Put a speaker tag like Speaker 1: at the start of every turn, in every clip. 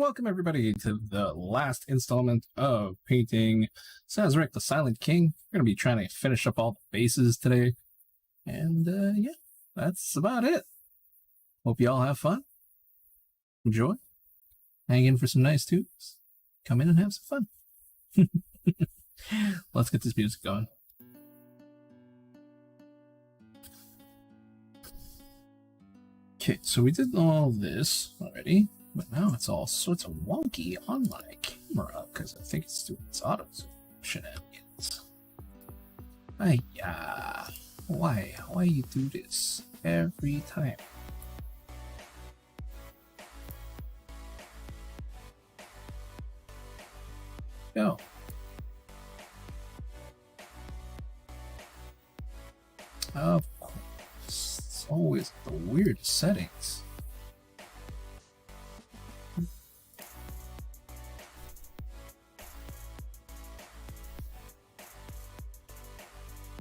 Speaker 1: welcome everybody to the last installment of painting Szarekh the Silent King. We're going to be trying to finish up all the bases today. And yeah, that's about it. Hope you all have fun. Enjoy. Hang in for some nice tunes. Come in and have some fun. Let's get this music going. Okay, so we did all this already, but now it's all sorts of wonky on my camera because I think it's doing its auto zoom shenanigans. Why you do this every time? Go. Of course, it's always the weird settings.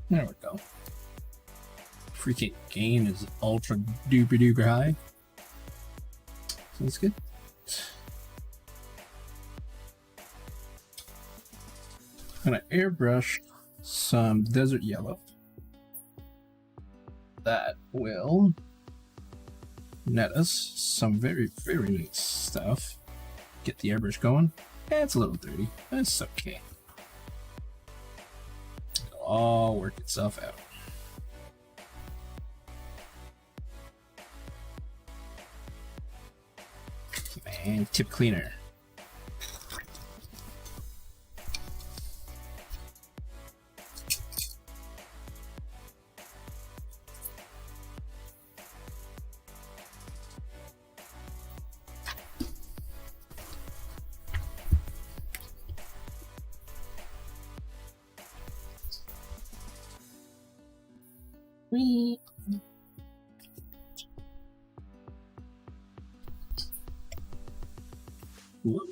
Speaker 1: There we go. Freaking gain is ultra duper duper high. So that's good. I'm gonna airbrush some desert yellow. That will net us some very, very nice stuff. Get the airbrush going. It's a little dirty. That's okay. It'll all work itself out. And tip cleaner. Whoop.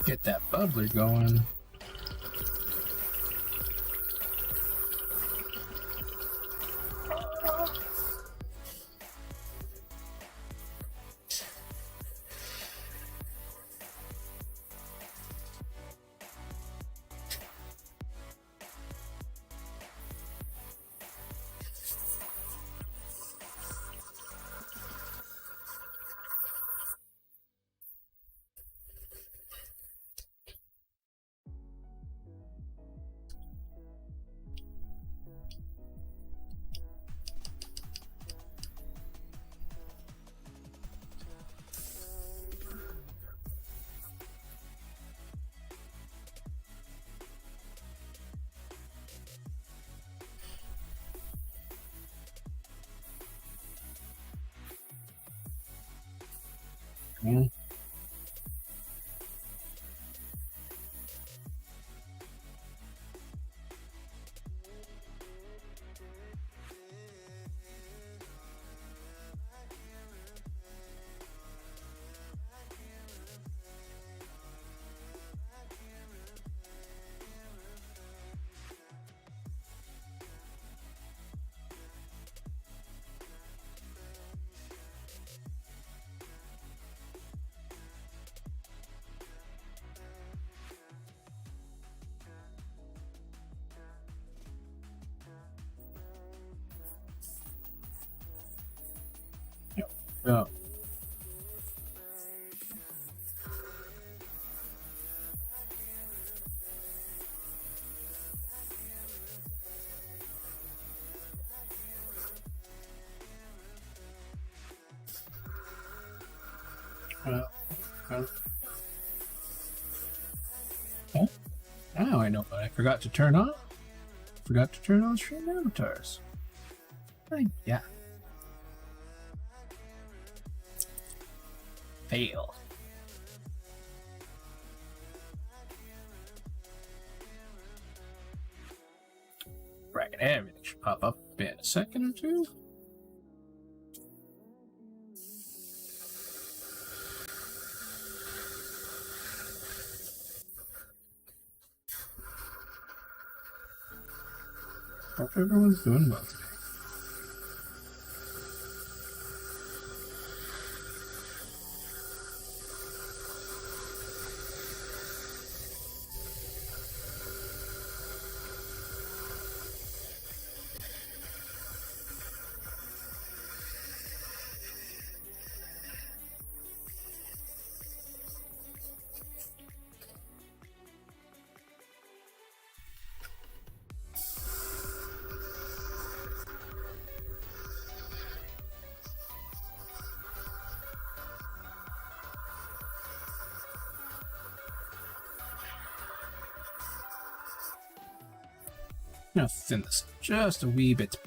Speaker 1: Get that bubbler going. Mm. Yeah. Oh, now I know what I forgot to turn on. Forgot to turn on stream avatars. Yeah. Fail. Right, everything should pop up in a second or two. Hope everyone's doing well today. I'm gonna thin this just a wee bit.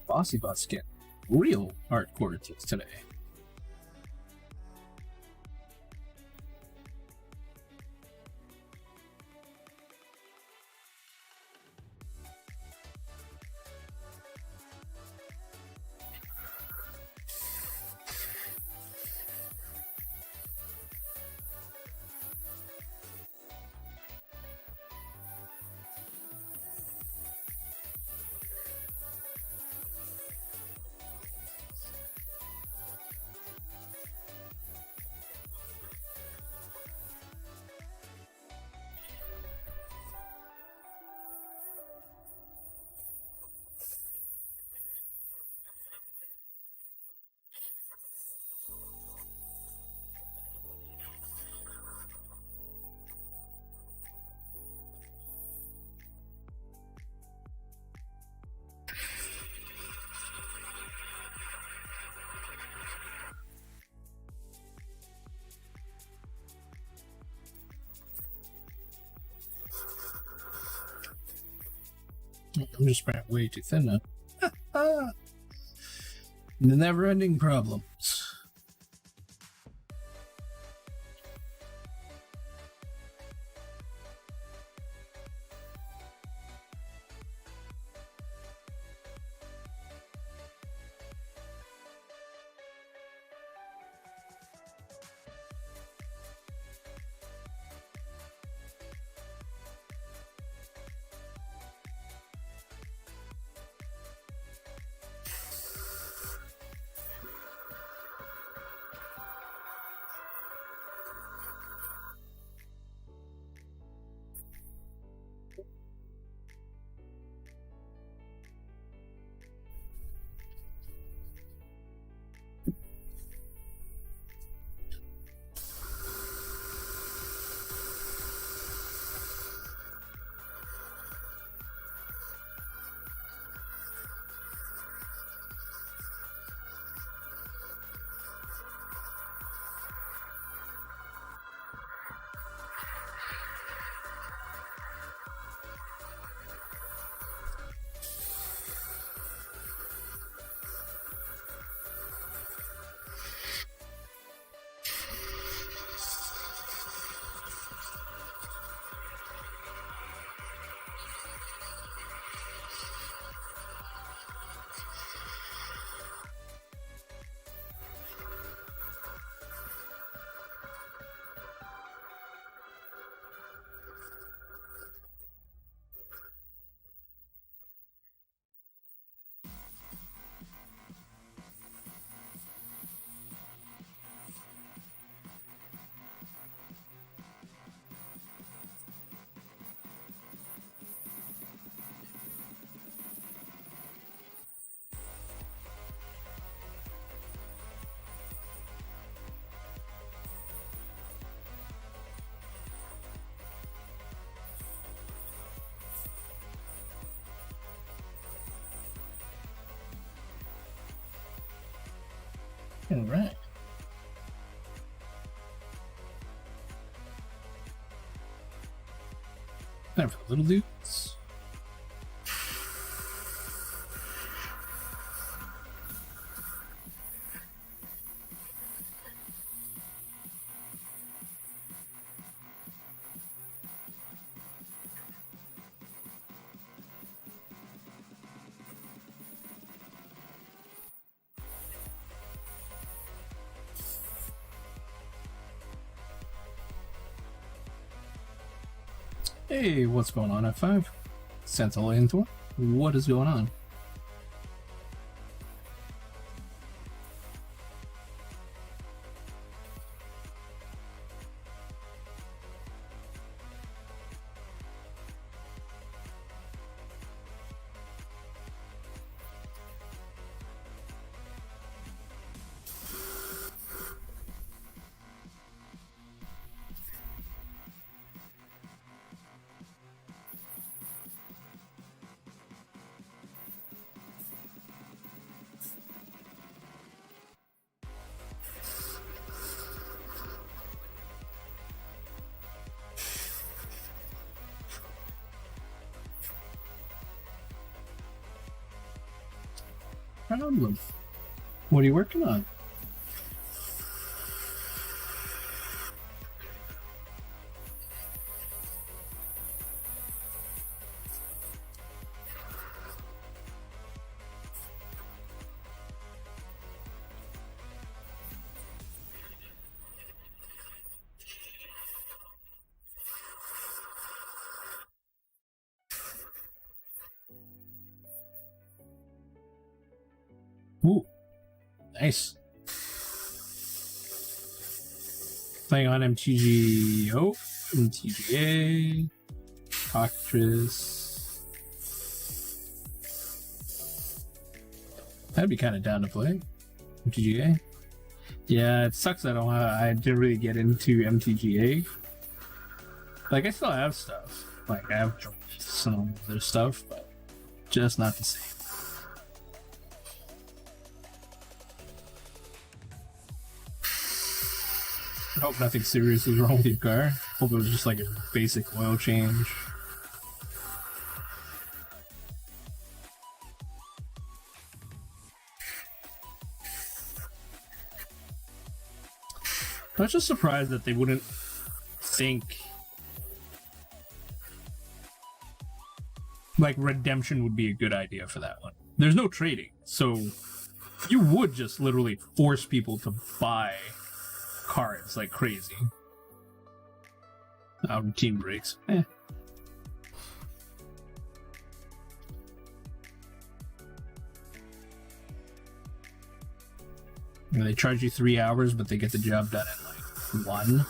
Speaker 1: Bossy Boss get real hardcore today. I'm just spreading way too thin now. The never-ending problems. All right. Time for the little dudes. Hey, what's going on, F5? Sentinel Intor, what is going on? Problem. What are you working on? Ooh, nice. Playing on MTGO, MTGA, Cockatrice. That'd be kind of down to play. MTGA. Yeah, it sucks I didn't really get into MTGA. Like, I still have stuff. Like, I have some other stuff, but just not the same. I hope nothing serious is wrong with your car. Hope it was just like a basic oil change. I was just surprised that they wouldn't think like redemption would be a good idea for that one. There's no trading, so you would just literally force people to buy cards like crazy. Routine breaks. And they charge you 3 hours, but they get the job done in like 1.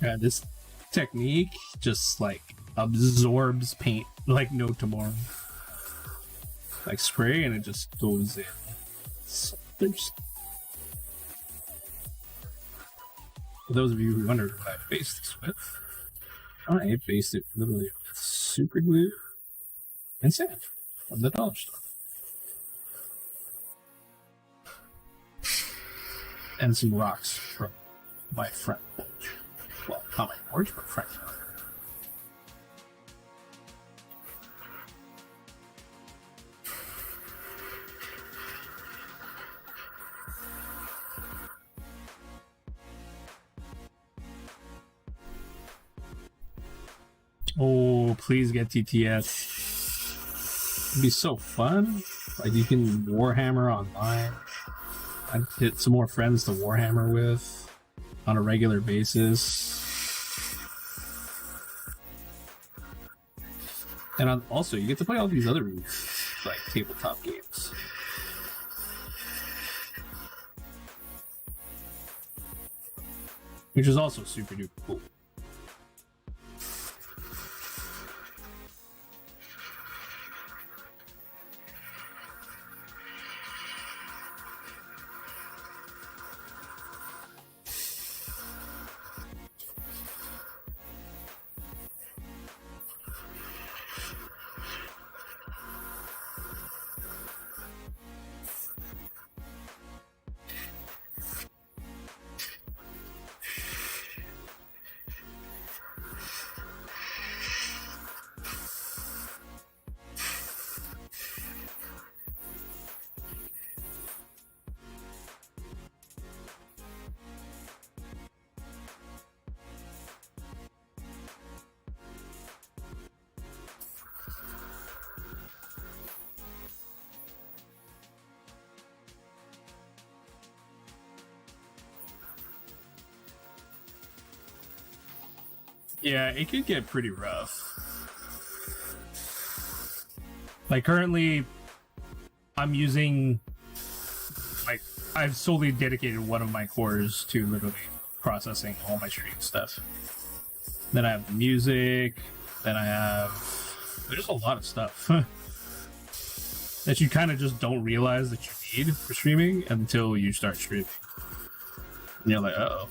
Speaker 1: Yeah, this technique just like absorbs paint like no tomorrow. Like spray and it just goes in. So there's... For those of you who wonder what I based this with, I based it literally with super glue and sand from the dollar store. And some rocks from my front porch. Well, not my porch, but front yard. Oh, please get TTS. It'd be so fun. Like, you can Warhammer online. I'd hit some more friends to Warhammer with on a regular basis. And also, you get to play all these other like tabletop games. Which is also super duper cool. Yeah, it could get pretty rough. Like currently, I'm using, like, I've solely dedicated one of my cores to literally processing all my stream stuff. Then I have the music, then I have, there's a lot of stuff that you kind of just don't realize that you need for streaming until you start streaming. And you're like, uh-oh.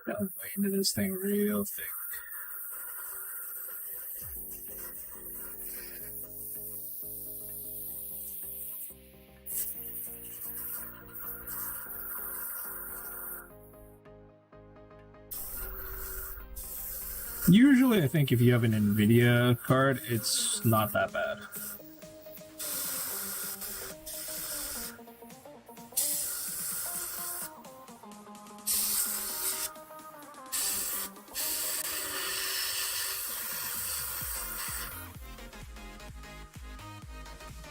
Speaker 1: Gotta way into this thing real thick. Usually, I think if you have an NVIDIA card, it's not that bad.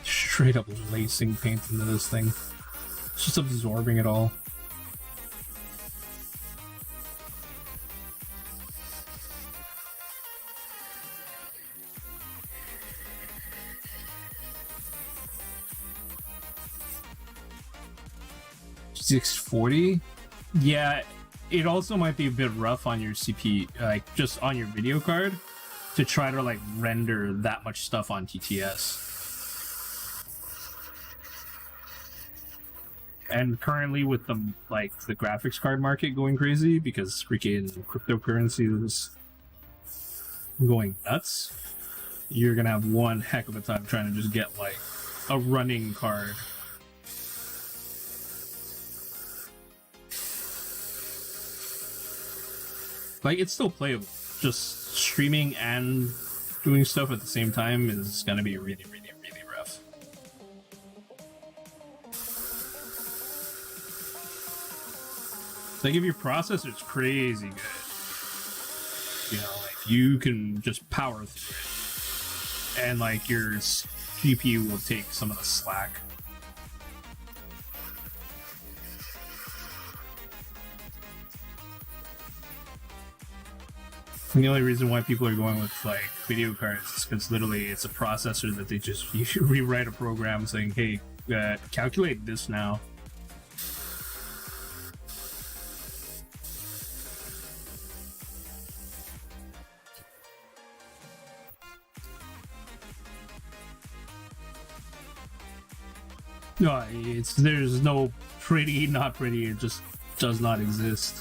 Speaker 1: Straight up lacing paint into this thing. It's just absorbing it all. $640? Yeah, it also might be a bit rough on your CPU, like just on your video card, to try to like render that much stuff on TTS. And currently with the the graphics card market going crazy because freaking cryptocurrency is going nuts, you're gonna have one heck of a time trying to just get like a running card. Like, it's still playable. Just streaming and doing stuff at the same time is gonna be really, really, really rough. Like, if your processor's crazy good, you know, like, you can just power through it. And, like, your GPU will take some of the slack. And the only reason why people are going with like video cards is because literally it's a processor that they just you rewrite a program saying, "Hey, calculate this now." No, there's no pretty, not pretty. It just does not exist.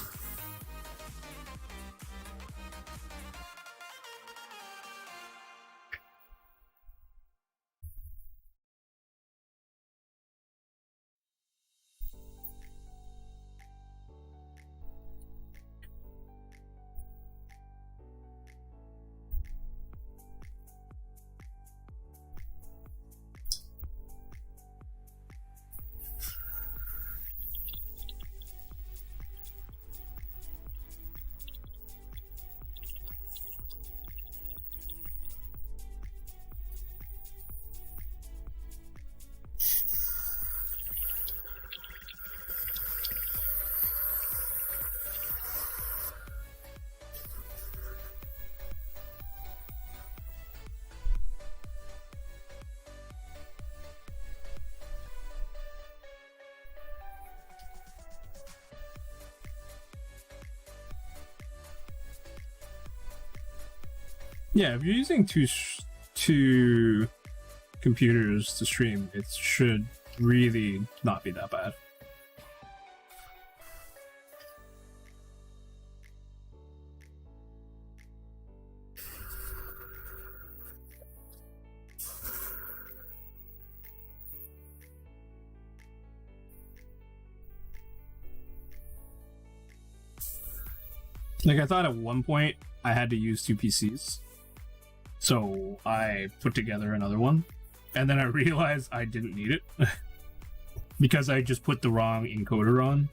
Speaker 1: Yeah, if you're using two computers to stream, it should really not be that bad. Like, I thought at one point I had to use two PCs. So I put together another one, and then I realized I didn't need it because I just put the wrong encoder on.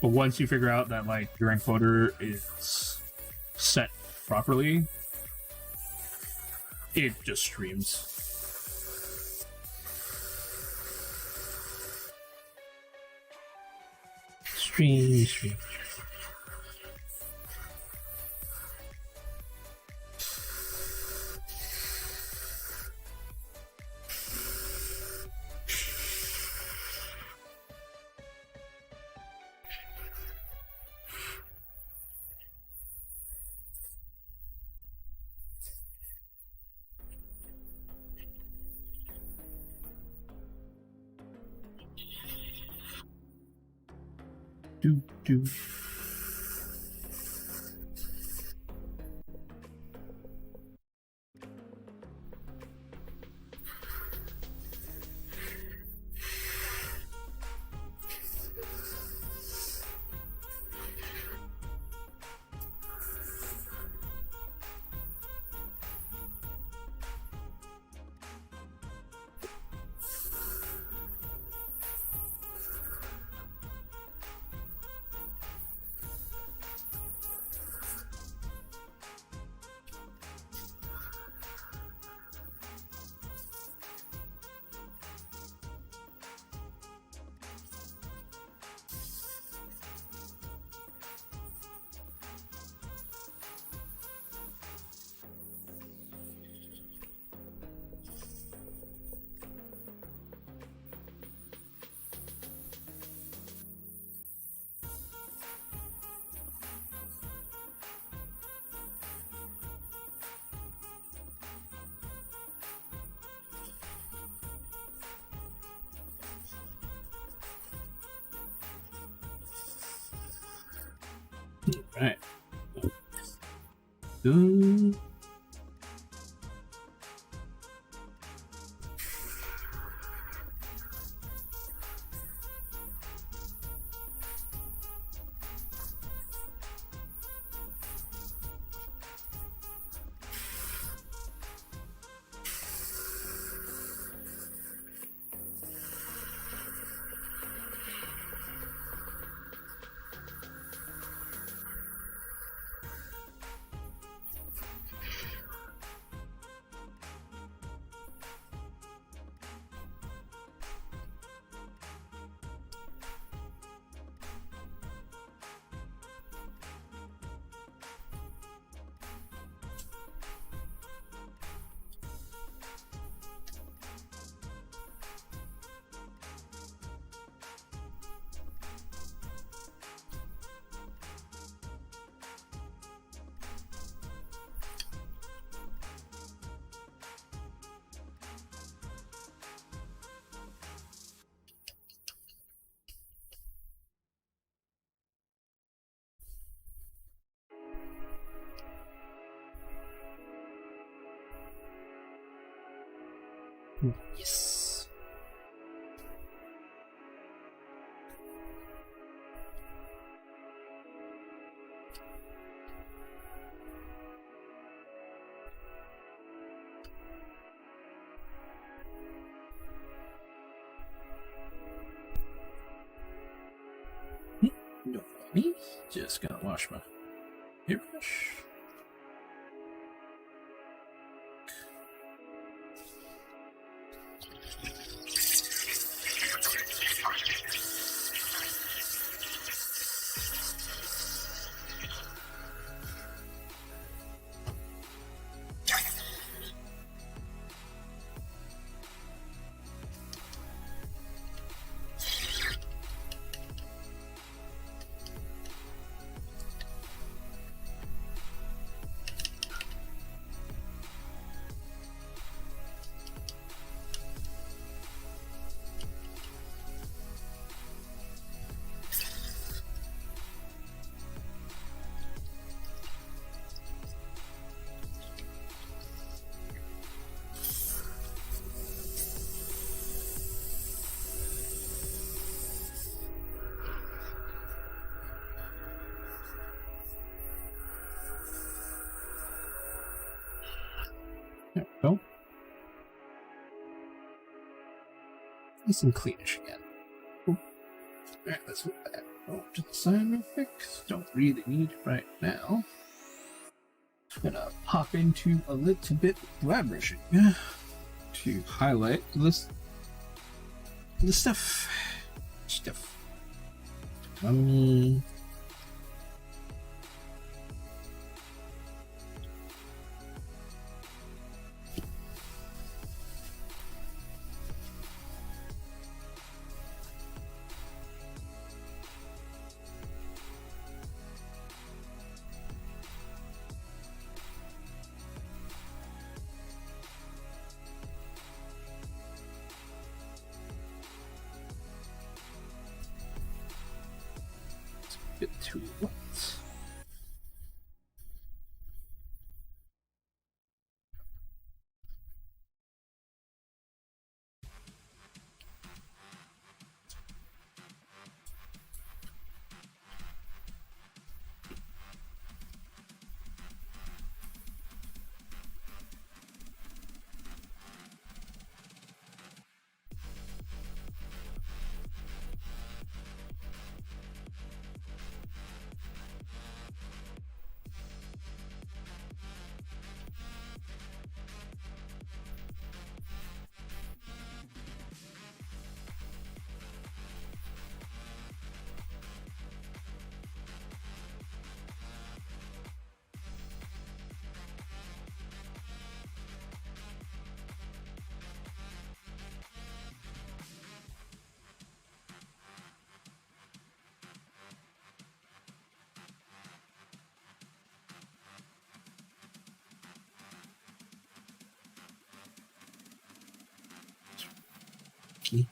Speaker 1: But once you figure out that like your encoder is set properly, it just streams. Stream. Do. Right. Yes. No, me. Just gonna wash my airbrush. There we go. Nice and cleanish again. Alright, let's move that over to the side real quick. Don't really need it right now. Gonna pop into a little bit of drybrushing to highlight the stuff. Bit too wet. Okay.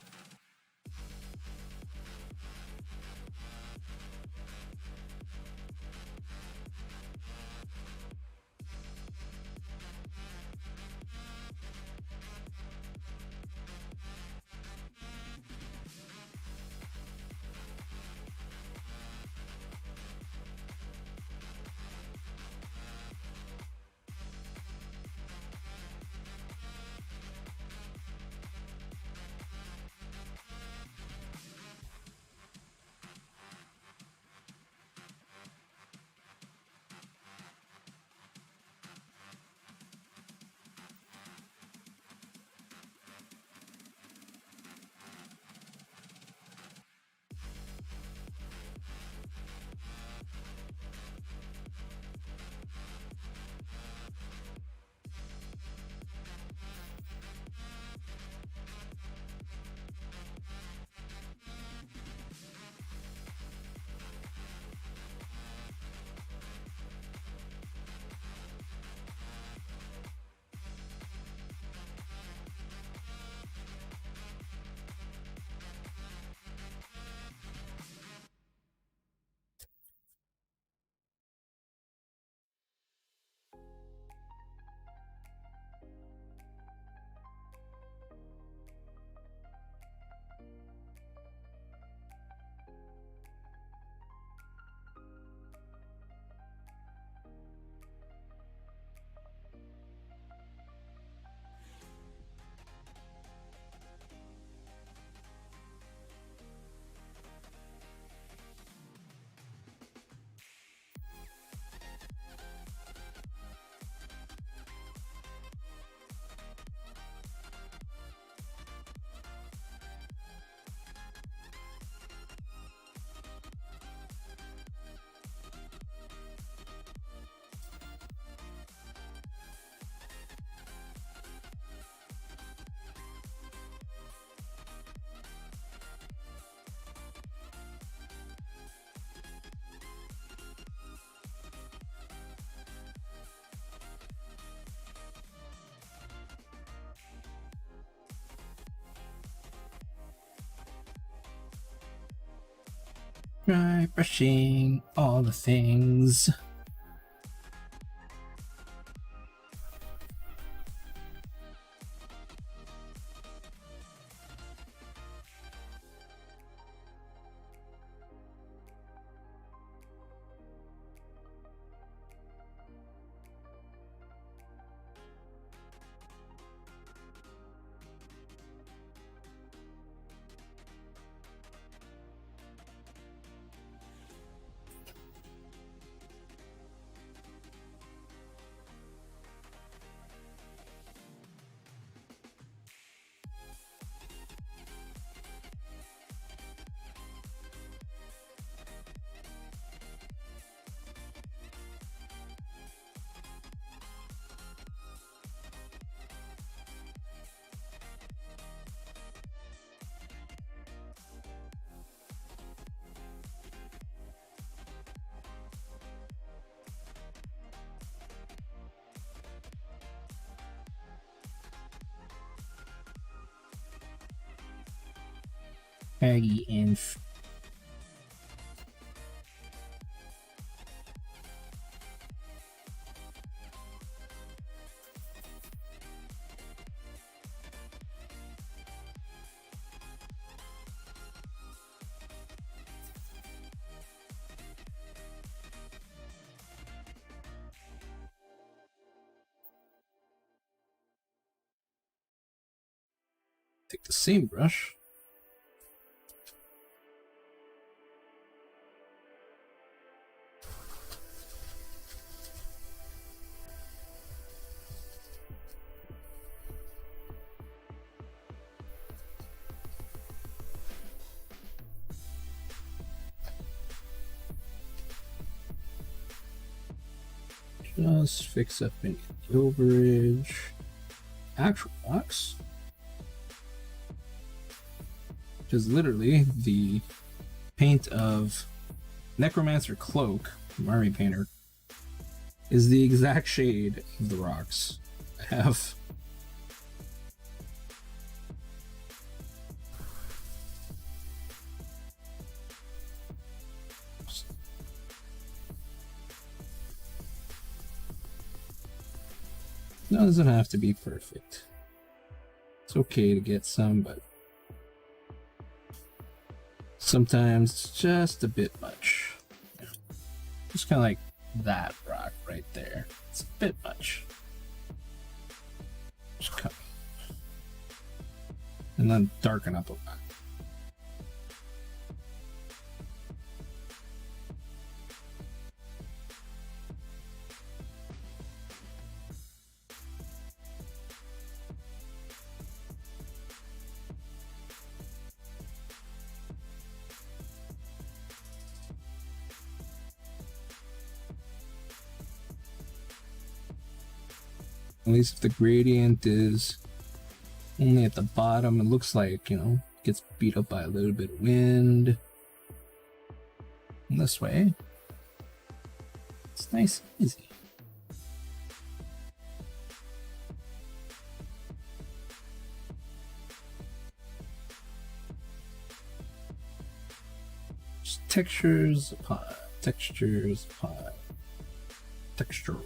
Speaker 1: Dry brushing all the things. Peggy Inf. Take the same brush. Just fix up any overage. Actual box. Which is literally the paint of Necromancer Cloak from Army Painter, is the exact shade of the rocks I have. No, it doesn't have to be perfect. It's okay to get some, but sometimes it's just a bit much. Yeah. Just kind of like that rock right there. It's a bit much. Just cut. And then darken up a lot. At least if the gradient is only at the bottom, it looks like, you know, gets beat up by a little bit of wind. And this way, it's nice and easy. Just textures upon textures upon textures.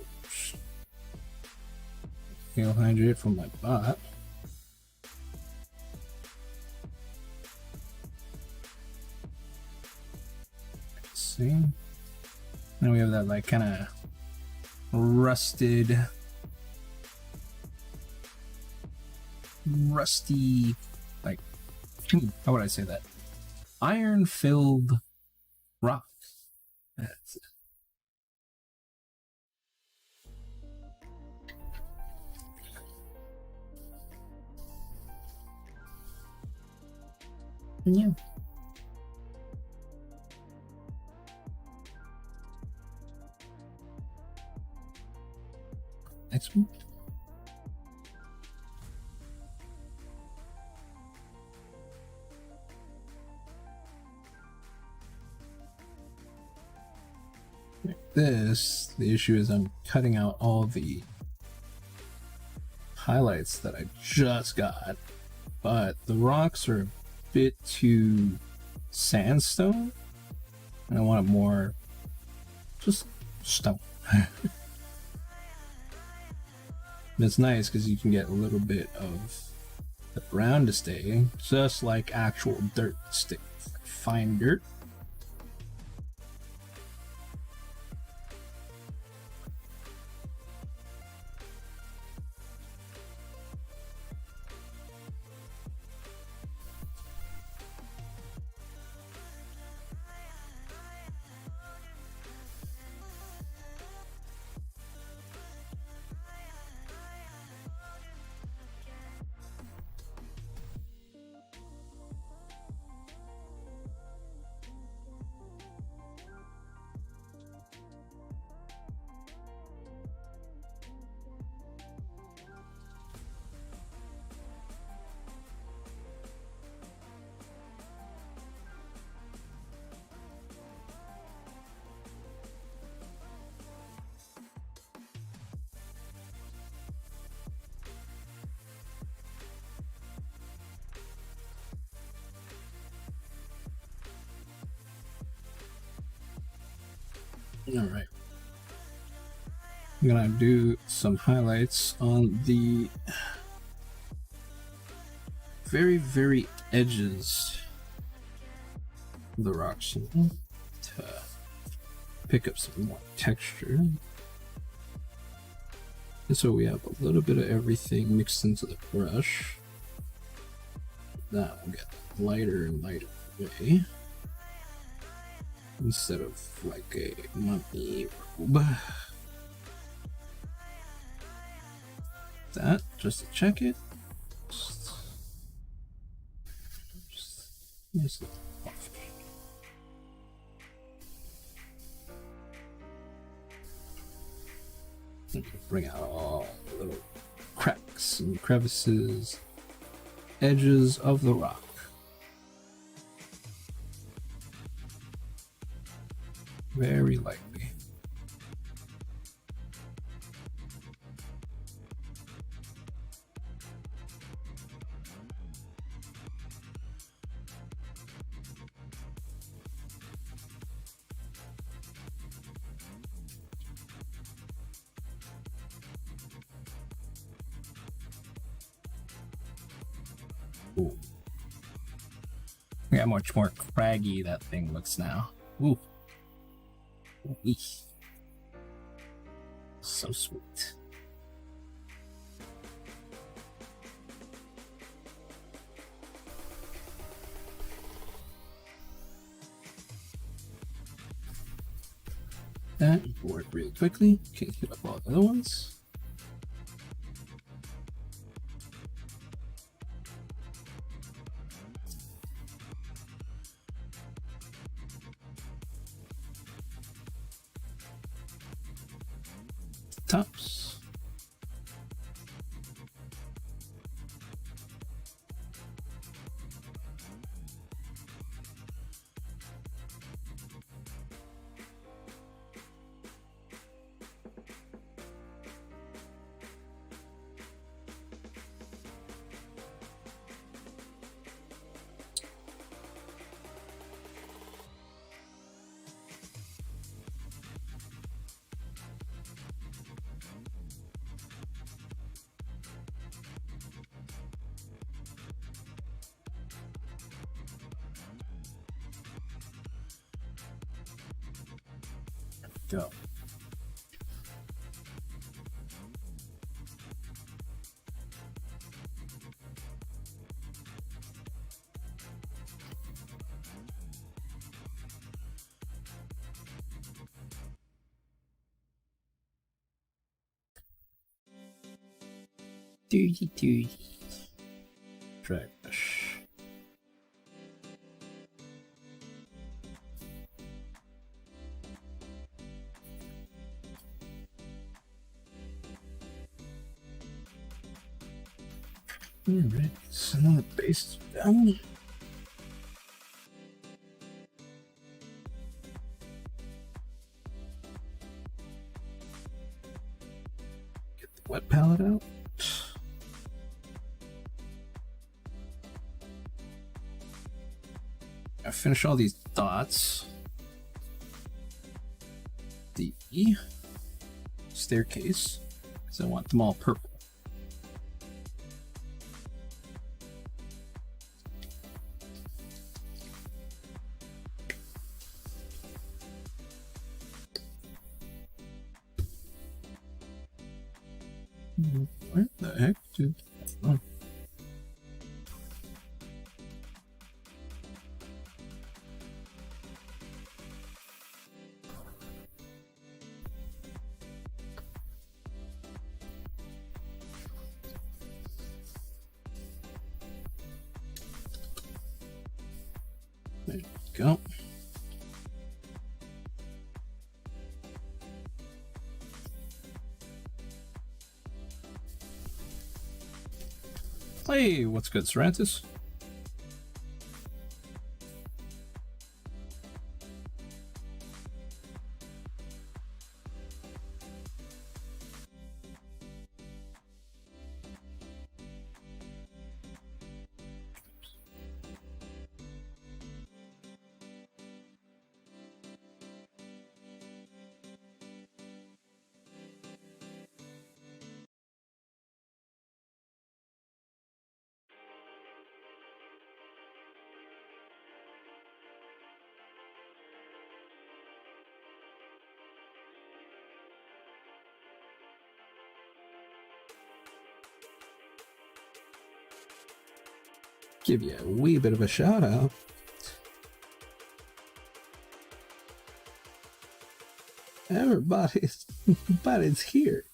Speaker 1: I'll hydrate from my bot. Let's see. Now we have that like kind of rusty, like, how would I say that? Iron-filled rock. That's it. Yeah. Next one. Like this, the issue is I'm cutting out all the highlights that I just got, but the rocks are bit too sandstone, and I want it more just stone. It's nice because you can get a little bit of the brown to stay, just like actual dirt stick, fine dirt. Alright. I'm gonna do some highlights on the very edges of the rocks to pick up some more texture. And so we have a little bit of everything mixed into the brush. That will get lighter and lighter away. Instead of like a mummy robe. That, just to check it. Just bring out all the little cracks and crevices, edges of the rock. Very lightly. Ooh. Look how much more craggy that thing looks now. Ooh. Ooh. So sweet. That worked really quickly. Can't hit up all the other ones. Tops. Go. Dirty. Drag brush. Alright, so now the base is done. Get the wet palette out. I finish all these dots. The staircase, because I want them all purple. What the heck, dude? Oh. There we go. Hey, what's good, Serantis? give you a wee bit of a shout out. Everybody's here.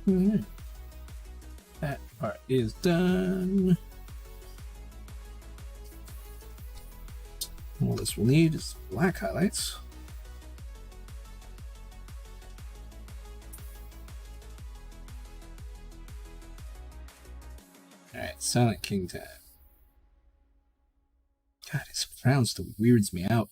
Speaker 1: Alright. That part is done. All this we'll need is black highlights. Alright, Silent King time. God, his frown still weirds me out.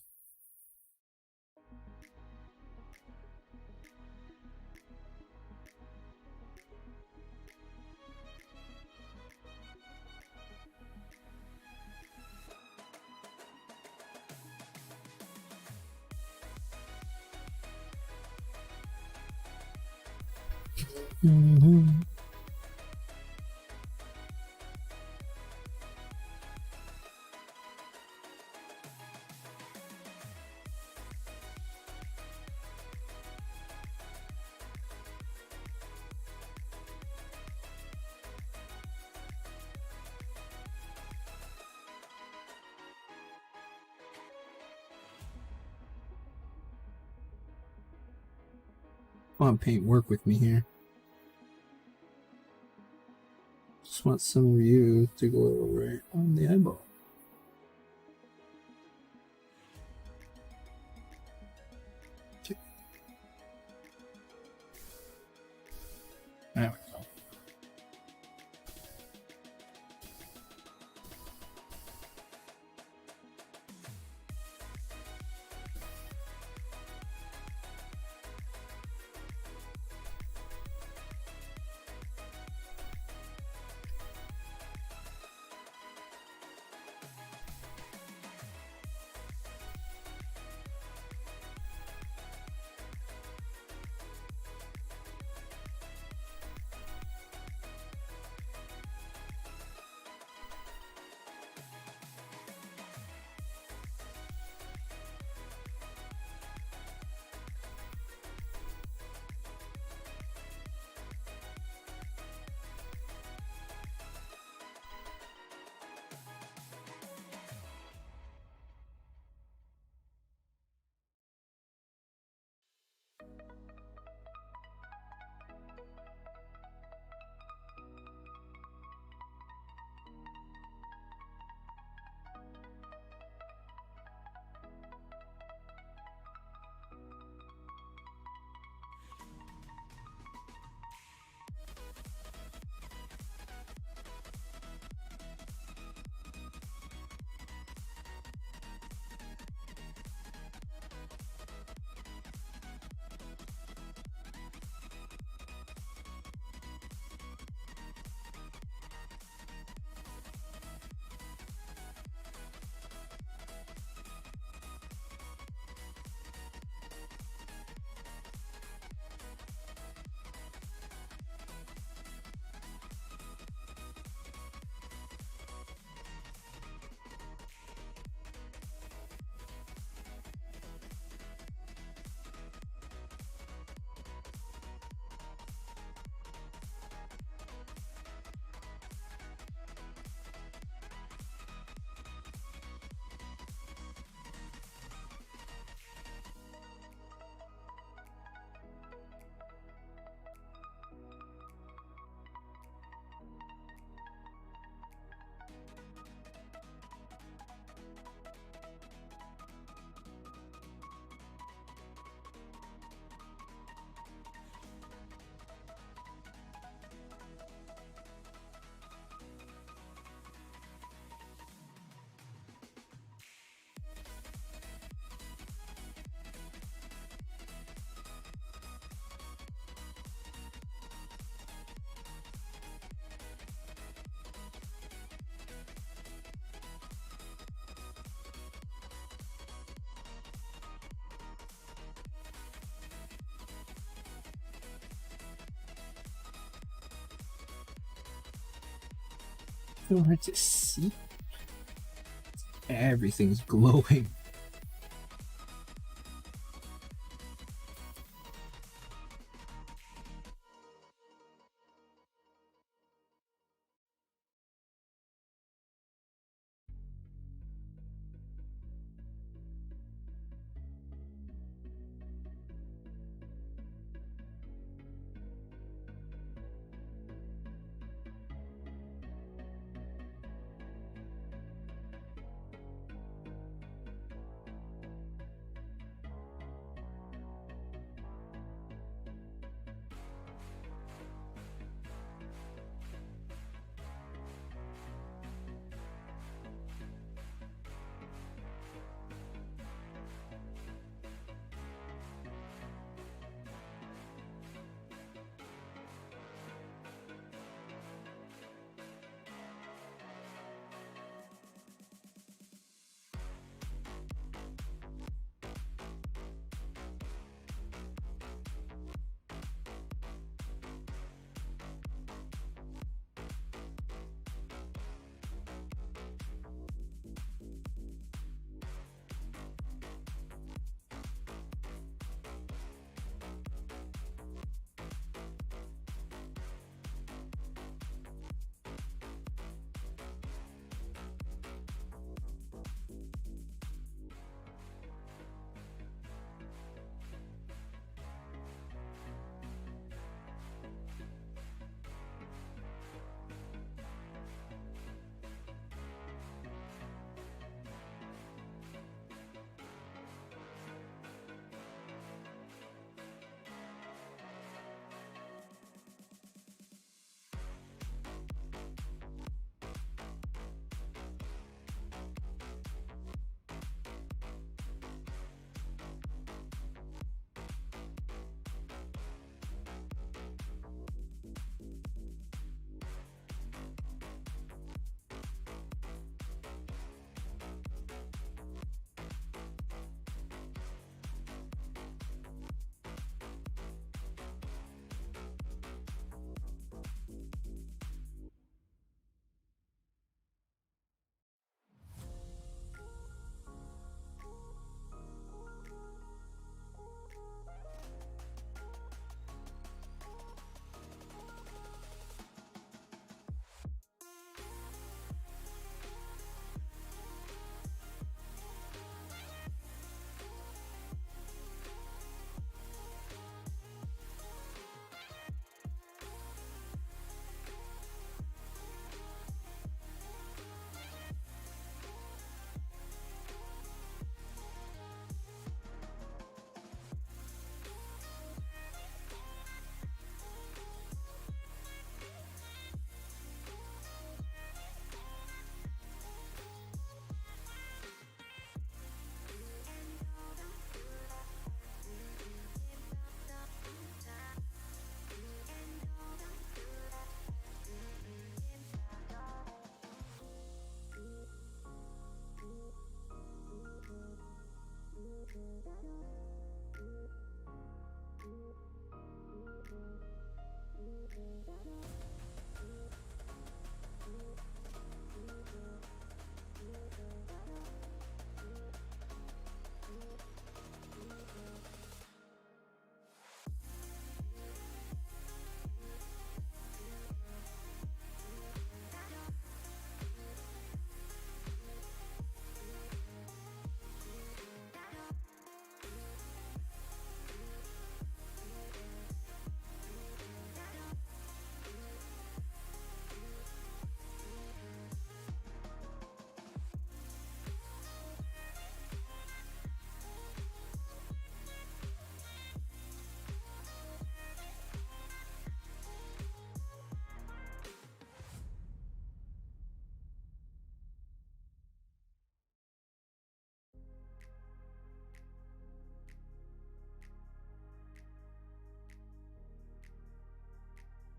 Speaker 1: Come on, paint, work with me here. Just want some of you to go right on the eyeball. Okay. There we go. So hard to see. Everything's glowing.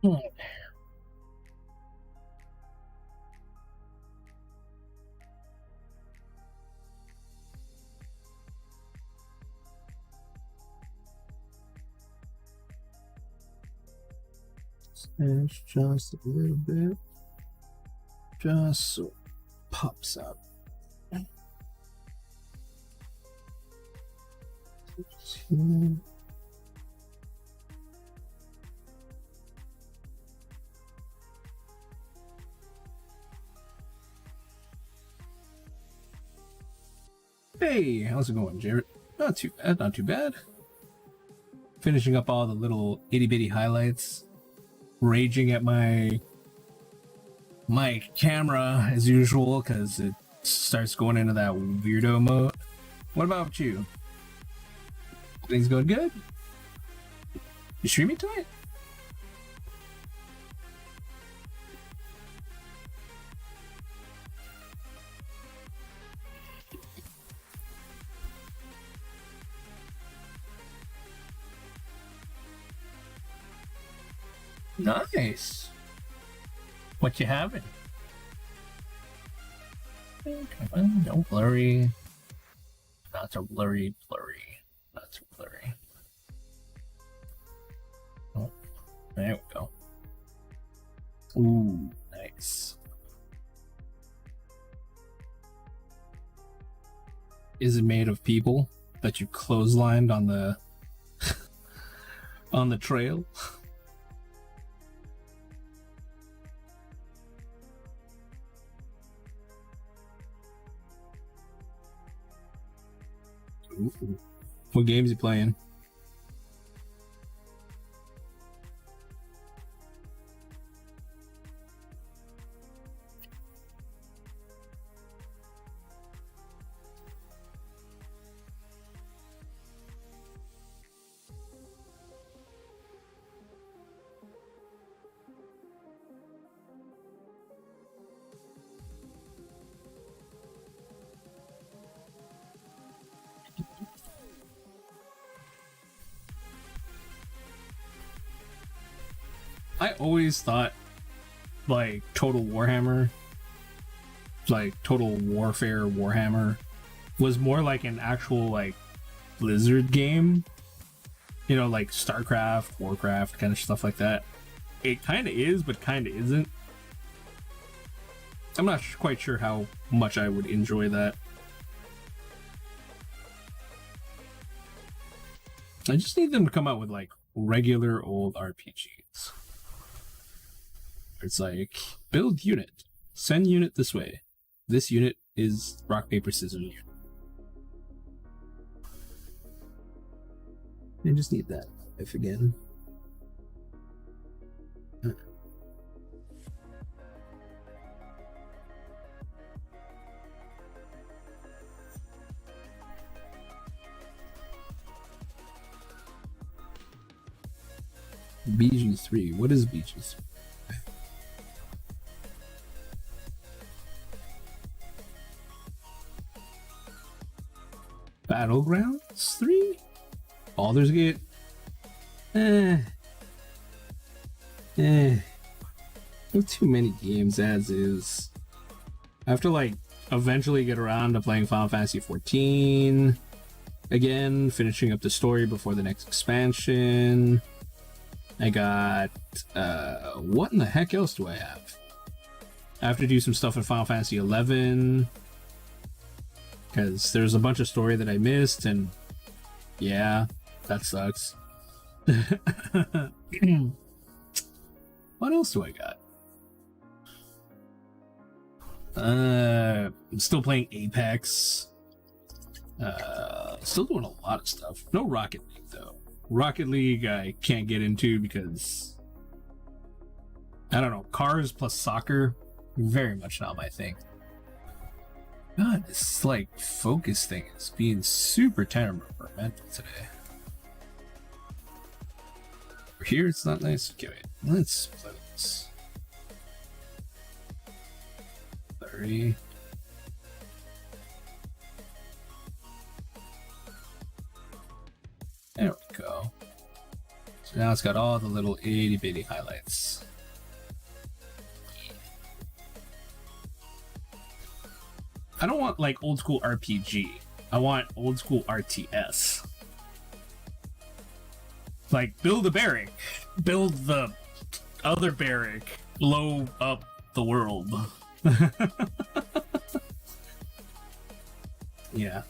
Speaker 1: It's just a little bit, just so it pops up. Hey, how's it going, Jared? Not too bad, not too bad. Finishing up all the little itty bitty highlights. Raging at my camera as usual because it starts going into that weirdo mode. What about you? Things going good? You streaming tonight? Nice. What you having? Okay, no blurry. Not so blurry. Not so blurry. Oh, there we go. Ooh, nice. Is it made of people that you clotheslined on the on the trail? Ooh. What games you playing? I always thought like Total Warhammer, like Total Warfare Warhammer, was more like an actual like Blizzard game, you know, like StarCraft, Warcraft, kind of stuff like that. It kind of is, but kind of isn't. I'm not quite sure how much I would enjoy that. I just need them to come out with like regular old RPGs. It's like, build unit, send unit this way. This unit is rock, paper, scissors unit. I just need that if again. BG3, what is BG3? Battlegrounds 3? Baldur's Gate? Not too many games as is. I have to like eventually get around to playing Final Fantasy 14 again, finishing up the story before the next expansion. I got what in the heck else do I have? I have to do some stuff in Final Fantasy 11 because there's a bunch of story that I missed, and yeah, that sucks. What else do I got? I'm still playing Apex. Still doing a lot of stuff. No Rocket League though. Rocket League I can't get into because I don't know, cars plus soccer, very much not my thing. God, this like focus thing is being super temperamental today. Over here it's not nice. Okay, wait, let's play this. 30. There we go. So Now it's got all the little itty bitty highlights. I don't want like old school RPG. I want old school RTS. Like, build a barrack, build the other barrack, blow up the world. Yeah,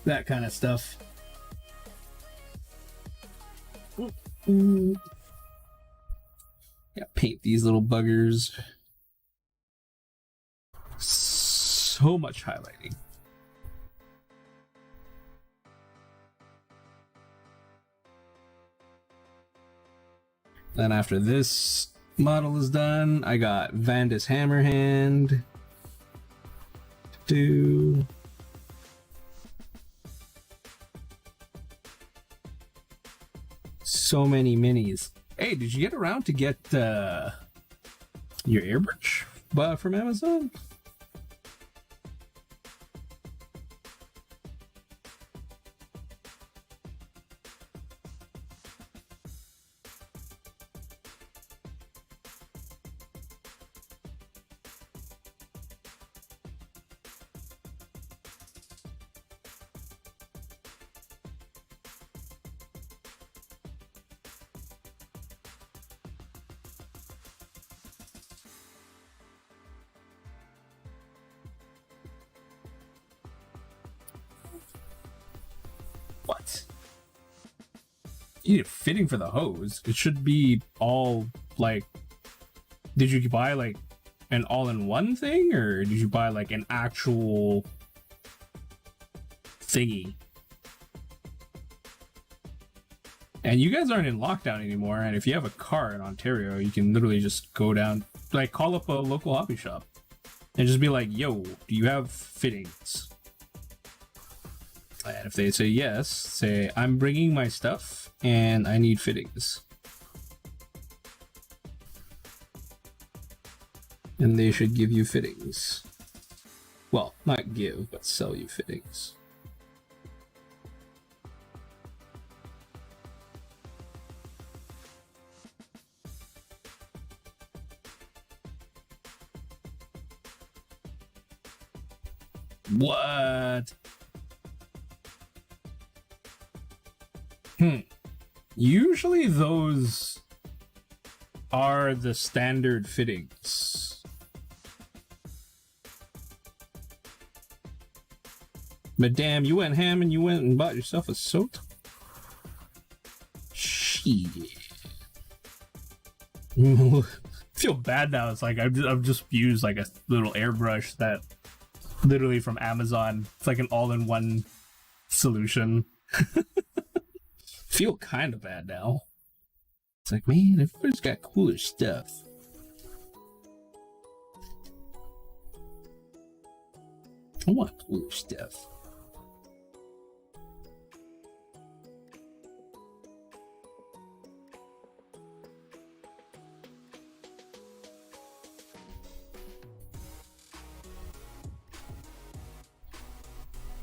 Speaker 1: that kind of stuff. Yeah, paint these little buggers. So much highlighting. Then after this model is done, I got Vandus Hammerhand to do. So many minis. Hey, did you get around to get your airbrush from Amazon? What? You need a fitting for the hose. It should be all like. Did you buy like an all-in-one thing, or did you buy like an actual thingy? And you guys aren't in lockdown anymore, and if you have a car in Ontario, you can literally just go down, like call up a local hobby shop and just be like, yo, do you have fittings? And if they say yes, say, I'm bringing my stuff and I need fittings. And they should give you fittings. Well, not give, but sell you fittings. What? Usually those are the standard fittings. But damn, you went ham and you went and bought yourself a soap? Shit. Feel bad now. It's like I've just used like a little airbrush that literally from Amazon. It's like an all-in-one solution. Feel kind of bad now. It's like, man, everybody's got cooler stuff. I want cooler stuff.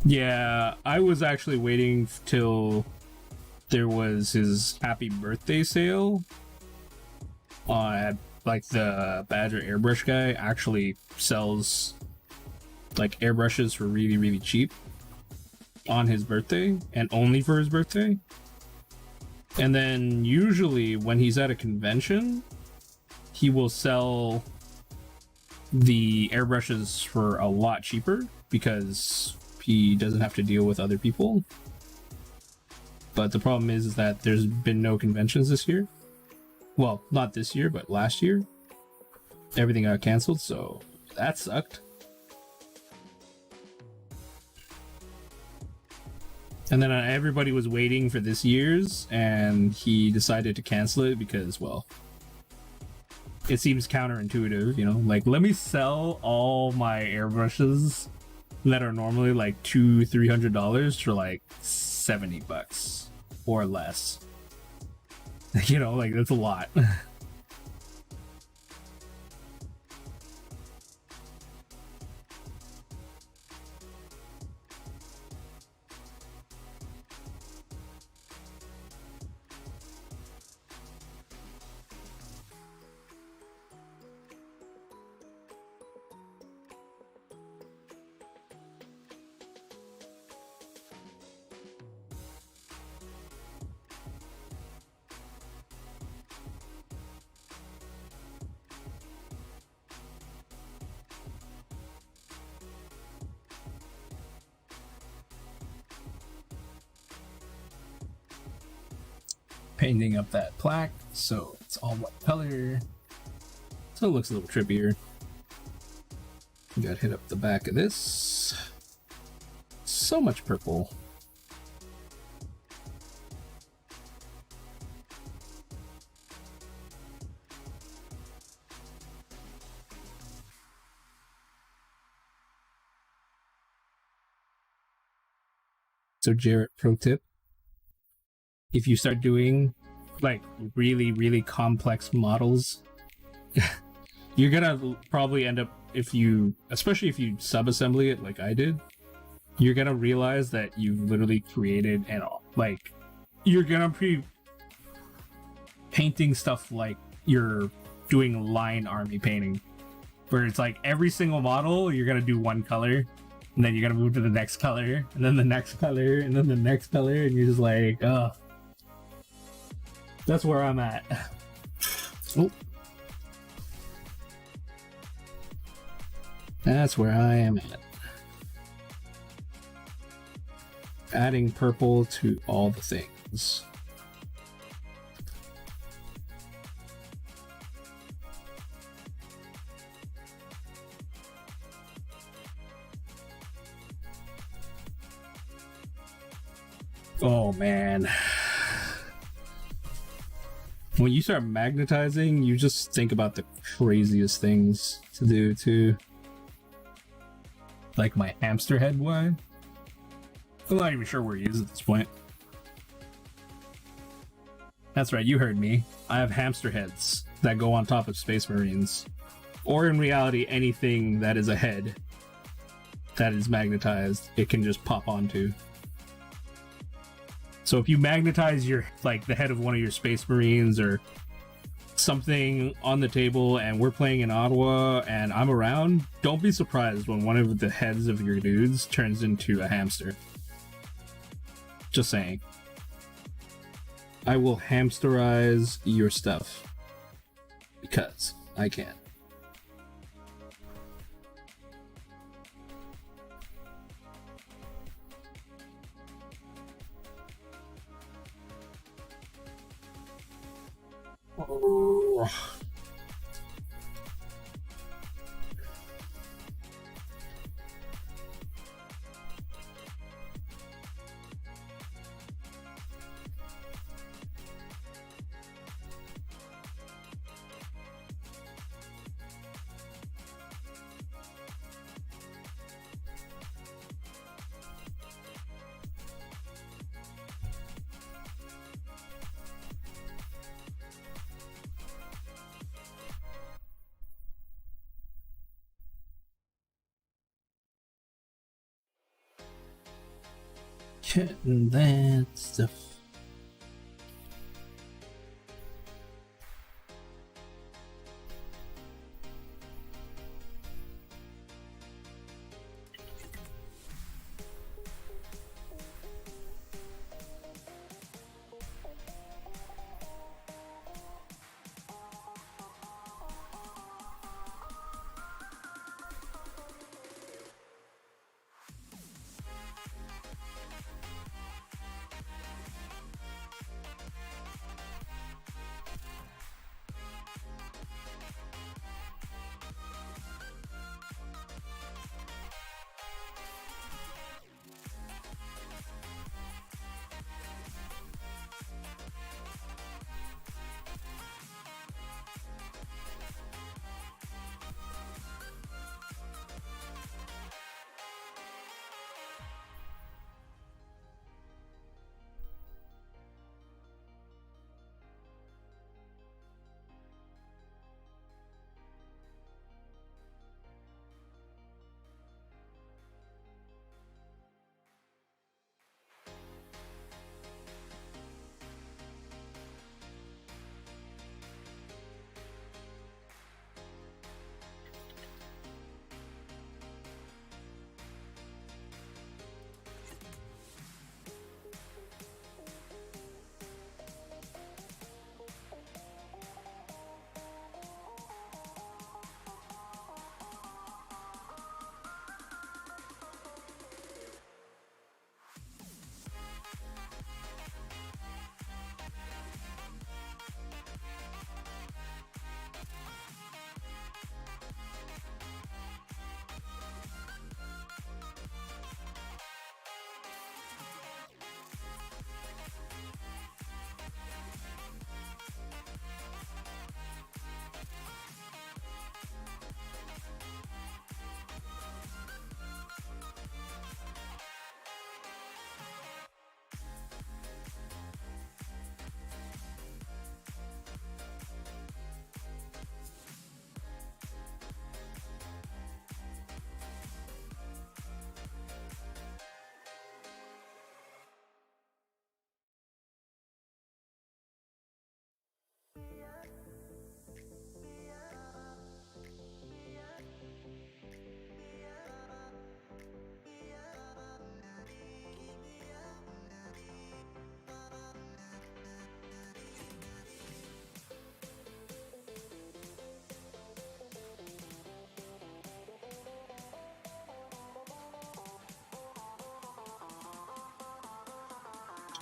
Speaker 1: Yeah, I was actually waiting till there was his happy birthday sale on, like, the Badger airbrush guy actually sells like airbrushes for really, really cheap on his birthday and only for his birthday. And then usually when he's at a convention, he will sell the airbrushes for a lot cheaper because he doesn't have to deal with other people. But the problem is that there's been no conventions this year. Well, not this year, but last year. Everything got canceled, so that sucked. And then everybody was waiting for this year's, and he decided to cancel it because, well, it seems counterintuitive, you know? Like, let me sell all my airbrushes that are normally like $200-300 for like $70 or less. You know, like, that's a lot. painting up that plaque so it's all white color, so it looks a little trippier. You gotta hit up the back of this. So much purple. So Jarrett, pro tip, if you start doing like really complex models, you're gonna probably end up, especially if you sub-assembly it like I did, you're gonna realize that you've literally created you're gonna be painting stuff like you're doing line army painting, where it's like every single model you're gonna do one color, and then you're gonna move to the next color, and then the next color, and then the next color, and you're just like, oh. That's where I'm at. Oh. That's where I am at. Adding purple to all the things. Oh man. When you start magnetizing, you just think about the craziest things to do too. Like my hamster head one. I'm not even sure where he is at this point. That's right, you heard me. I have hamster heads that go on top of Space Marines. Or in reality, anything that is a head that is magnetized, it can just pop onto. So if you magnetize the head of one of your Space Marines or something on the table and we're playing in Ottawa and I'm around, don't be surprised when one of the heads of your dudes turns into a hamster. Just saying. I will hamsterize your stuff. Because I can. Oh. Getting that stuff.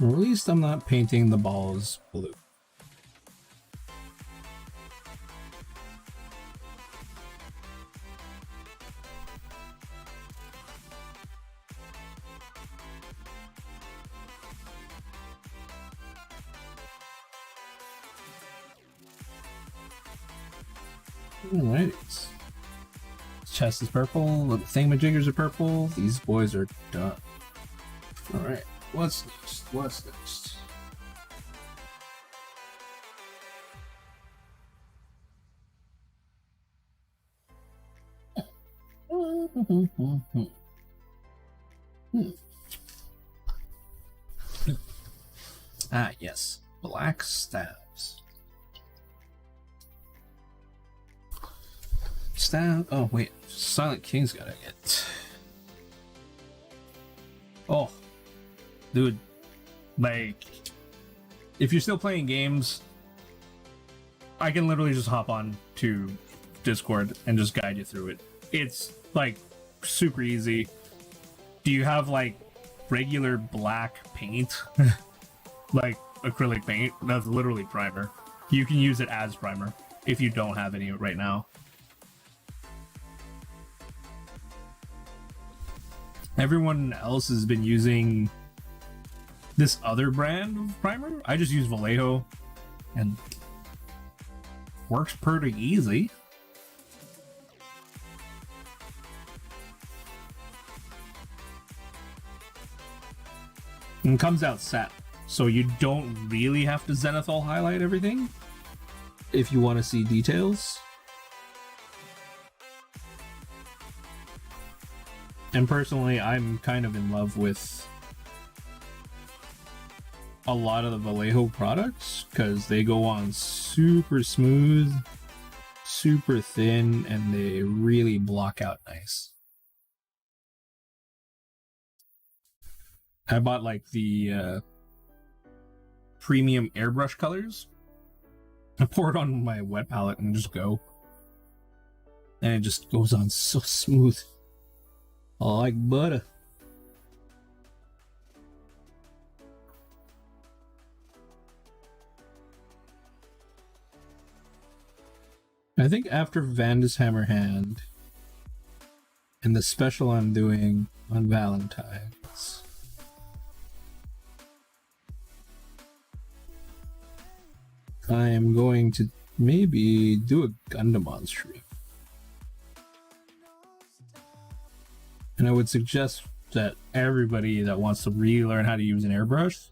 Speaker 1: Or at least I'm not painting the balls blue. Alright. Chest is purple, the thingamajiggers are purple, these boys are done. Alright, what's next? What's next? Ah, yes. Black stabs. Stab. Oh, wait. Silent King's gotta get. Oh. Dude. Like. If you're still playing games, I can literally just hop on to Discord and just guide you through it. It's, like, super easy. Do you have, like, regular black paint? Like acrylic paint? That's literally primer. You can use it as primer if you don't have any right now. Everyone else has been using this other brand of primer. I just use Vallejo and works pretty easy. And comes out set, so you don't really have to zenithal highlight everything if you want to see details. And personally, I'm kind of in love with a lot of the Vallejo products because they go on super smooth, super thin, and they really block out nice. I bought like the premium airbrush colors. I pour it on my wet palette and just go. And it just goes on so smooth. Like butter. I think after Vandus Hammerhand and the special I'm doing on Valentine's, I am going to maybe do a Gundamon stream. And I would suggest that everybody that wants to really learn how to use an airbrush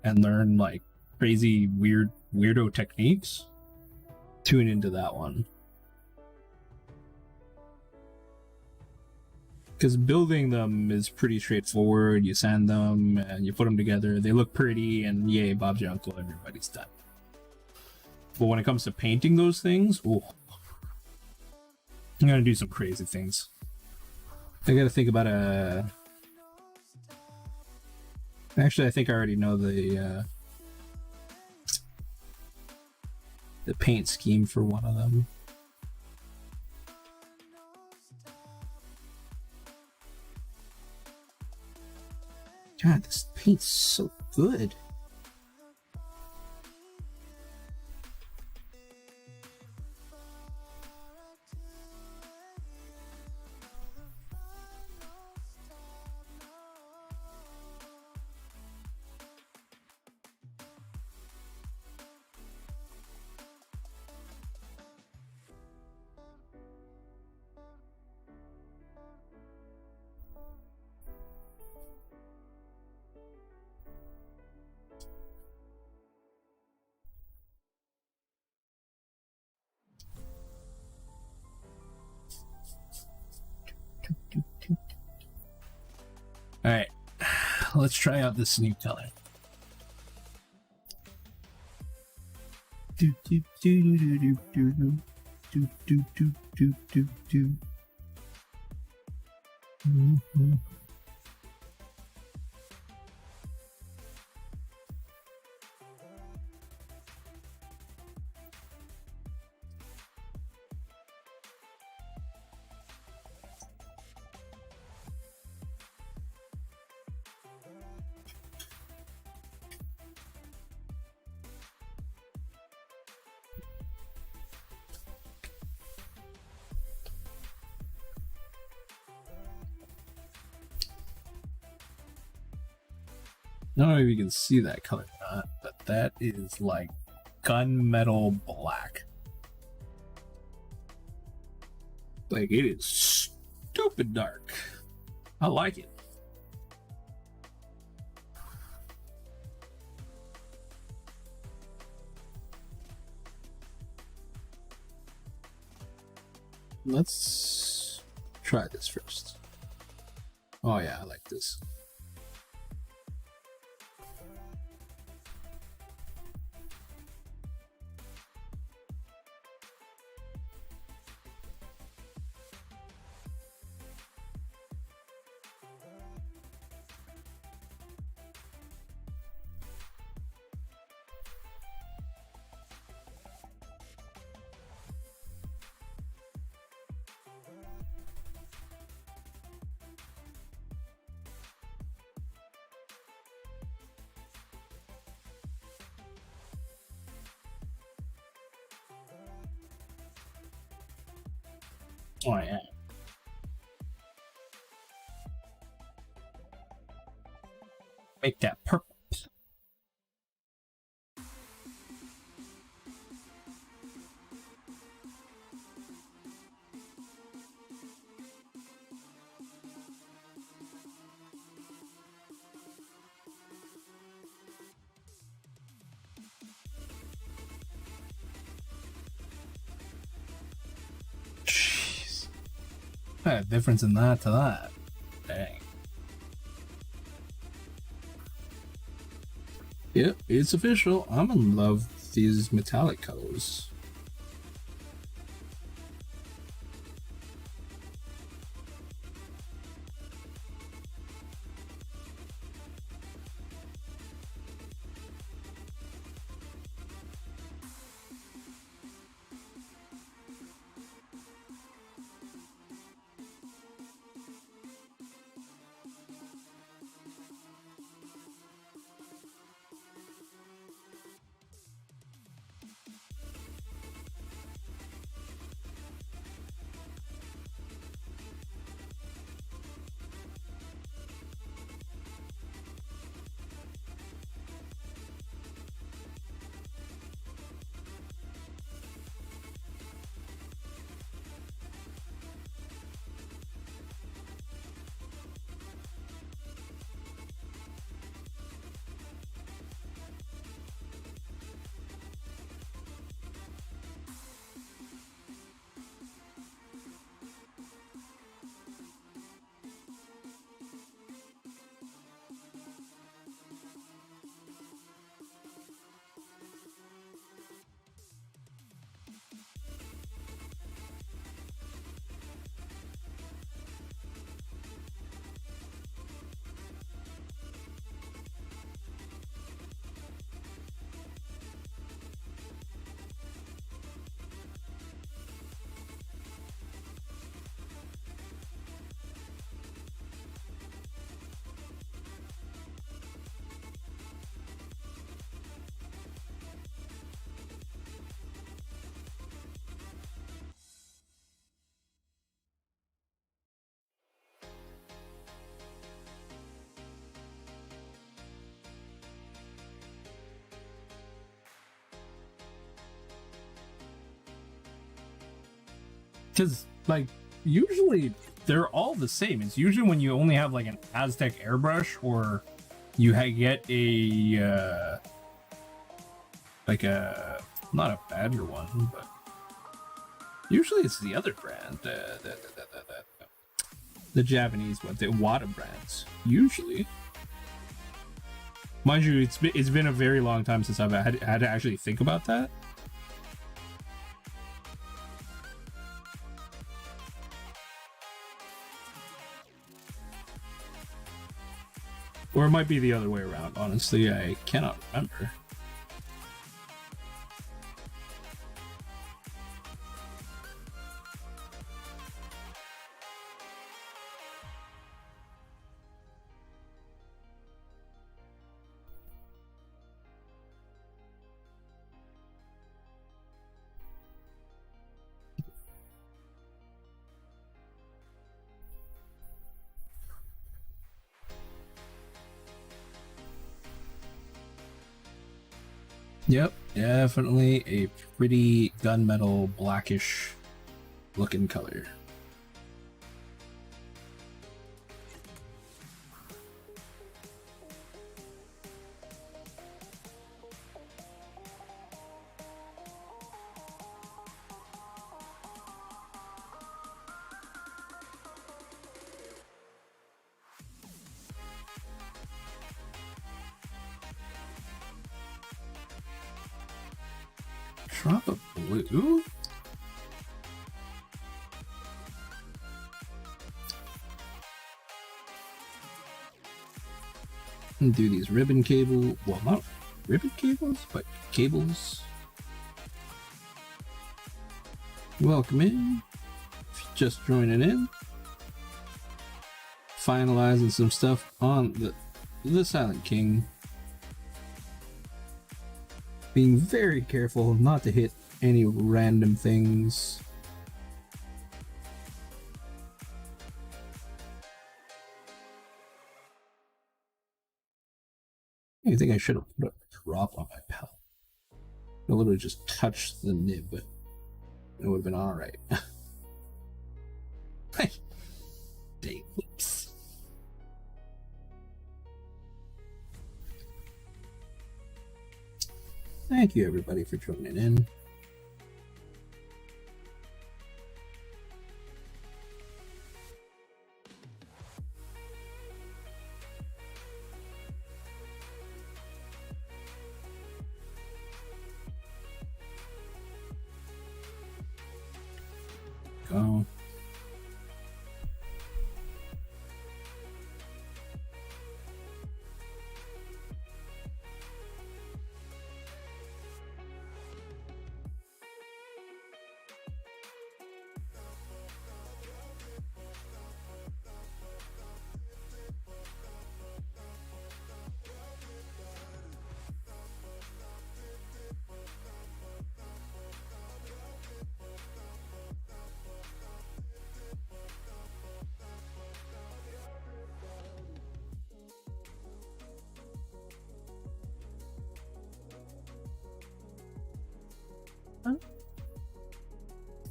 Speaker 1: and learn like crazy weirdo techniques, tune into that one. Because building them is pretty straightforward. You sand them and you put them together. They look pretty and yay, Bob's your uncle, everybody's done. But when it comes to painting those things, ooh, I'm gonna do some crazy things. I gotta think about Actually, I think I already know the paint scheme for one of them. God, this paint's so good. Alright, let's try out this new color. Do do do do do do do do do do do do. Mm-hmm. I don't know if you can see that color or not, but that is like gunmetal black. Like, it is stupid dark. I like it. Let's try this first. Oh yeah, I like this. Oh yeah. Make that purple. Jeez. What a difference in that to that. Dang. Yep, it's official. I'm in love with these metallic colors. Because, like, usually they're all the same. It's usually when you only have like an Aztec airbrush, or you get a like a, not a Badger one, but usually it's the other brand, the Japanese one, the Wada brands. Usually, mind you, it's been a very long time since I've had to actually think about that. Or it might be the other way around, honestly, I cannot remember. Yep, definitely a pretty gunmetal blackish looking color. Drop a blue? And do these ribbon cable, well, not ribbon cables, but cables. Welcome in. If you're just joining in, finalizing some stuff on the Silent King. Being very careful not to hit any random things. I think I should have put a drop on my palette. I literally just touched the nib, but it would have been alright. Dang, whoops. Thank you everybody for joining in. Go.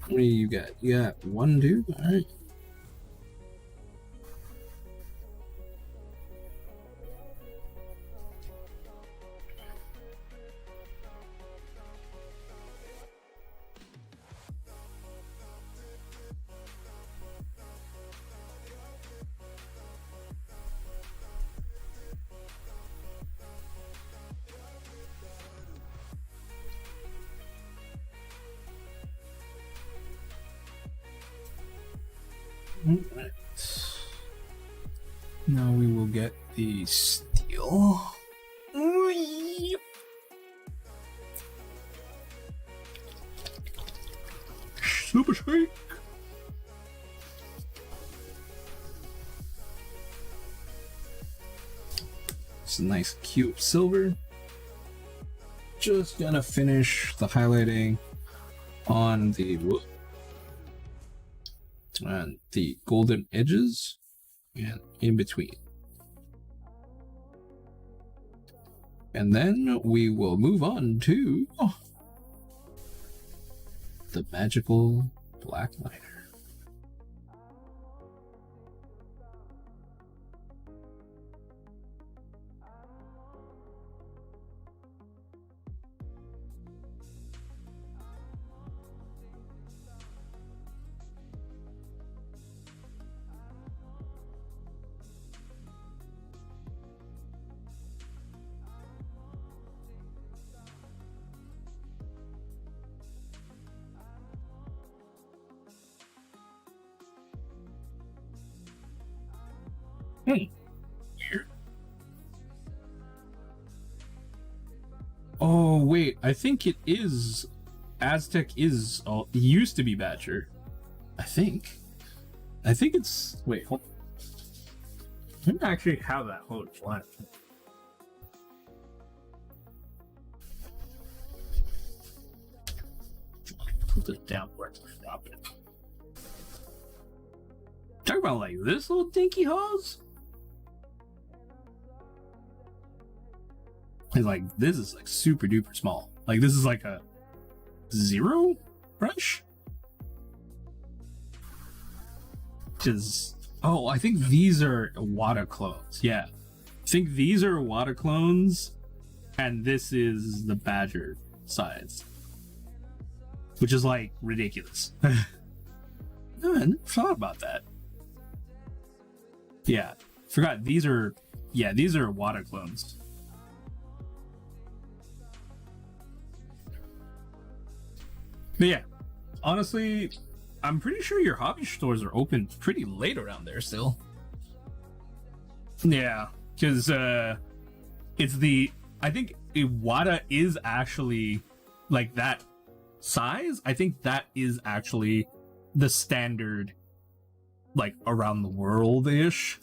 Speaker 1: How many you got? You got 1, 2? Alright. Alright. Now we will get the steel. Super Szarekh. It's a nice cute silver. Just gonna finish the highlighting on the and the golden edges and in between. And then we will move on to the magical black liner. Here. Oh wait, I think it is Aztec is it used to be Badger. I think it's wait, hold on. I didn't actually have that whole line. Put this down where to stop it. Talk about like this little dinky hose. It's like, this is like super duper small. Like, this is like a 0 brush. Because, oh, I think these are water clones. Yeah. I think these are water clones, and this is the Badger size. Which is like ridiculous. I never thought about that. Yeah. Forgot, these are, yeah, these are water clones. But yeah, honestly, I'm pretty sure your hobby stores are open pretty late around there still. Yeah, because it's the, I think Iwata is actually like that size. I think that is actually the standard, like around the world-ish.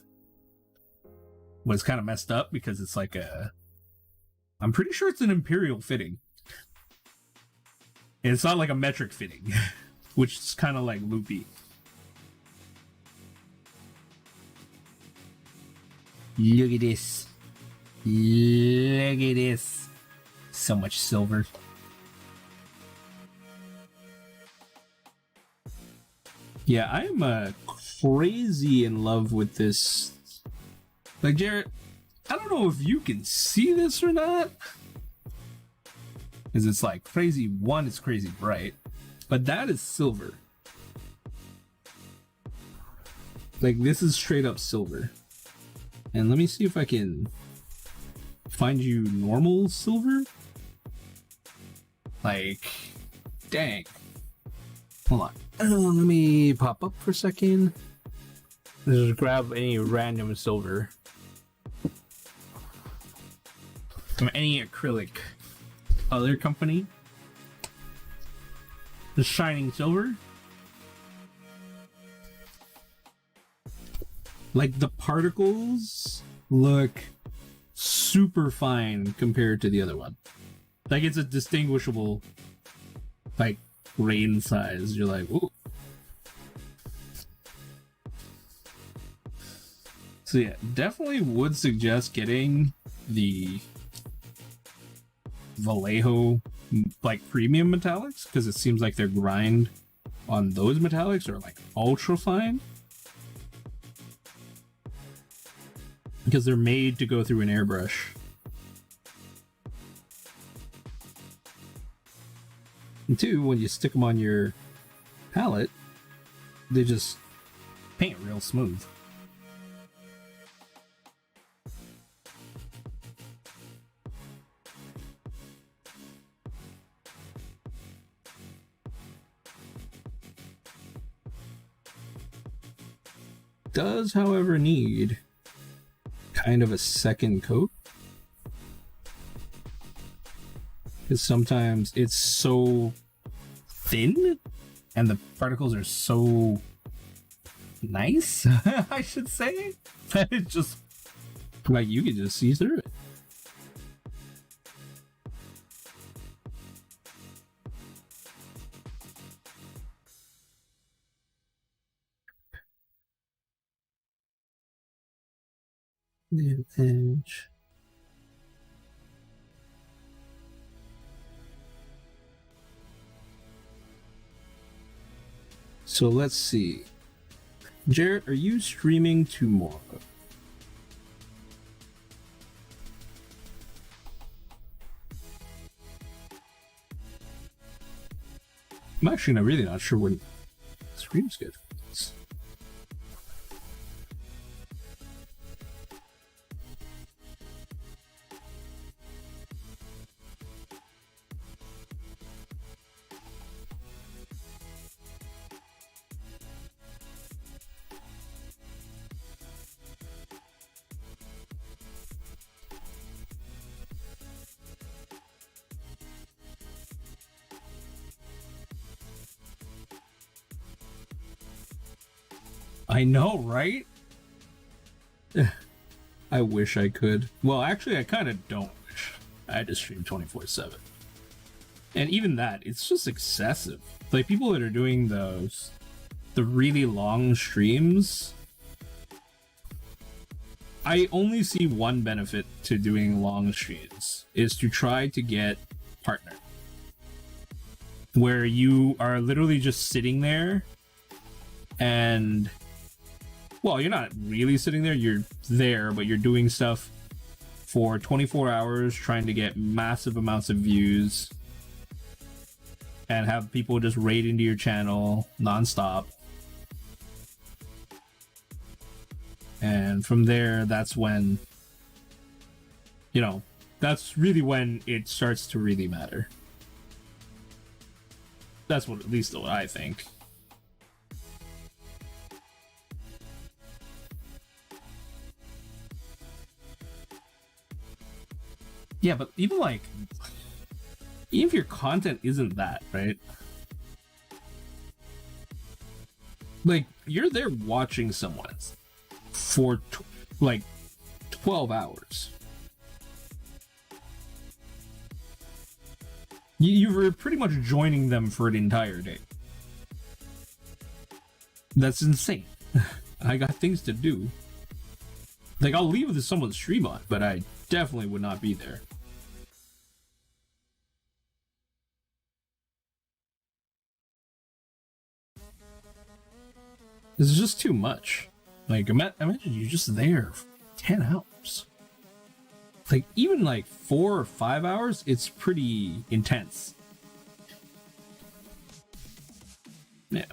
Speaker 1: Was kind of messed up because it's like a, I'm pretty sure it's an imperial fitting. And it's not like a metric fitting, which is kind of like loopy. Look at this. Look at this. So much silver. Yeah, I am crazy in love with this. Like, Jarrett, I don't know if you can see this or not. Because it's like crazy, one, it's crazy bright. But that is silver. Like, this is straight up silver. And let me see if I can find you normal silver. Like, dang. Hold on. Let me pop up for a second. Just grab any random silver. From any acrylic other company. The shining silver. Like, the particles look super fine compared to the other one. Like, it's a distinguishable, like, grain size. You're like, ooh. So yeah, definitely would suggest getting the Vallejo like premium metallics, because it seems like their grind on those metallics are like ultra fine, because they're made to go through an airbrush. And two, when you stick them on your palette, they just paint real smooth. Does, however, need kind of a second coat, because sometimes it's so thin and the particles are so nice, I should say, that it just, like, you can just see through it. The edge. So let's see. Jarrett, are you streaming tomorrow? I'm actually really not sure when stream schedule is. I know, right? I wish I could. Well, actually, I kind of don't wish I had to stream 24/7. And even that, it's just excessive. Like, people that are doing the really long streams, I only see one benefit to doing long streams, is to try to get partner, where you are literally just sitting there and, well, you're not really sitting there, you're there, but you're doing stuff for 24 hours trying to get massive amounts of views and have people just raid into your channel nonstop. And from there, that's when, you know, that's really when it starts to really matter. That's what, at least what I think. Yeah, but even like, even if your content isn't that, right? Like, you're there watching someone for like 12 hours. You were pretty much joining them for an entire day. That's insane. I got things to do. Like, I'll leave with someone's stream on, but I definitely would not be there. This is just too much. Like, imagine you're just there for 10 hours. Like, even like 4 or 5 hours, it's pretty intense. Yeah.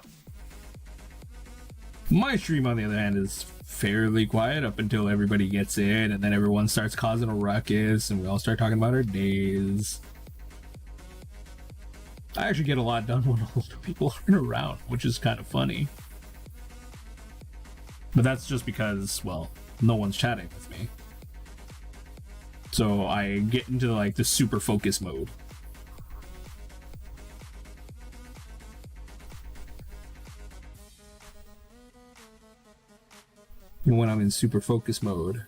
Speaker 1: My stream, on the other hand, is fairly quiet up until everybody gets in, and then everyone starts causing a ruckus, and we all start talking about our days. I actually get a lot done when older people aren't around, which is kind of funny. But that's just because, well, no one's chatting with me. So I get into like the super focus mode. And when I'm in super focus mode,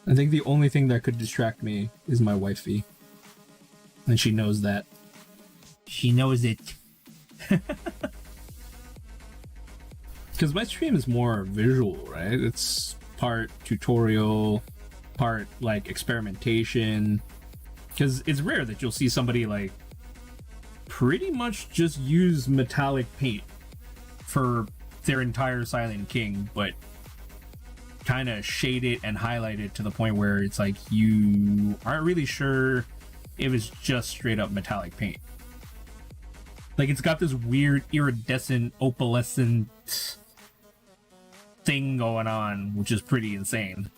Speaker 1: I think the only thing that could distract me is my wifey. And she knows that. She knows it. Because my stream is more visual, right? It's part tutorial, part like experimentation. Because it's rare that you'll see somebody like pretty much just use metallic paint for their entire Silent King, but kind of shade it and highlight it to the point where it's like you aren't really sure if it's just straight up metallic paint. Like, it's got this weird iridescent, opalescent thing going on, which is pretty insane.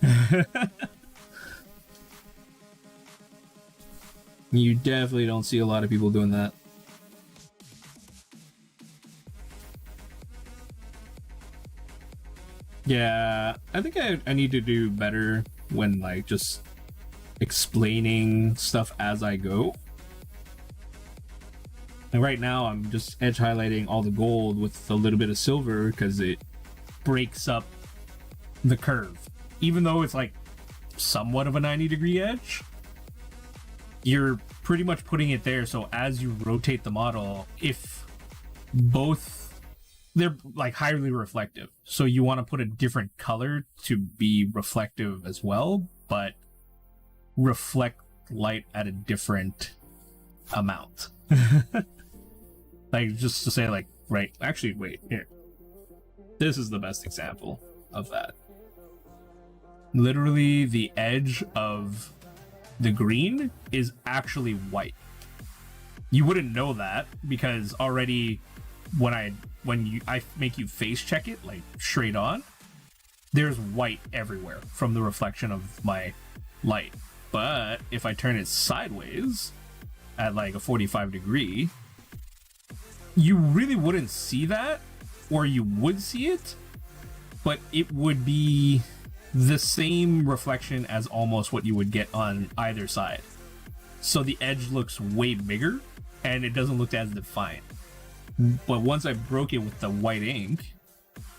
Speaker 1: You definitely don't see a lot of people doing that. Yeah, I think I need to do better when like just explaining stuff as I go. And right now I'm just edge highlighting all the gold with a little bit of silver because it breaks up the curve. Even though it's like somewhat of a 90-degree edge, you're pretty much putting it there so as you rotate the model, if both, they're like highly reflective, so you want to put a different color to be reflective as well, but reflect light at a different amount. Like, just to say, like, right, actually, wait, here, this is the best example of that. Literally, the edge of the green is actually white. You wouldn't know that because already when I make you face check it, like straight on, there's white everywhere from the reflection of my light. But if I turn it sideways at like a 45 degree, you really wouldn't see that, or you would see it, but it would be the same reflection as almost what you would get on either side. So the edge looks way bigger and it doesn't look as defined. But once I broke it with the white ink,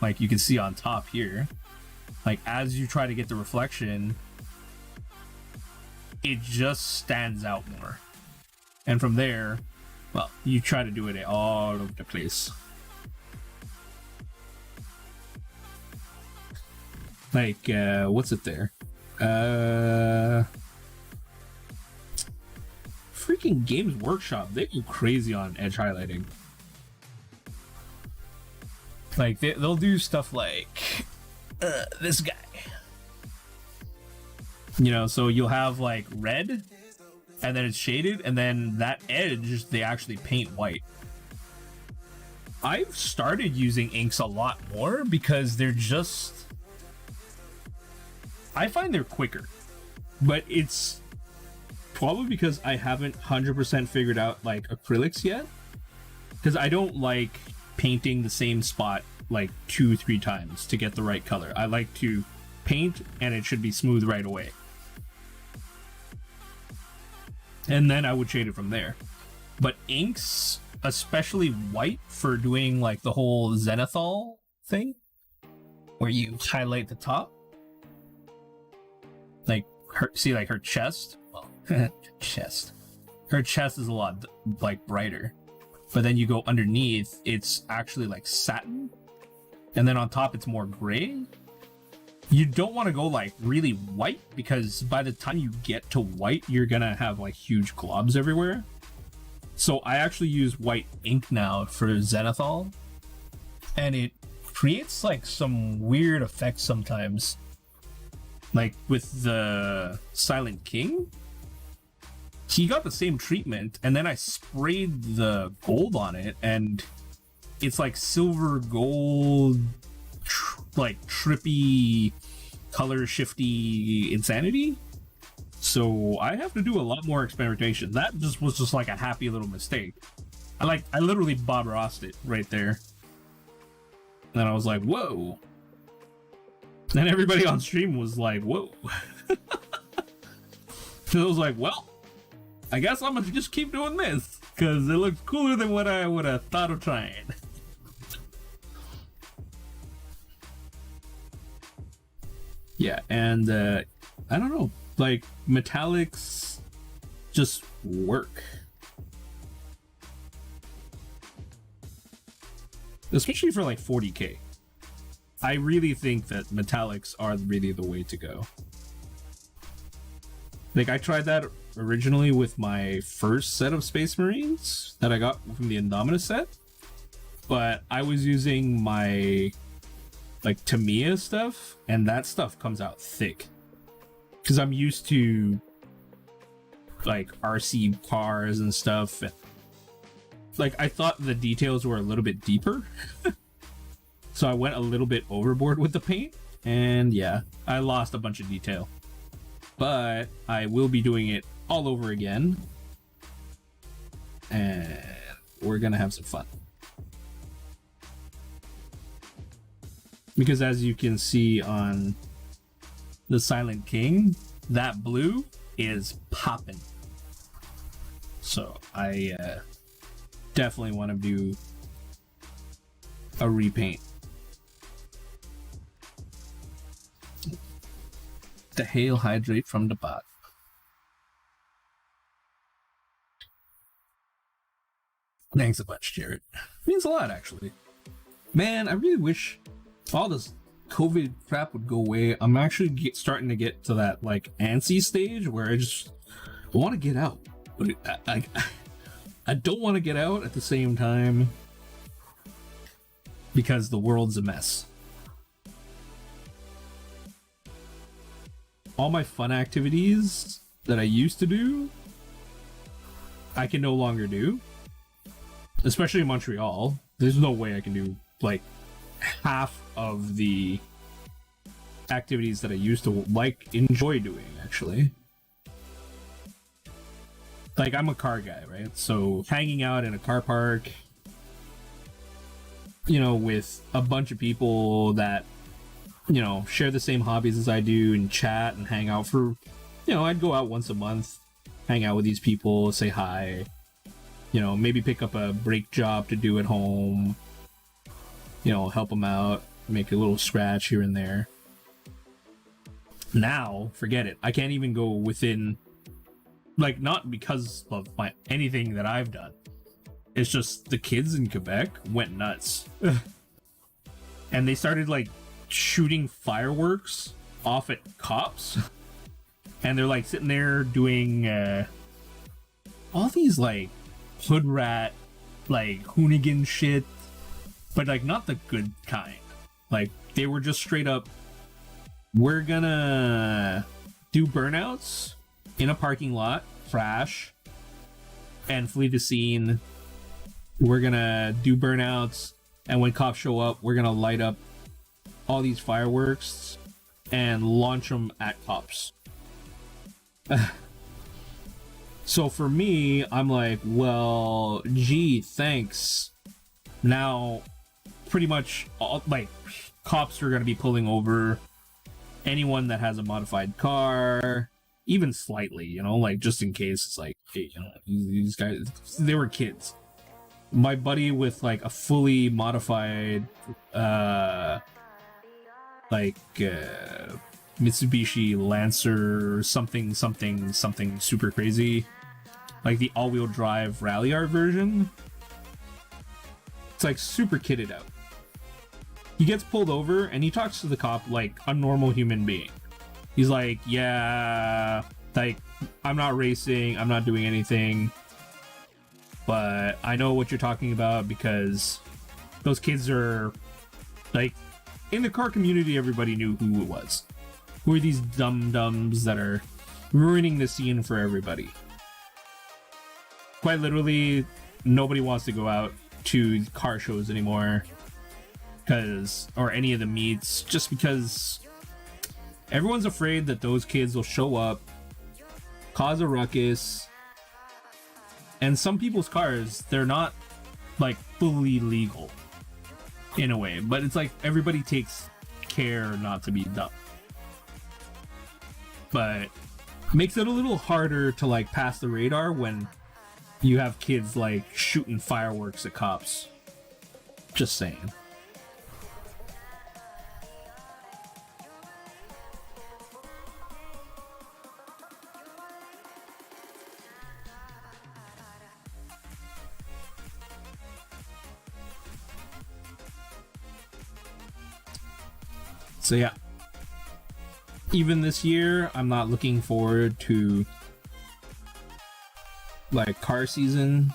Speaker 1: like you can see on top here, like as you try to get the reflection, it just stands out more. And from there, well, you try to do it all over the place. Like, what's it there? Freaking Games Workshop, they go crazy on edge highlighting. Like, they'll do stuff like this guy. You know, so you'll have like red, and then it's shaded, and then that edge they actually paint white. I've started using inks a lot more because they're just... I find they're quicker, but it's probably because I haven't 100% figured out like acrylics yet, because I don't like painting the same spot like 2-3 times to get the right color. I like to paint and it should be smooth right away, and then I would shade it from there. But inks, especially white, for doing like the whole zenithal thing where you highlight the top, like her, see like her chest, well, chest, her chest is a lot like brighter, but then you go underneath, it's actually like satin, and then on top it's more gray. You don't want to go like really white, because by the time you get to white, you're gonna have like huge globs everywhere. So I actually use white ink now for zenithal, and it creates like some weird effects sometimes. Like with the Silent King, he got the same treatment, and then I sprayed the gold on it, and it's like silver gold, like trippy, color shifty insanity. So I have to do a lot more experimentation. That just was just like a happy little mistake. I literally Bob Rossed it right there, and I was like, whoa. And everybody on stream was like, whoa. So I was like, well, I guess I'm gonna just keep doing this, because it looks cooler than what I would have thought of trying. Yeah, and I don't know, like metallics just work. Especially for like 40k. I really think that metallics are really the way to go. Like, I tried that originally with my first set of Space Marines that I got from the Indominus set, but I was using my like Tamiya stuff, and that stuff comes out thick because I'm used to like RC cars and stuff. Like, I thought the details were a little bit deeper. So I went a little bit overboard with the paint, and yeah, I lost a bunch of detail. But I will be doing it all over again, and we're gonna have some fun. Because as you can see on the Silent King, that blue is popping. So I definitely want to do a repaint. The hail hydrate from the bot. Thanks a bunch, Jared. Means a lot, actually. Man, I really wish all this COVID crap would go away. I'm actually starting to get to that like antsy stage where I just want to get out, but I don't want to get out at the same time because the world's a mess. All my fun activities that I used to do, I can no longer do. Especially in Montreal. There's no way I can do like half of the activities that I used to enjoy doing, actually. Like, I'm a car guy, right? So hanging out in a car park, you know, with a bunch of people that, you know, share the same hobbies as I do and chat and hang out for, you know, I'd go out once a month, hang out with these people, say hi, you know, maybe pick up a brake job to do at home, you know, help them out, make a little scratch here and there. Now, forget it. I can't even go within, like, not because of anything that I've done. It's just the kids in Quebec went nuts. And they started, like, shooting fireworks off at cops. And they're like sitting there doing all these like hood rat, like hoonigan shit, but like not the good kind. Like they were just straight up, we're gonna do burnouts in a parking lot, crash, and flee the scene. We're gonna do burnouts, and when cops show up, we're gonna light up all these fireworks and launch them at cops. So for me, I'm like, well, gee, thanks. Now, pretty much all, like, cops are gonna be pulling over anyone that has a modified car, even slightly, you know, like just in case. It's like, hey, you know, these guys, they were kids. My buddy with like a fully modified Mitsubishi Lancer something super crazy, like the all-wheel drive rally art version. It's like super kitted out. He gets pulled over and he talks to the cop like a normal human being. He's like, yeah, like, I'm not racing, I'm not doing anything, but I know what you're talking about because those kids are like, in the car community, everybody knew who it was. Who are these dum-dums that are ruining the scene for everybody? Quite literally, nobody wants to go out to car shows anymore, or any of the meets, just because everyone's afraid that those kids will show up, cause a ruckus, and some people's cars, they're not like fully legal in a way, but it's like everybody takes care not to be dumb. But makes it a little harder to like pass the radar when you have kids like shooting fireworks at cops. Just saying. So yeah, even this year, I'm not looking forward to like car season.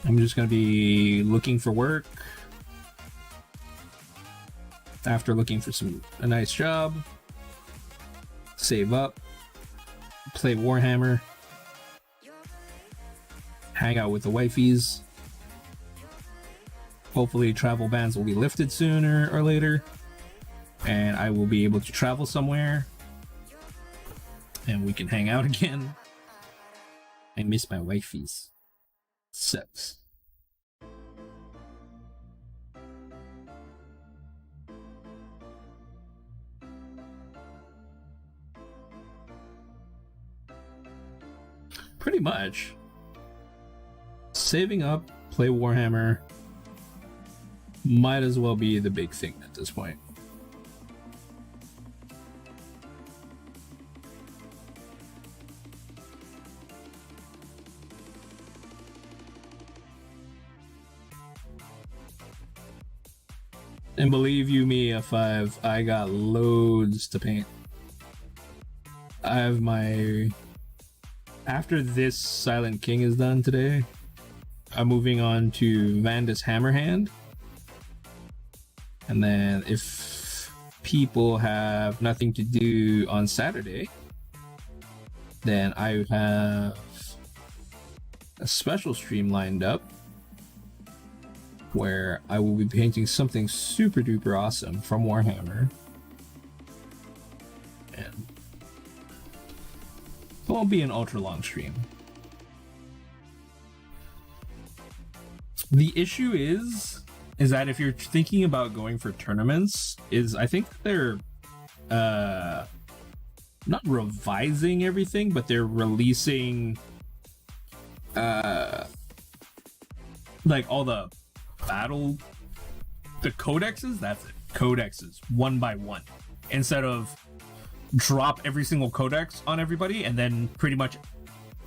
Speaker 1: I'm just gonna be looking for work after looking for a nice job, save up, play Warhammer, hang out with the wifeys. Hopefully travel bans will be lifted sooner or later, and I will be able to travel somewhere and we can hang out again. I miss my wifeys. Sucks. Pretty much. Saving up, play Warhammer, might as well be the big thing at this point. And believe you me, F5, I got loads to paint. I have my... After this Silent King is done today, I'm moving on to Vandus Hammerhand. And then if people have nothing to do on Saturday, then I have a special stream lined up where I will be painting something super duper awesome from Warhammer. And it won't be an ultra long stream. The issue is that if you're thinking about going for tournaments, I think they're not revising everything, but they're releasing like all the codexes, that's it, codexes one by one, instead of drop every single codex on everybody and then pretty much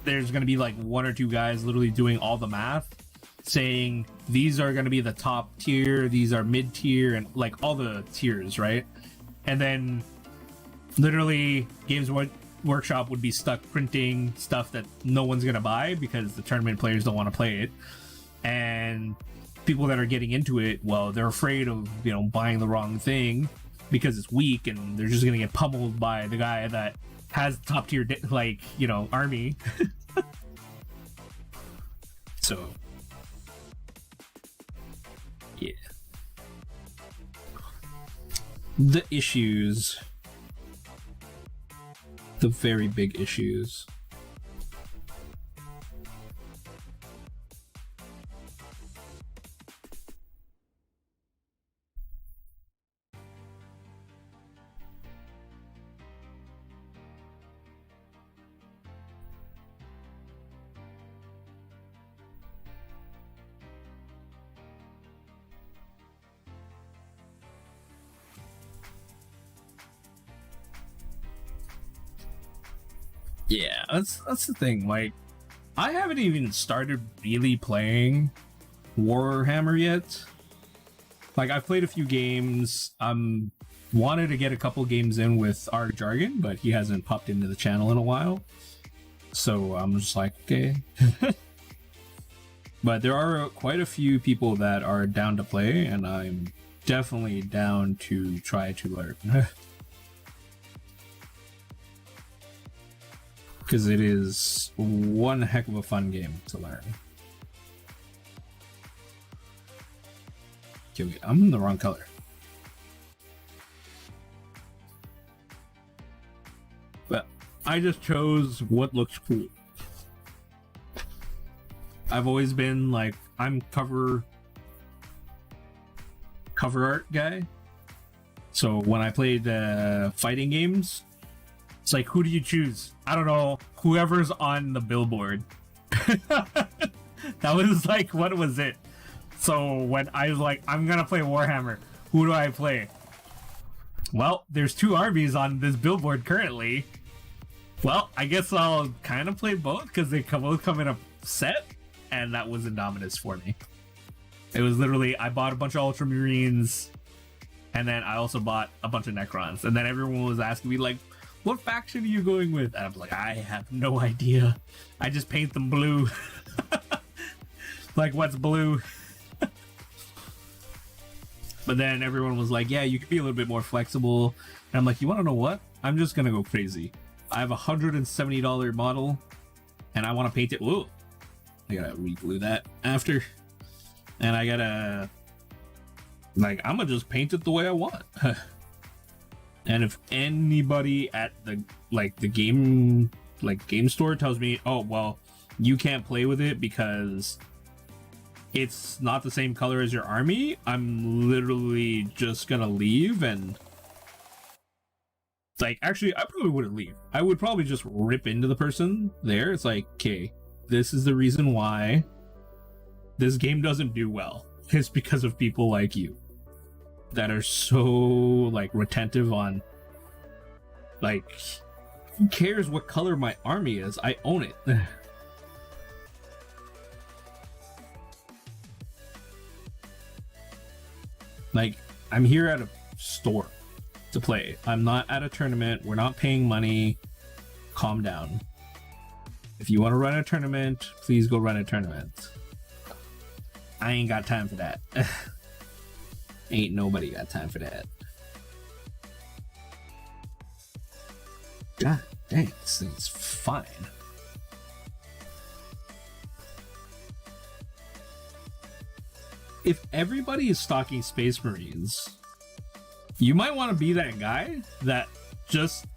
Speaker 1: there's going to be like one or two guys literally doing all the math. saying these are going to be the top tier, these are mid tier, and like all the tiers, right? And then literally Games Workshop would be stuck printing stuff that no one's going to buy because the tournament players don't want to play it. And people that are getting into it, well, they're afraid of, you know, buying the wrong thing because it's weak, and they're just going to get pummeled by the guy that has top tier, like, you know, army. So yeah, the issues, the very big issues. Yeah, that's the thing. Like, I haven't even started really playing Warhammer yet. Like, I've played a few games. Wanted to get a couple games in with our Jargon, but he hasn't popped into the channel in a while. So I'm just like, okay. But there are quite a few people that are down to play, and I'm definitely down to try to learn. Because it is one heck of a fun game to learn. Okay, wait, I'm in the wrong color. But I just chose what looks cool. I've always been like, I'm cover art guy. So when I played fighting games, it's like, who do you choose? I don't know. Whoever's on the billboard. That was like, what was it? So when I was like, I'm gonna play Warhammer, who do I play? Well, there's two armies on this billboard currently. Well, I guess I'll kind of play both because they both come in a set, and that was Indominus for me. It was literally, I bought a bunch of Ultramarines, and then I also bought a bunch of Necrons, and then everyone was asking me like, what faction are you going with? And I'm like, I have no idea. I just paint them blue. Like, what's blue? But then everyone was like, yeah, you could be a little bit more flexible. And I'm like, you want to know what? I'm just going to go crazy. I have a $170 model, and I want to paint it. Whoa. I got to re-glue that after. And I got to, like, I'm going to just paint it the way I want. And if anybody at the game store tells me, oh, well, you can't play with it because it's not the same color as your army, I'm literally just gonna leave. And like, actually, I probably wouldn't leave. I would probably just rip into the person there. It's like, okay, this is the reason why this game doesn't do well. It's because of people like you that are so like retentive on, like, who cares what color my army is? I own it. Like, I'm here at a store to play. I'm not at a tournament. We're not paying money. Calm down. If you want to run a tournament, please go run a tournament. I ain't got time for that. Ain't nobody got time for that. God dang, this thing's fine. If everybody is stocking Space Marines, you might want to be that guy that just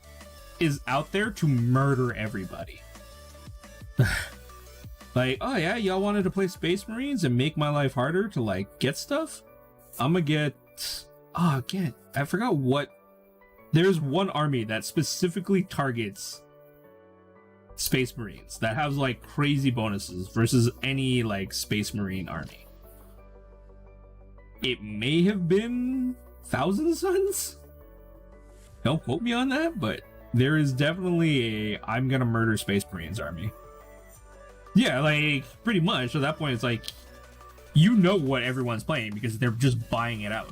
Speaker 1: is out there to murder everybody. Like, oh yeah, y'all wanted to play Space Marines and make my life harder to like get stuff? I'm gonna get, again, I forgot what, there's one army that specifically targets Space Marines that has like crazy bonuses versus any like Space Marine army. It may have been Thousand Suns? Don't quote me on that, but there is definitely a I'm gonna murder Space Marines army. Yeah, like, pretty much. At that point, it's like,
Speaker 2: You know what everyone's playing because they're just buying it out.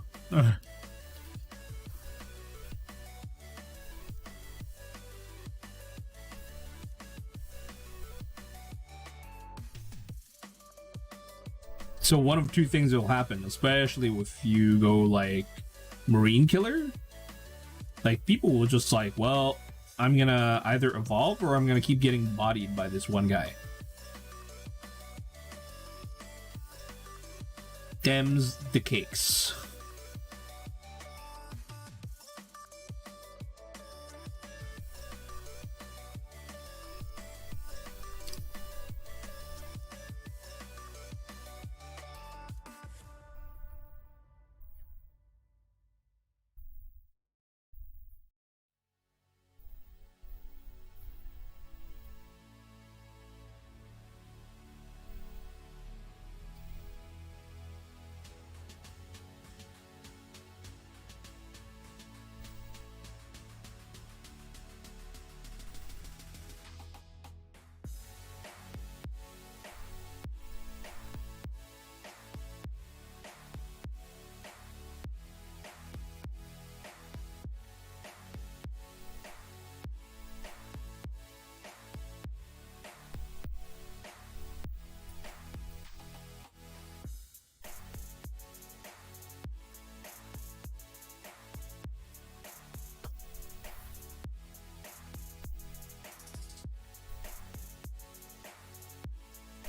Speaker 2: So one of two things will happen, especially if you go like Marine Killer. Like people will just like, well, I'm gonna either evolve or I'm gonna keep getting bodied by this one guy. Dems the cakes.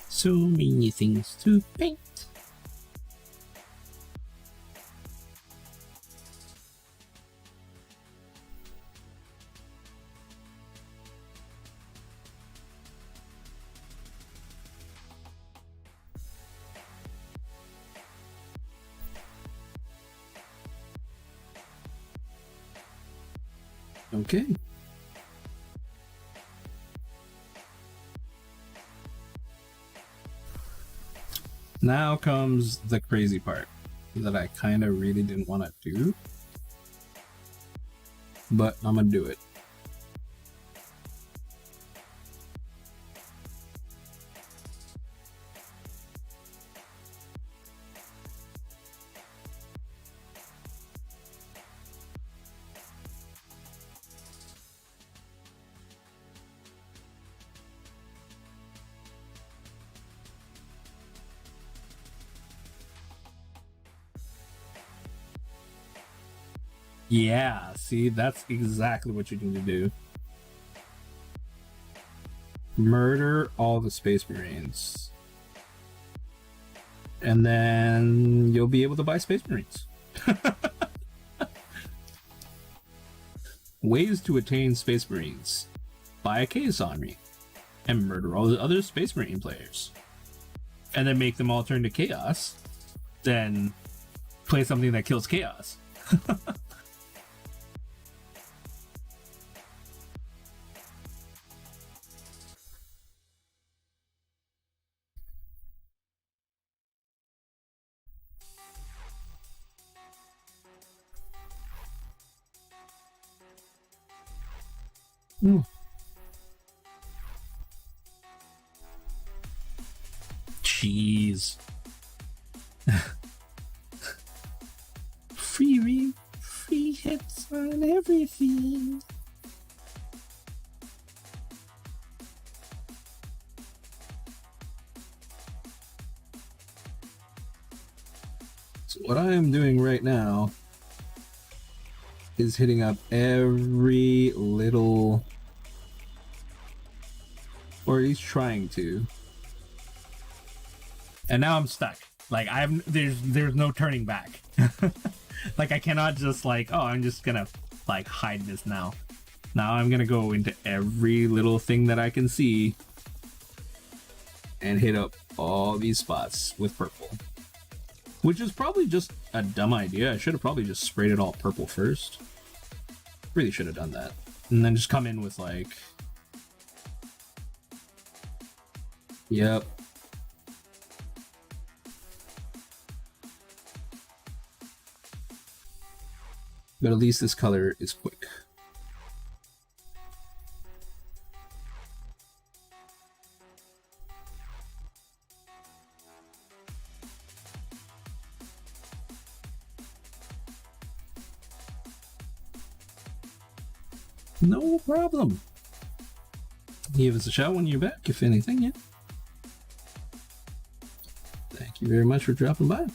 Speaker 2: So many things to paint. Okay. Now comes the crazy part that I kind of really didn't want to do, but I'm gonna do it. Yeah, see, that's exactly what you need to do. Murder all the Space Marines. And then you'll be able to buy Space Marines. Ways to attain Space Marines. Buy a Chaos Army and murder all the other Space Marine players. And then make them all turn to Chaos. Then play something that kills Chaos. Ooh. Jeez. Free hits on everything. So what I am doing right now is hitting up every little, or he's trying to. And now I'm stuck. Like there's no turning back. Like I cannot just like, oh, I'm just gonna like hide this now. Now I'm gonna go into every little thing that I can see and hit up all these spots with purple. Which is probably just a dumb idea. I should have probably just sprayed it all purple first. Really should have done that. And then just come in with like... Yep. But at least this color is quick.
Speaker 1: No problem. Give us a shout when you're back, if anything, yeah. Thank you very much for dropping by.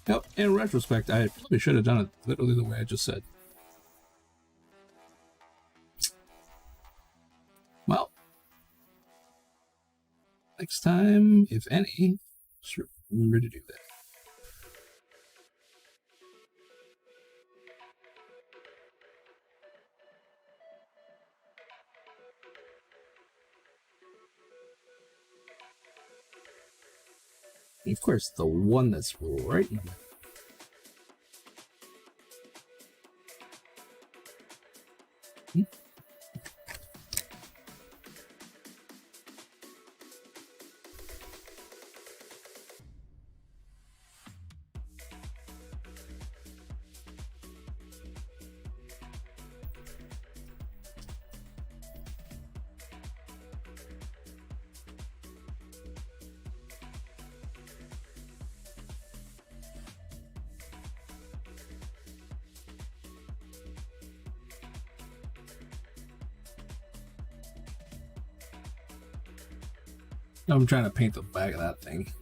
Speaker 1: Yep, in retrospect, I probably should have done it literally the way I just said. Well, next time, if any, just remember to do that. Of course, the one that's right in the I'm trying to paint the back of that thing.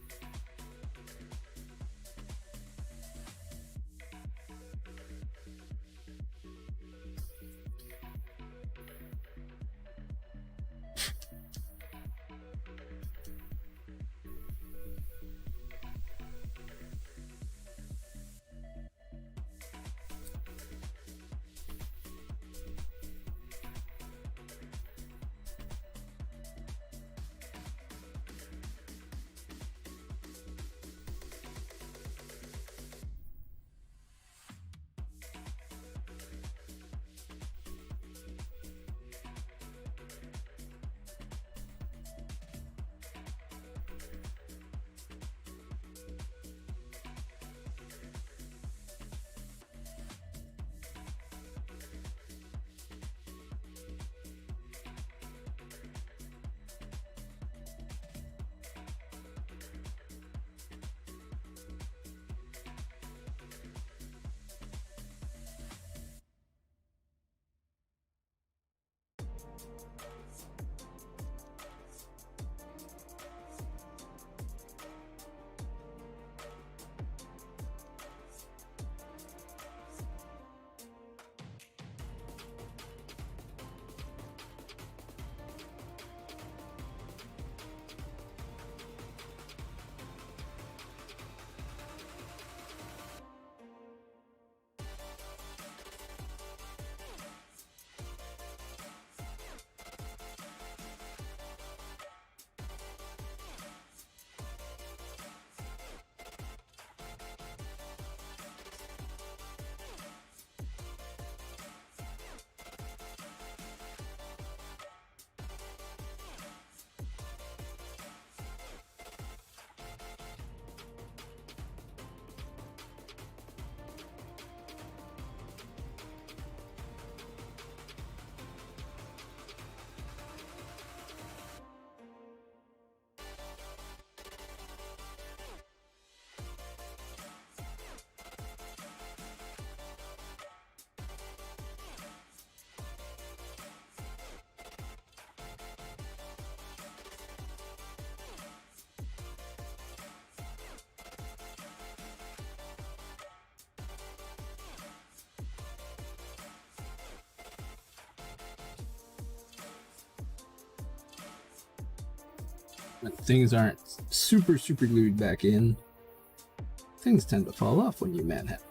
Speaker 1: When things aren't super glued back in, things tend to fall off when you manhandle.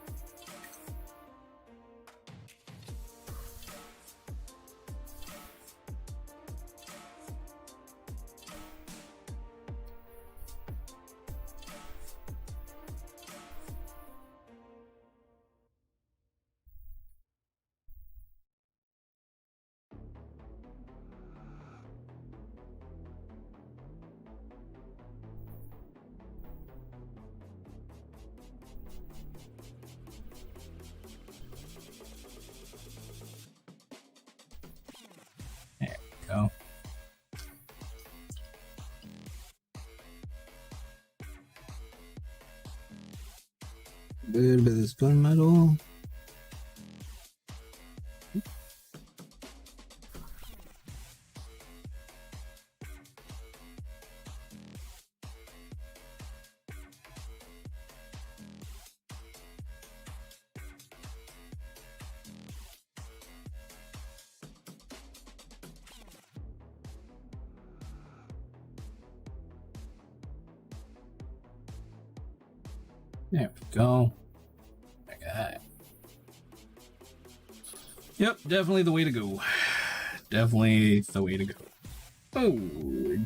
Speaker 1: A little bit of this gunmetal. There we go. Like that. Yep, definitely the way to go. Definitely the way to go. Oh,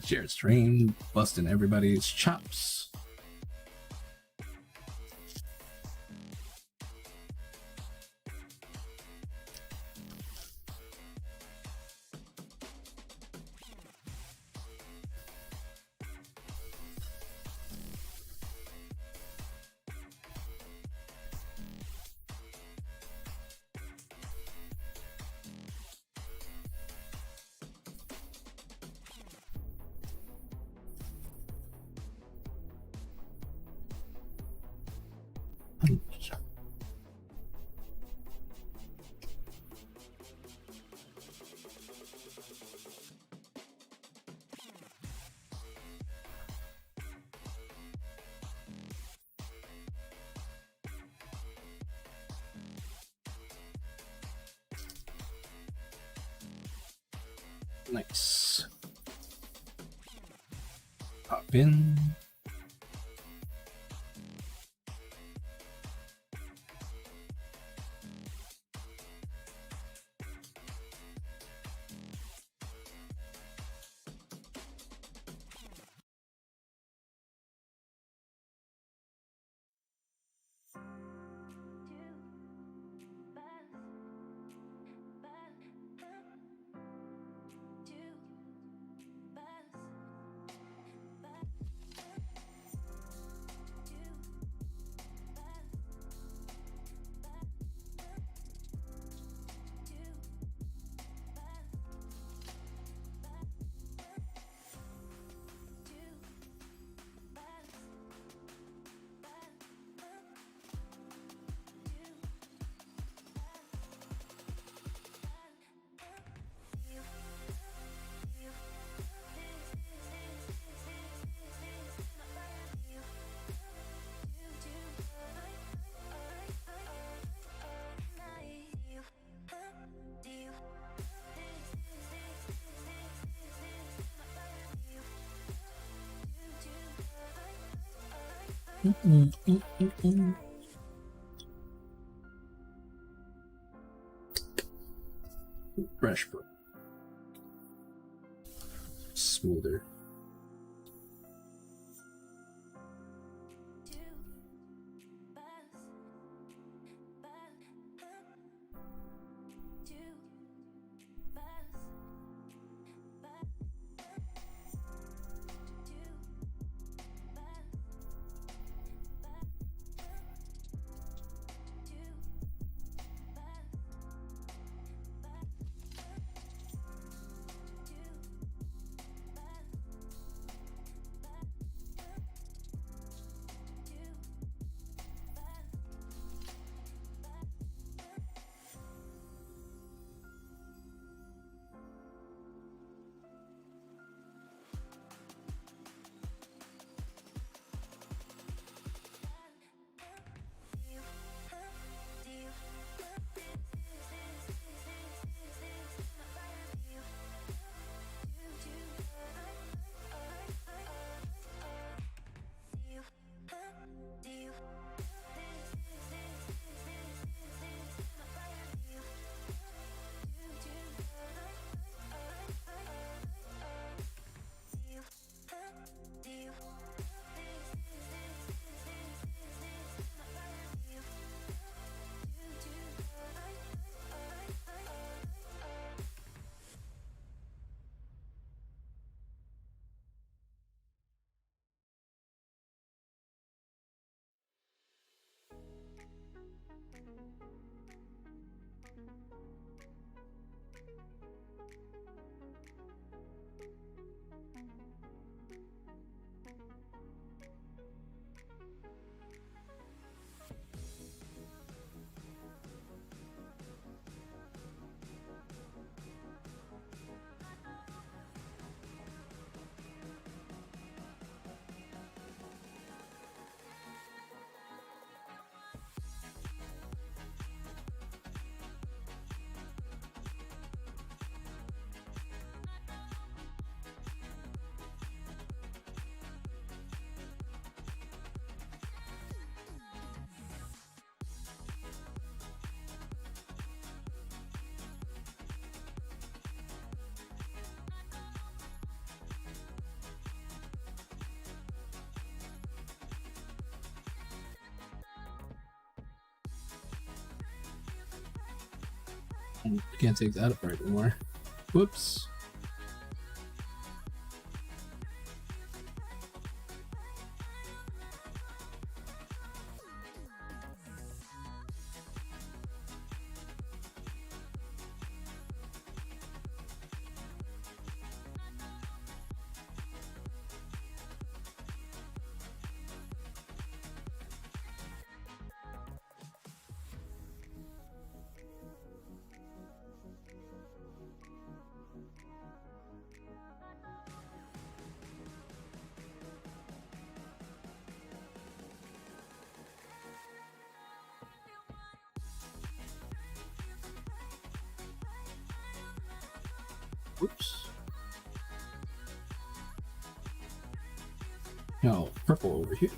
Speaker 1: Jared's train busting everybody's chops. Nice. Pop in. Brush book. Smoother.
Speaker 2: Can't take that apart anymore. Whoops. Whoops. No, purple over here.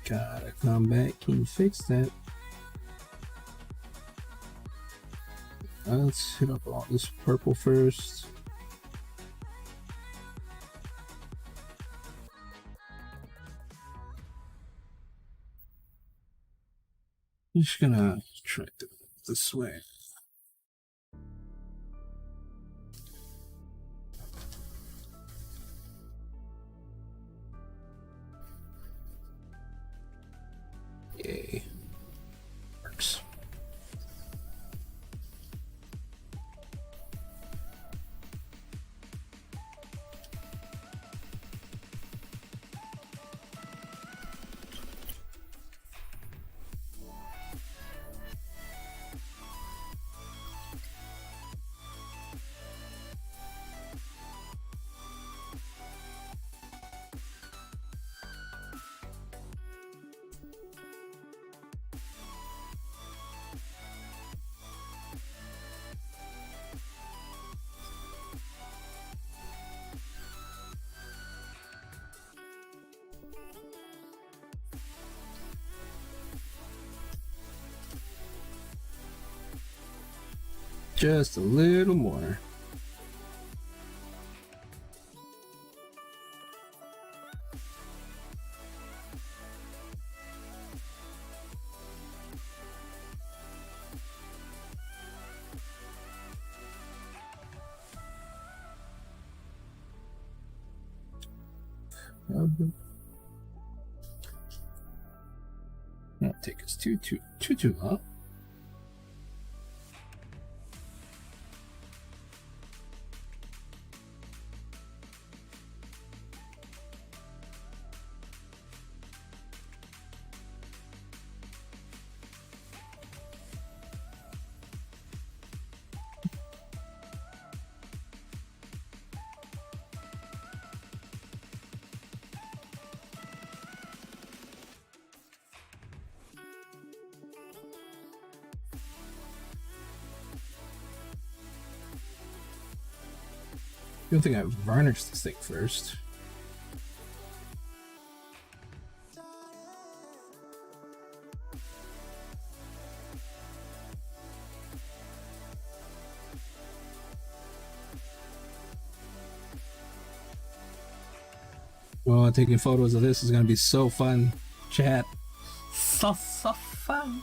Speaker 2: Gotta come back and fix that. Let's hit up all this purple first. I'm just gonna try to do it this way. Yay. Works. Just a little more. Won't take us too long. I don't think I varnished this thing first. Oh, taking photos of this is gonna be so fun, chat. So fun.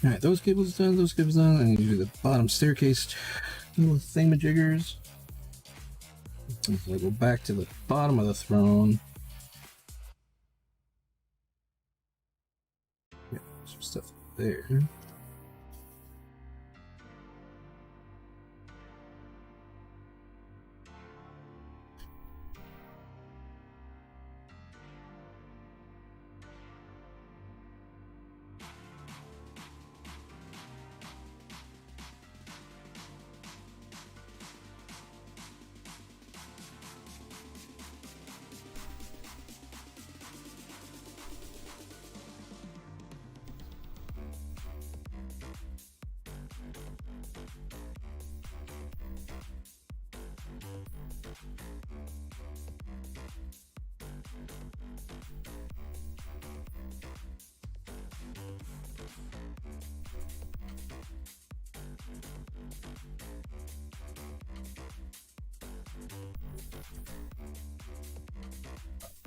Speaker 1: Alright, those cables done, and you do the bottom staircase little thingamajiggers. So I go back to the bottom of the throne. Yeah, some stuff there.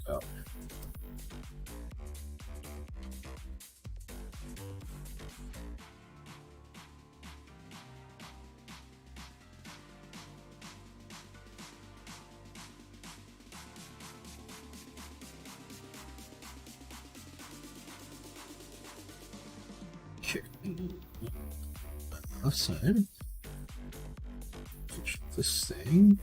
Speaker 1: Oh. Okay. Left side. Switch this thing.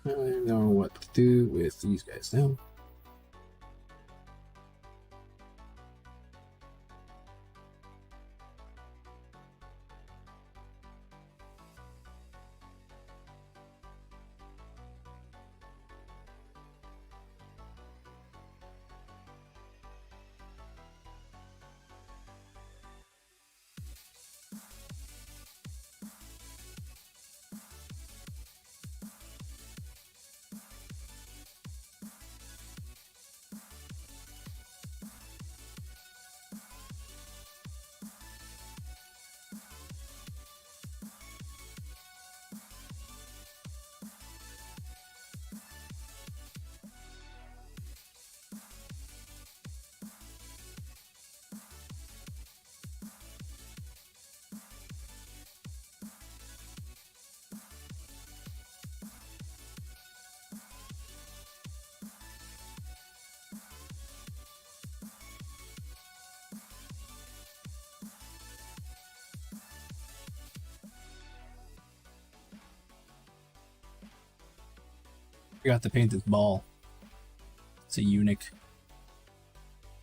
Speaker 1: I know what to do with these guys now. Forgot to paint this ball. It's a eunuch.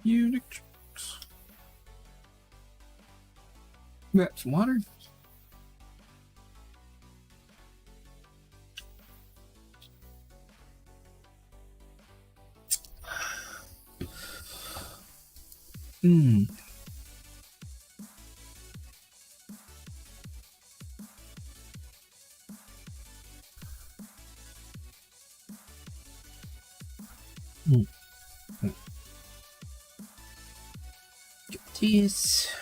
Speaker 1: Eunuch. Got some water. Hmm. Get this.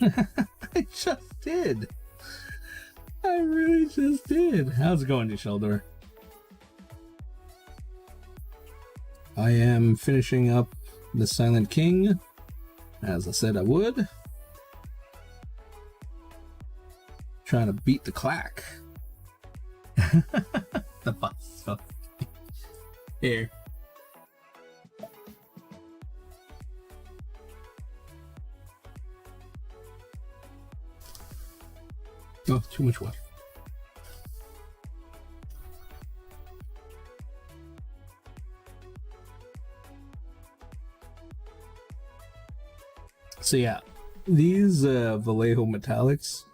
Speaker 2: I just did. I really just did. How's it going, Sheldor? I am finishing up the Silent King, as I said I would. Trying to beat the clack. The boss. Here. Oh, too much water. So yeah, these Vallejo metallics,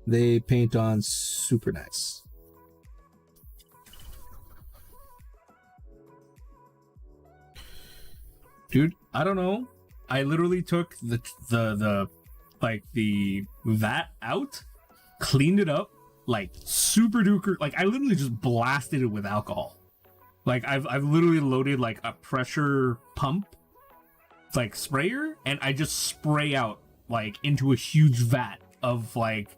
Speaker 2: they paint on super nice. Dude, I don't know. I literally took the vat out, cleaned it up, like super duper, like I literally just blasted it with alcohol. Like I've literally loaded like a pressure pump, like sprayer, and I just spray out like into a huge vat of like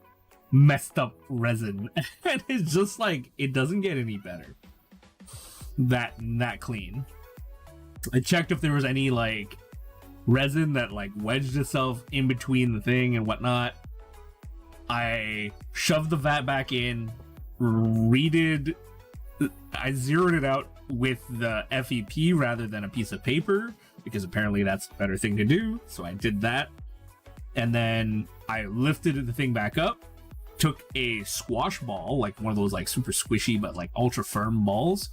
Speaker 2: messed up resin. And it's just like, it doesn't get any better that clean. I checked if there was any like resin that like wedged itself in between the thing and whatnot. I shoved the vat back in, I zeroed it out with the FEP rather than a piece of paper, because apparently that's a better thing to do. So I did that. And then I lifted the thing back up, took a squash ball, like one of those like super squishy but like ultra firm balls.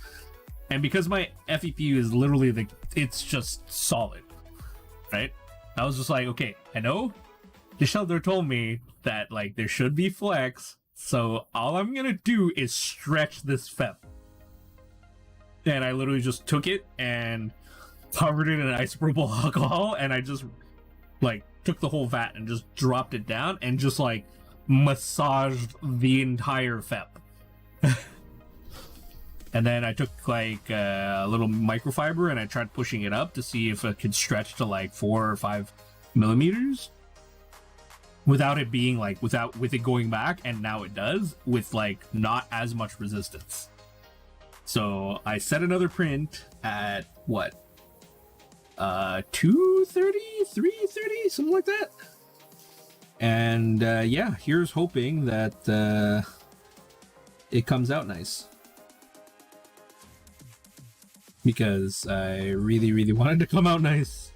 Speaker 2: And because my FEP is literally it's just solid, right? I was just like, okay, I know the Sheldor told me that like there should be flex, so all I'm gonna do is stretch this FEP. And I literally just took it and covered it in isopropyl alcohol, and I just like took the whole vat and just dropped it down and just like massaged the entire FEP. And then I took like a little microfiber and I tried pushing it up to see if it could stretch to like 4 or 5 millimeters without it being like, with it going back. And now it does, with like not as much resistance. So I set another print at what? 230, 330, something like that. And yeah, here's hoping that it comes out nice. Because I really, really wanted to come out nice.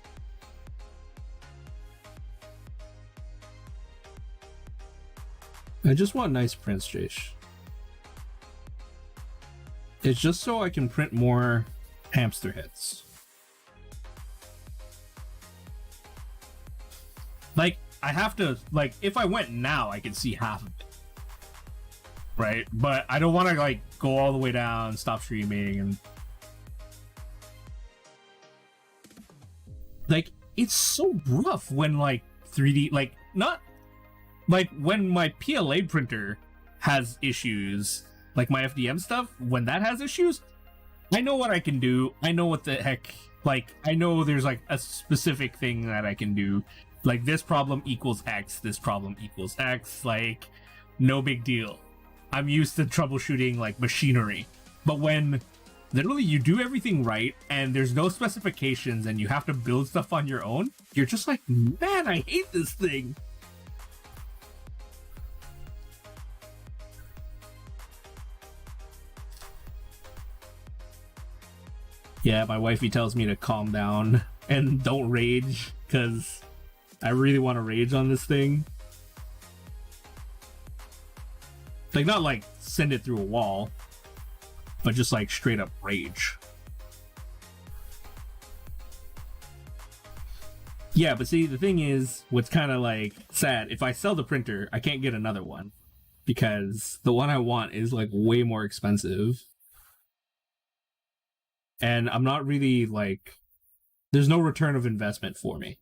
Speaker 2: I just want nice prints, Jace. It's just so I can print more hamster heads. Like, I have to, like, if I went now, I could see half of it. Right? But I don't want to, like, go all the way down, stop streaming, and... like, it's so rough when, like, 3D, like, not... like, when my PLA printer has issues, like my FDM stuff, when that has issues, I know what I can do. I know what the heck, like, I know there's, like, a specific thing that I can do. Like, this problem equals X, this problem equals X, like, no big deal. I'm used to troubleshooting, like, machinery. But when literally you do everything right and there's no specifications and you have to build stuff on your own, you're just like, man, I hate this thing. Yeah, my wifey tells me to calm down and don't rage, because I really want to rage on this thing. Like, not like send it through a wall, but just like straight up rage. Yeah, but see, the thing is, what's kind of like sad, if I sell the printer, I can't get another one, because the one I want is like way more expensive. And I'm not really like, there's no return of investment for me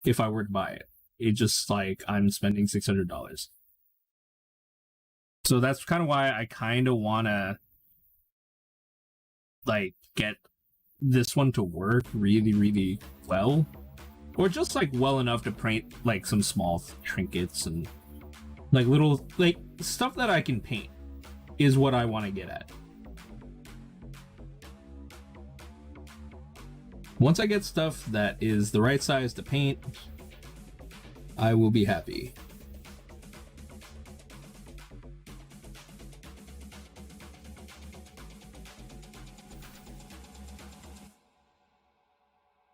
Speaker 2: if I were to buy it. It just like, I'm spending $600. So that's kind of why I kind of want to like get this one to work really, really well. Or just like well enough to paint like some small trinkets and like little like stuff that I can paint is what I want to get at. Once I get stuff that is the right size to paint, I will be happy.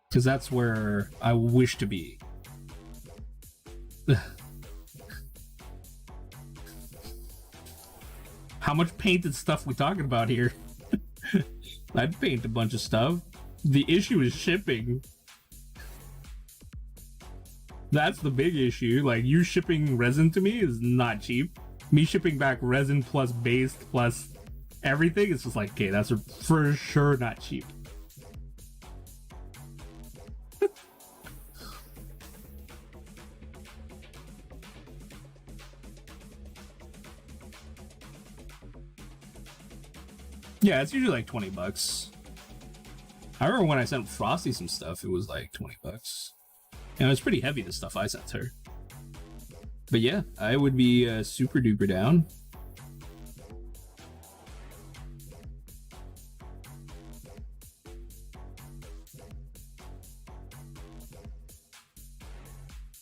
Speaker 2: Because that's where I wish to be. How much painted stuff we talking about here? I'd paint a bunch of stuff. The issue is shipping. That's the big issue. Like, you shipping resin to me is not cheap. Me shipping back resin plus base plus everything, it's just like, okay, that's for sure not cheap. Yeah, it's usually like 20 bucks. I remember when I sent Frosty some stuff, it was like 20 bucks. And it was pretty heavy, the stuff I sent her. But yeah, I would be super duper down.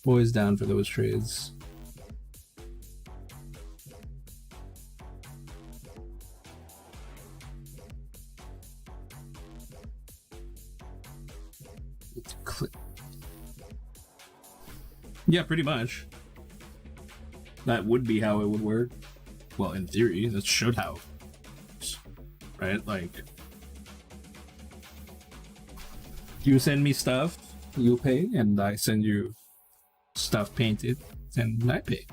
Speaker 2: Always down for those trades. Yeah, pretty much. That would be how it would work. Well, in theory, that should how. Right? Like, you send me stuff, you pay, and I send you stuff painted, and I pay.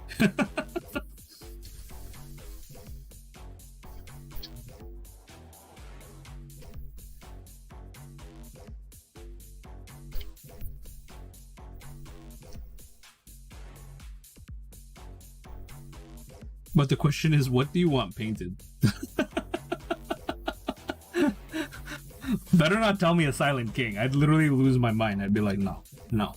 Speaker 2: But the question is, what do you want painted? Better not tell me a Silent King. I'd literally lose my mind. I'd be like, no, no.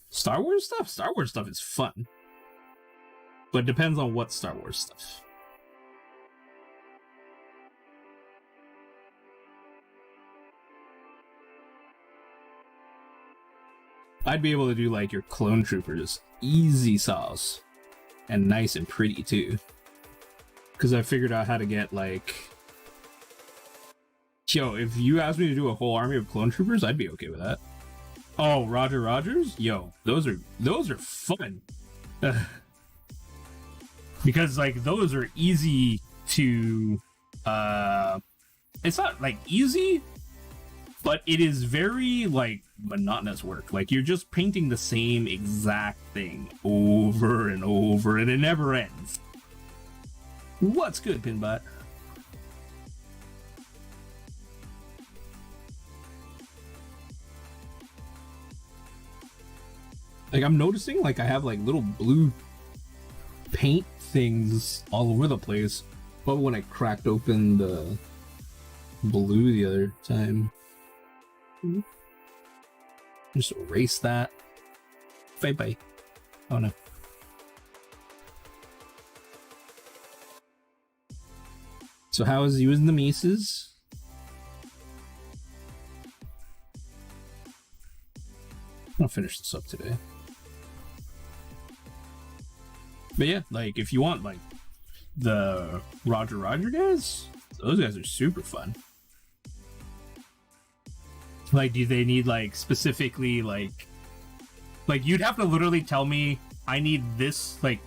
Speaker 2: Star Wars stuff? Star Wars stuff is fun. But it depends on what Star Wars stuff. I'd be able to do like your clone troopers easy sauce and nice and pretty too, because I figured out how to get like, yo, if you asked me to do a whole army of clone troopers, I'd be okay with that. Oh, Roger Rogers, yo, those are fun. Because like those are easy to it's not like easy, but it is very like monotonous work. Like, you're just painting the same exact thing over and over, and it never ends. What's good, Pinbot? Like, I'm noticing like I have like little blue paint things all over the place. But when I cracked open the blue the other time, just erase that. Bye bye. Oh no. So how is using the Mises? I'll finish this up today. But yeah, like if you want like the Roger guys, those guys are super fun. Like, do they need like specifically like you'd have to literally tell me I need this, like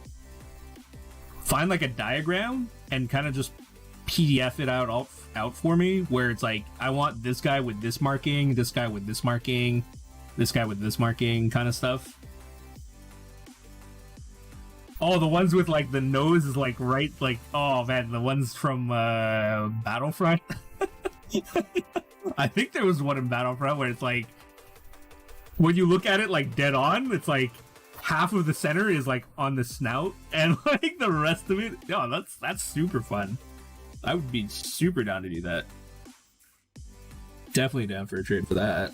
Speaker 2: find like a diagram and kind of just PDF it out for me, where it's like I want this guy with this marking, this guy with this marking, this guy with this marking kind of stuff. Oh, the ones with like the nose is like right, like, oh man, the ones from Battlefront. I think there was one in Battlefront where it's like, when you look at it like dead on, it's like half of the center is like on the snout, and like the rest of it, yeah, that's super fun. I would be super down to do that. Definitely down for a trade for that.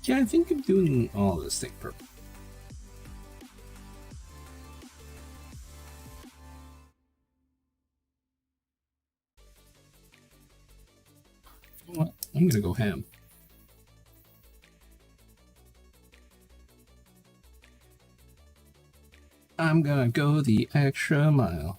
Speaker 2: Yeah, I think I'm doing all this thing purple. What? I'm gonna go ham. I'm gonna go the extra mile.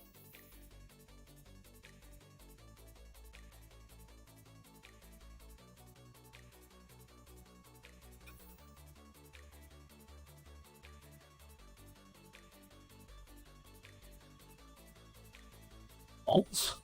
Speaker 2: Alt.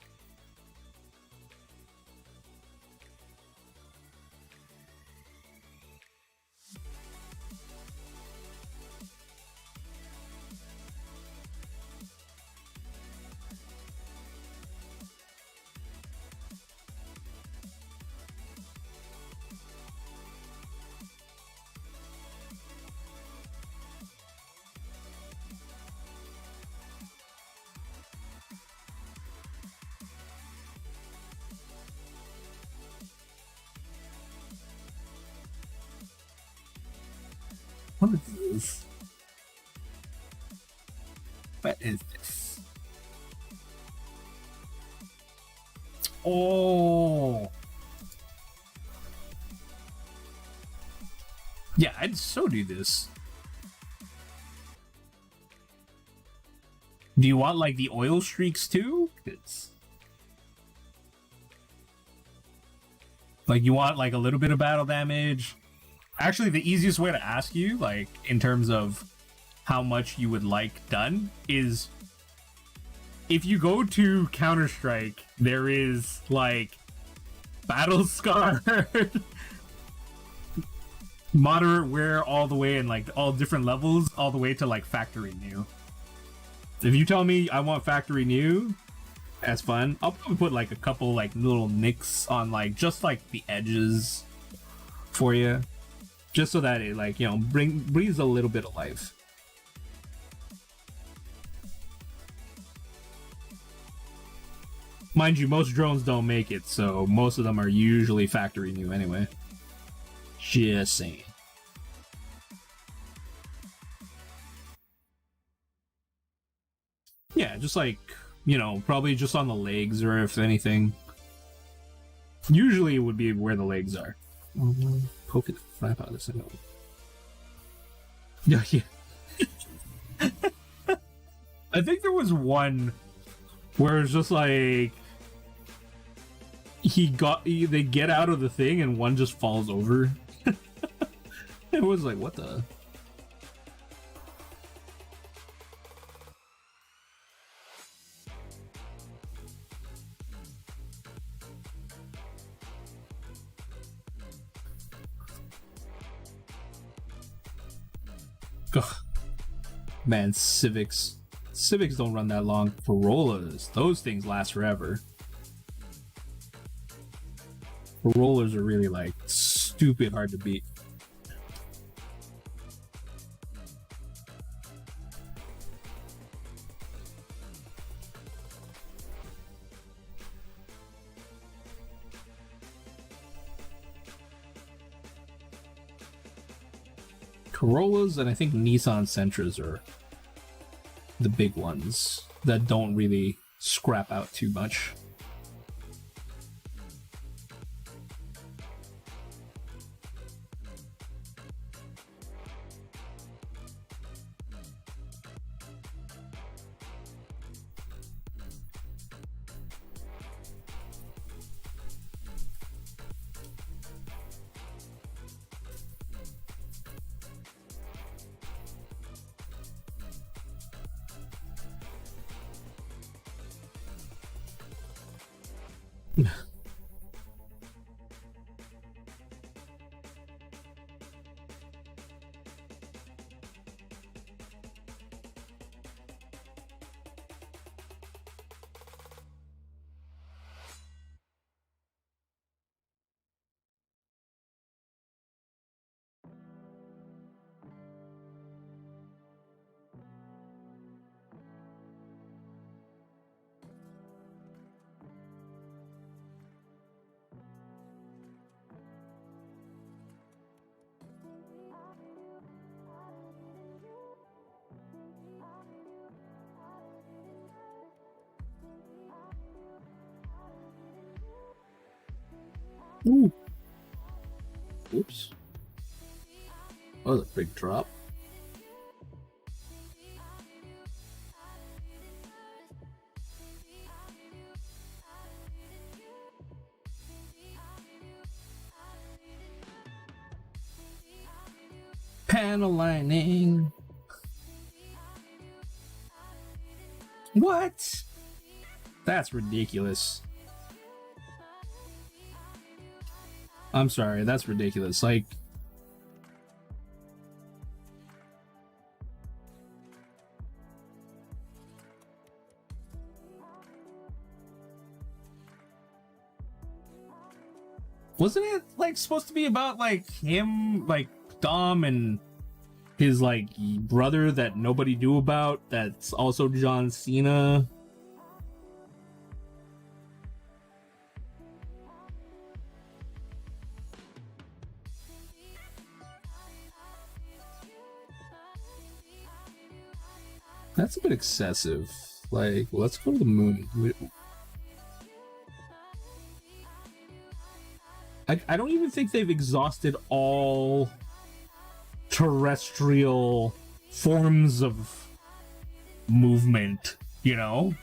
Speaker 2: What is this? What is this? Oh! Yeah, I'd so do this. Do you want, like, the oil streaks, too? It's... like, you want, like, a little bit of battle damage? Actually, the easiest way to ask you, like, in terms of how much you would like done, is if you go to Counter-Strike, there is, like, Battle Scar, Moderate Wear all the way, and, like, all different levels, all the way to, like, Factory New. If you tell me I want Factory New, that's fun. I'll probably put, like, a couple, like, little nicks on, like, just, like, the edges for you. Just so that it, like, you know, breathes a little bit of life. Mind you, most drones don't make it, so most of them are usually factory new anyway. Just saying. Yeah, just like, you know, probably just on the legs, or if anything. Usually it would be where the legs are. Poke the crap out of this thing. Yeah, yeah. I think there was one where it's just like they get out of the thing and one just falls over. It was like, what the? Ugh. Man, Civics don't run that long. Corollas, those things last forever. Corollas are really, like, stupid hard to beat. Corollas and I think Nissan Sentras are the big ones that don't really scrap out too much. Ooh. Oops. That was a big drop. Panel lining. What? That's ridiculous. I'm sorry, that's ridiculous. Like, wasn't it like supposed to be about like him, like Dom and his like brother that nobody knew about, that's also John Cena? That's a bit excessive. Like, let's go to the moon. I don't even think they've exhausted all terrestrial forms of movement, you know?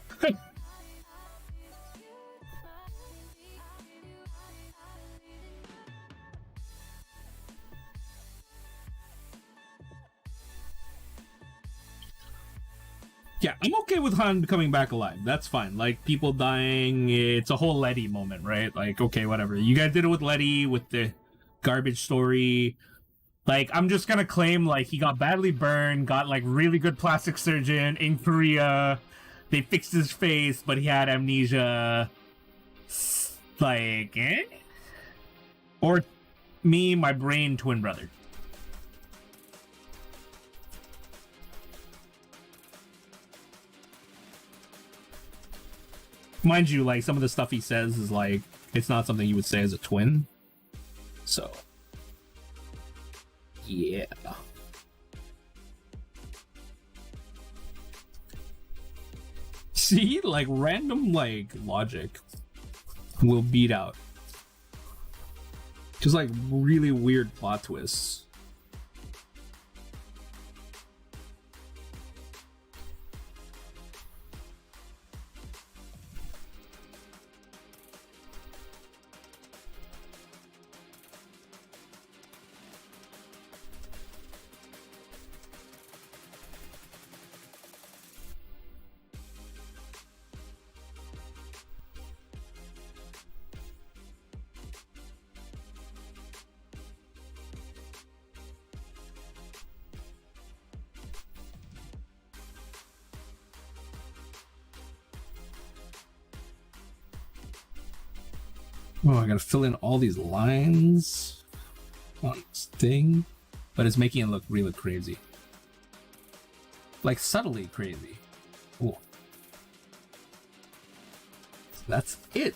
Speaker 2: Yeah, I'm okay with Han coming back alive. That's fine. Like, people dying, it's a whole Letty moment, right? Like, okay, whatever. You guys did it with Letty, with the garbage story. Like, I'm just gonna claim, like, he got badly burned, got, like, really good plastic surgeon in Korea. They fixed his face, but he had amnesia. Like, eh? Or me, my brain twin brother. Mind you, like, some of the stuff he says is, like, it's not something you would say as a twin. So, yeah. See, like, random, like, logic will beat out just, like, really weird plot twists. Oh, I gotta fill in all these lines on this thing, but it's making it look really crazy. Like, subtly crazy. Cool. That's it.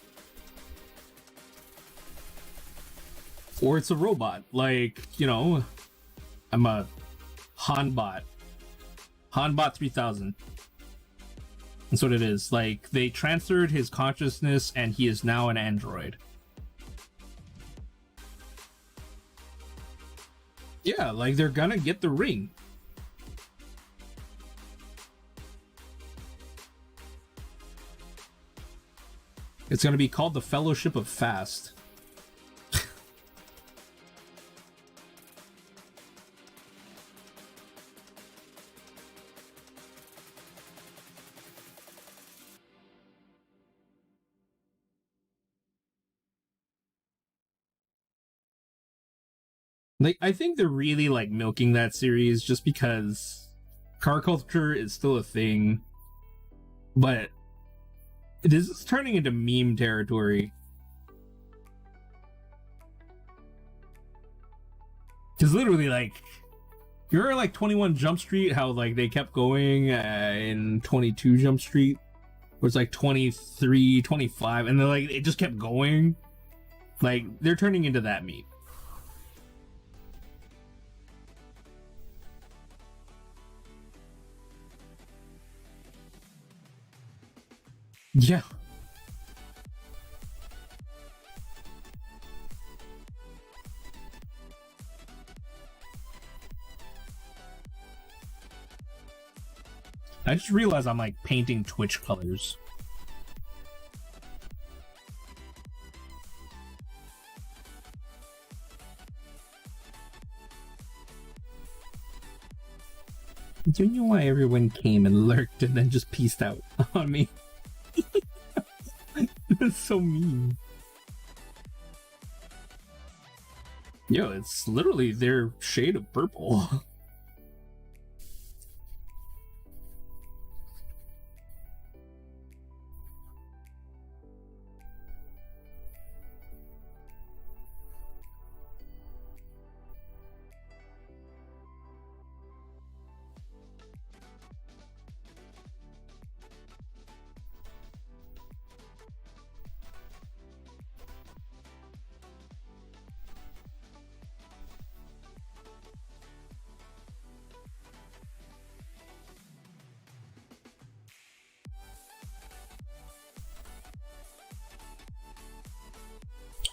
Speaker 2: Or it's a robot. Like, you know, I'm a Hanbot. Hanbot 3000. That's what it is. Like, they transferred his consciousness and he is now an android. Yeah, like, they're gonna get the ring. It's gonna be called the Fellowship of Fast. Like, I think they're really, like, milking that series just because car culture is still a thing, but this is turning into meme territory. Because literally, like, you remember, like, 21 Jump Street, how, like, they kept going in 22 Jump Street, where it's, like, 23, 25, and then, like, it just kept going? Like, they're turning into that meme. Yeah. I just realized I'm like painting Twitch colors. Do you know why everyone came and lurked and then just peaced out on me? That's so mean. Yo, it's literally their shade of purple.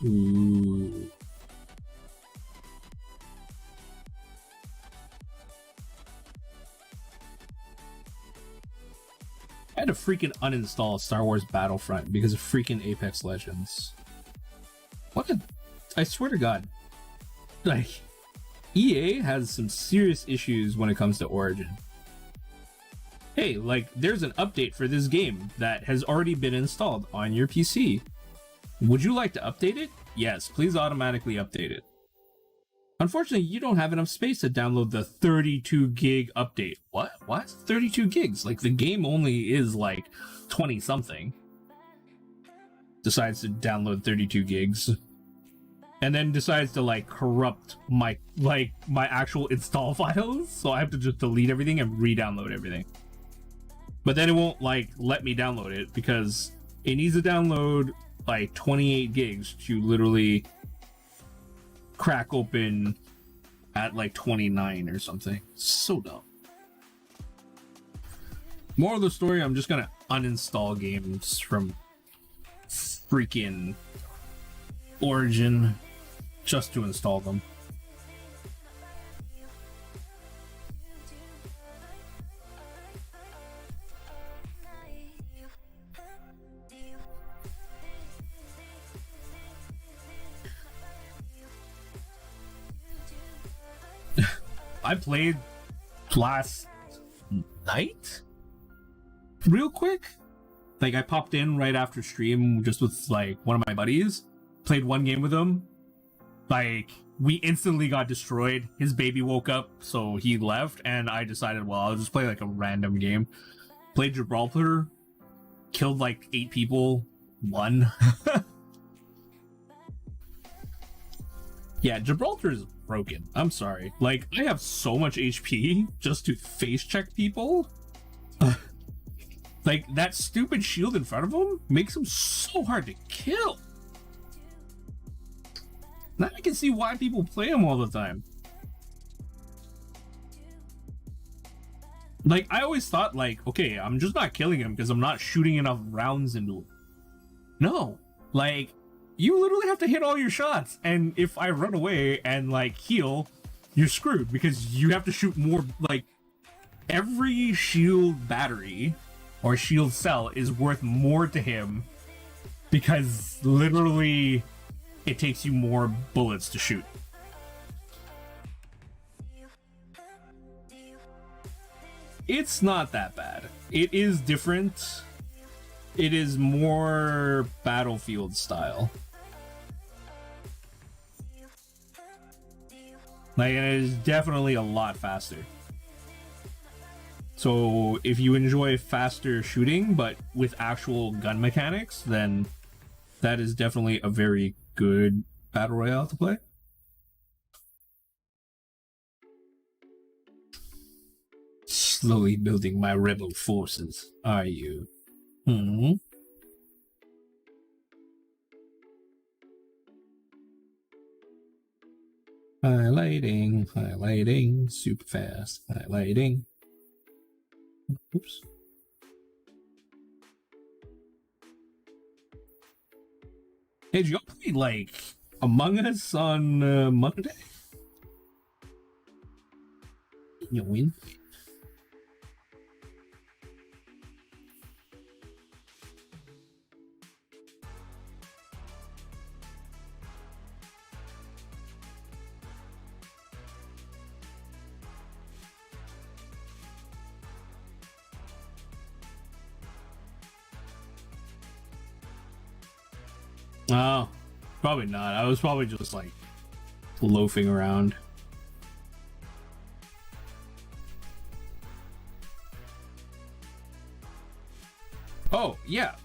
Speaker 2: Ooh. I had to freaking uninstall Star Wars Battlefront because of freaking Apex Legends. What a... I swear to God. Like, EA has some serious issues when it comes to Origin. Hey, like, there's an update for this game that has already been installed on your PC. Would you like to update it? Yes, please automatically update it. Unfortunately, you don't have enough space to download the 32 gig update. What? What? 32 gigs? Like, the game only is like 20 something. Decides to download 32 gigs. And then decides to like corrupt my actual install files. So I have to just delete everything and re-download everything. But then it won't like let me download it because it needs to download like 28 gigs to literally crack open at like 29 or something. So dumb. Moral of the story, I'm just gonna uninstall games from freaking Origin just to install them. I played last night real quick. Like, I popped in right after stream just with like one of my buddies, played one game with him. Like, we instantly got destroyed. His baby woke up, so he left, and I decided, well, I'll just play like a random game. Played Gibraltar, killed like 8 people, won. Yeah, Gibraltar is broken. I'm sorry. Like, I have so much HP just to face check people. Like, that stupid shield in front of him makes him so hard to kill. Now I can see why people play him all the time. Like, I always thought, like, okay, I'm just not killing him because I'm not shooting enough rounds into him. No. Like, you literally have to hit all your shots, and if I run away and like heal, you're screwed because you have to shoot more. Like, every shield battery or shield cell is worth more to him because literally it takes you more bullets to shoot. It's not that bad. It is different. It is more Battlefield style. Like, it is definitely a lot faster. So if you enjoy faster shooting, but with actual gun mechanics, then that is definitely a very good battle royale to play. Slowly building my rebel forces, are you? Highlighting, highlighting, super fast, highlighting. Oops. Hey, did you play like Among Us on Monday? You win. Oh, probably not. I was probably just like loafing around. Oh, yeah.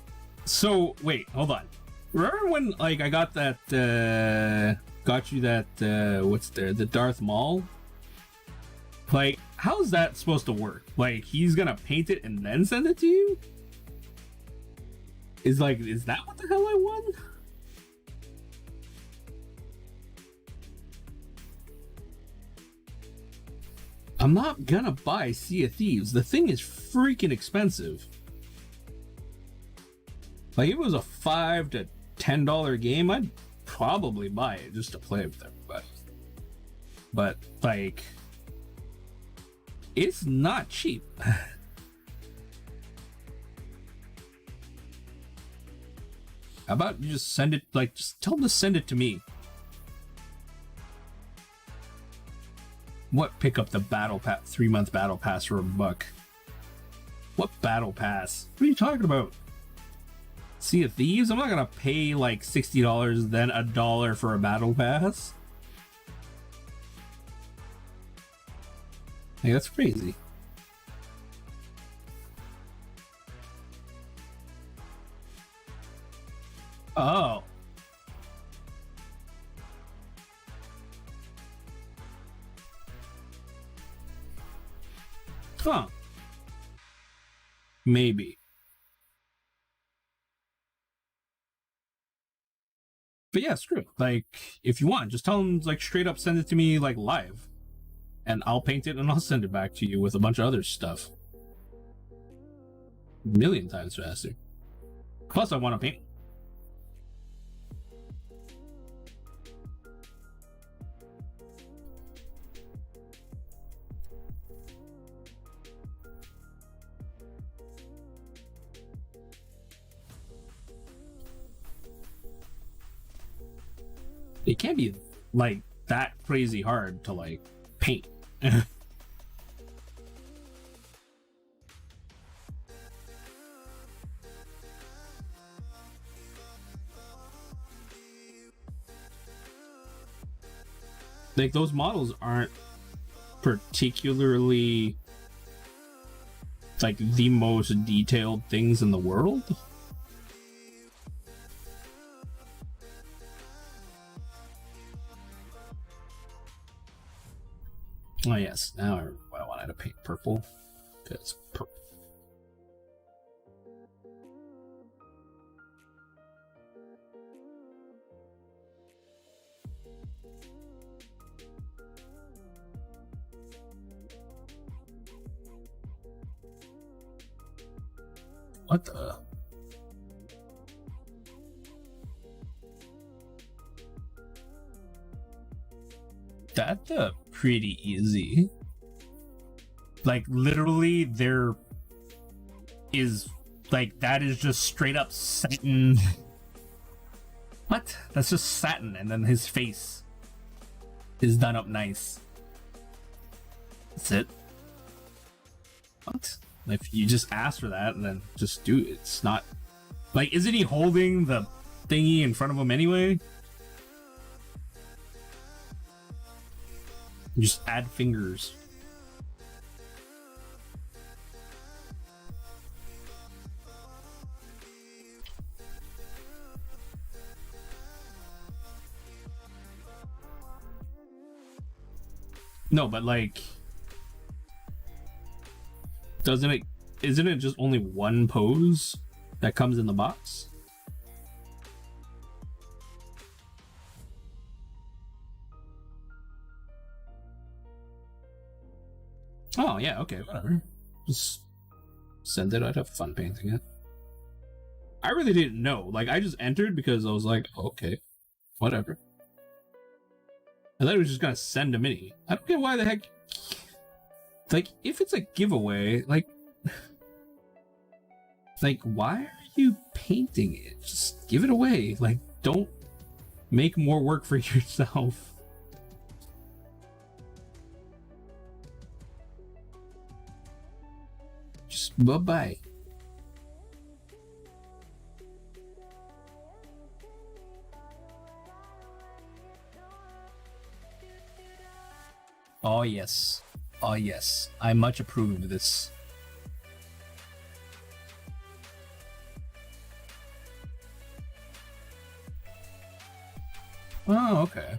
Speaker 2: So, wait, hold on. Remember when, like, I got that, got you that, what's there, the Darth Maul? Like, how's that supposed to work? Like, he's gonna paint it and then send it to you? Is that what the hell I won? I'm not gonna buy Sea of Thieves. The thing is freaking expensive. Like, if it was a $5 to $10 game, I'd probably buy it just to play with everybody. But, like, it's not cheap. How about you just send it, like, just tell them to send it to me. What, pick up the battle pass, 3-month battle pass for $1? What battle pass? What are you talking about? Sea of Thieves? I'm not gonna pay like $60 then $1 for a battle pass. Hey, that's crazy. Oh. Huh. Maybe. But yeah, screw it. Like, if you want, just tell them, like, straight up send it to me, like, live. And I'll paint it and I'll send it back to you with a bunch of other stuff. A million times faster. Plus, I want to paint. It can't be like that crazy hard to like paint. Like, those models aren't particularly like the most detailed things in the world. Oh yes, now I wanted to paint purple because purple. What the? That's pretty easy. Like, literally, there is, like, that is just straight up satin. What? That's just satin, and then his face is done up nice. That's it. What? If you just ask for that and then just do it, it's not like, isn't he holding the thingy in front of him anyway? Just add fingers. No, but like, isn't it just only one pose that comes in the box? Oh yeah, okay, whatever. Just send it. I'd have fun painting it. I really didn't know. Like, I just entered because I was like, okay, whatever. I thought he was just gonna send a mini. I don't get why the heck. Like, if it's a giveaway, like, why are you painting it? Just give it away. Like, don't make more work for yourself. Just bye-bye.
Speaker 1: Oh yes. Oh yes. I much approve of this. Oh, okay.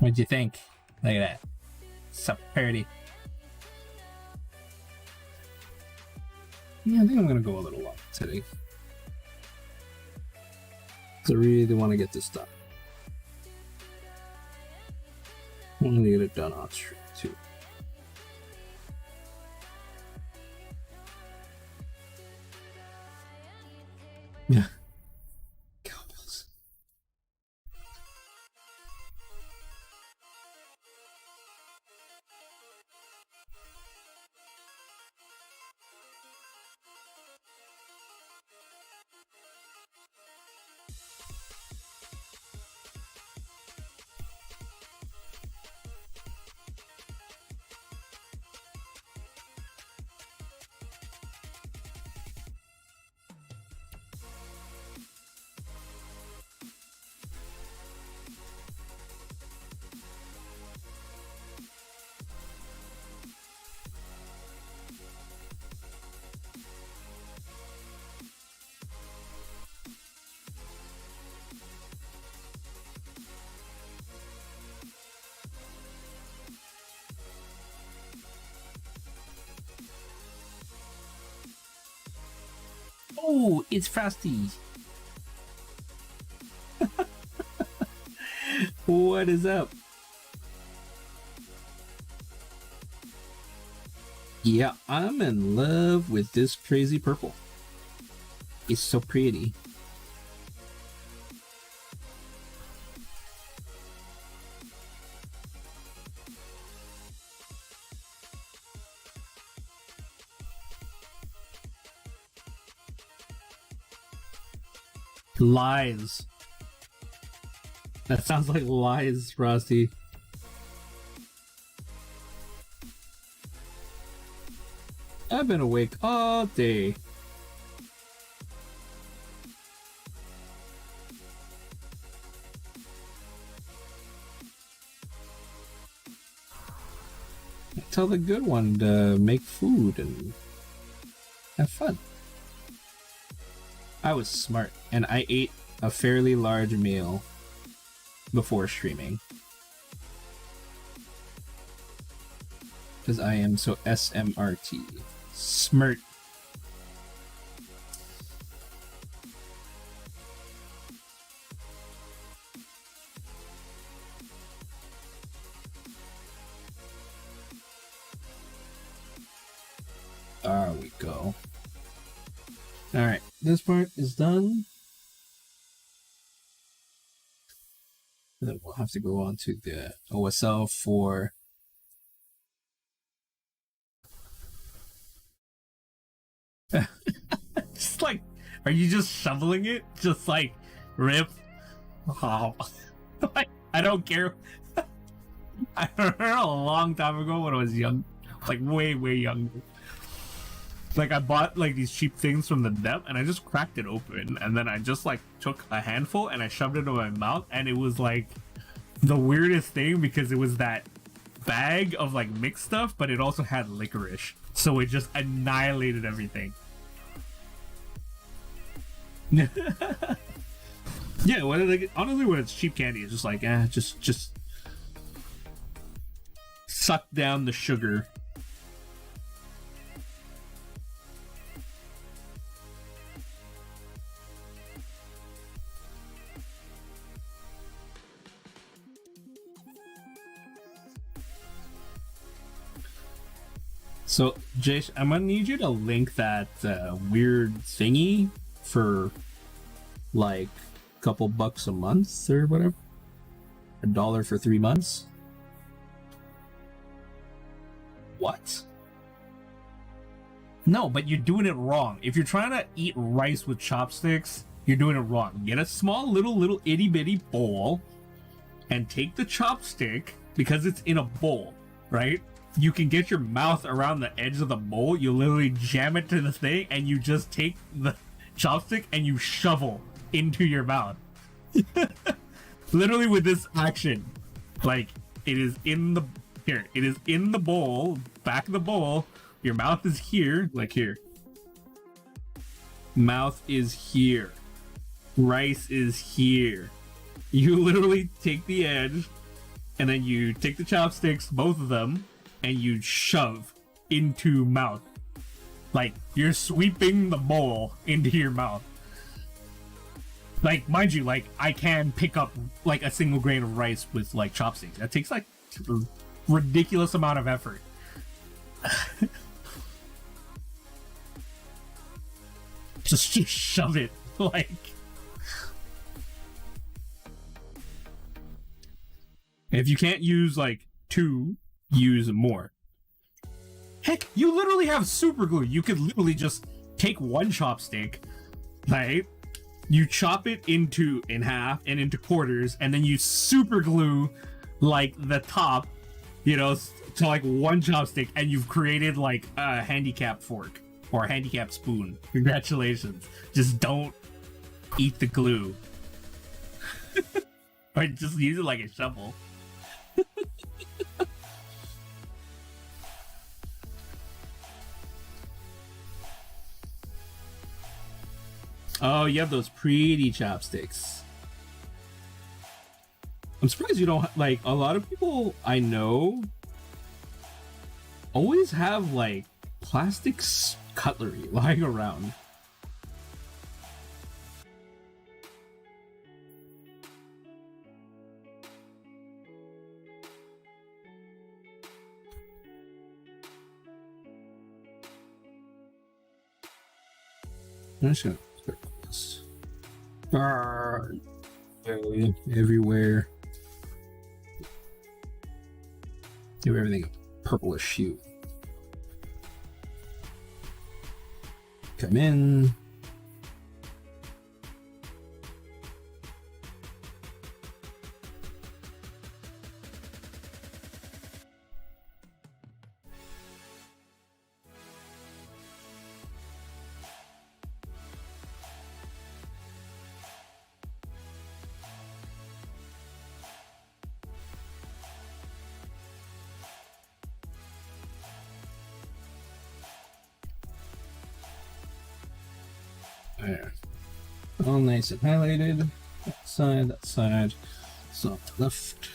Speaker 1: What'd you think? Look at that. So pretty. Yeah, I think I'm gonna go a little long today. I really want to get this done. I want to get it done on stream too. Yeah. Cowbells. Oh, it's Frosty. What is up? Yeah, I'm in love with this crazy purple. It's so pretty. Lies. That sounds like lies, Frosty. I've been awake all day. Tell the good one to make food and have fun. I was smart, and I ate a fairly large meal before streaming. Because I am so SMRT. Smart. There we go. Alright, this part is done. Then we'll have to go on to the OSL for just like, are you just shoveling it? Just like, rip. Oh. Like, I don't care. I remember a long time ago when I was young, like way younger. Like I bought like these cheap things from the dep and I just cracked it open and then I just like took a handful and I shoved it in my mouth and it was like the weirdest thing because it was that bag of like mixed stuff, but it also had licorice, so it just annihilated everything. Yeah, like, honestly, when it's cheap candy, it's just like just suck down the sugar.
Speaker 2: So, Jace, I'm gonna need you to link that weird thingy for like a couple bucks a month or whatever. $1 for 3 months. What? No, but you're doing it wrong. If you're trying to eat rice with chopsticks, you're doing it wrong. Get a small little itty bitty bowl and take the chopstick, because it's in a bowl, right? You can get your mouth around the edge of the bowl. You literally jam it to the thing and you just take the chopstick and you shovel into your mouth. Literally with this action. Like, it is in the bowl, back of the bowl. Your mouth is here, like here. Mouth is here. Rice is here. You literally take the edge, and then you take the chopsticks, both of them, and you shove into mouth. Like, you're sweeping the bowl into your mouth. Like, mind you, like, I can pick up, like, a single grain of rice with, like, chopsticks. That takes, like, a ridiculous amount of effort. just shove it, like... If you can't use, like, 2, use more. Heck, you literally have super glue. You could literally just take one chopstick, right? You chop it in half and into quarters, and then you super glue, like, the top, you know, to, like, one chopstick, and you've created, like, a handicap fork or a handicap spoon. Congratulations. Just don't eat the glue. Or just use it like a shovel. Oh, you have those pretty chopsticks. I'm surprised you don't, like, a lot of people I know always have, like, plastic cutlery lying around. I'm just gonna put this everywhere. Give everything a purplish hue. Come in. There. All nice and highlighted. That side. So left.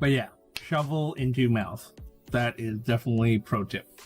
Speaker 2: But yeah, shovel into mouth. That is definitely pro tip.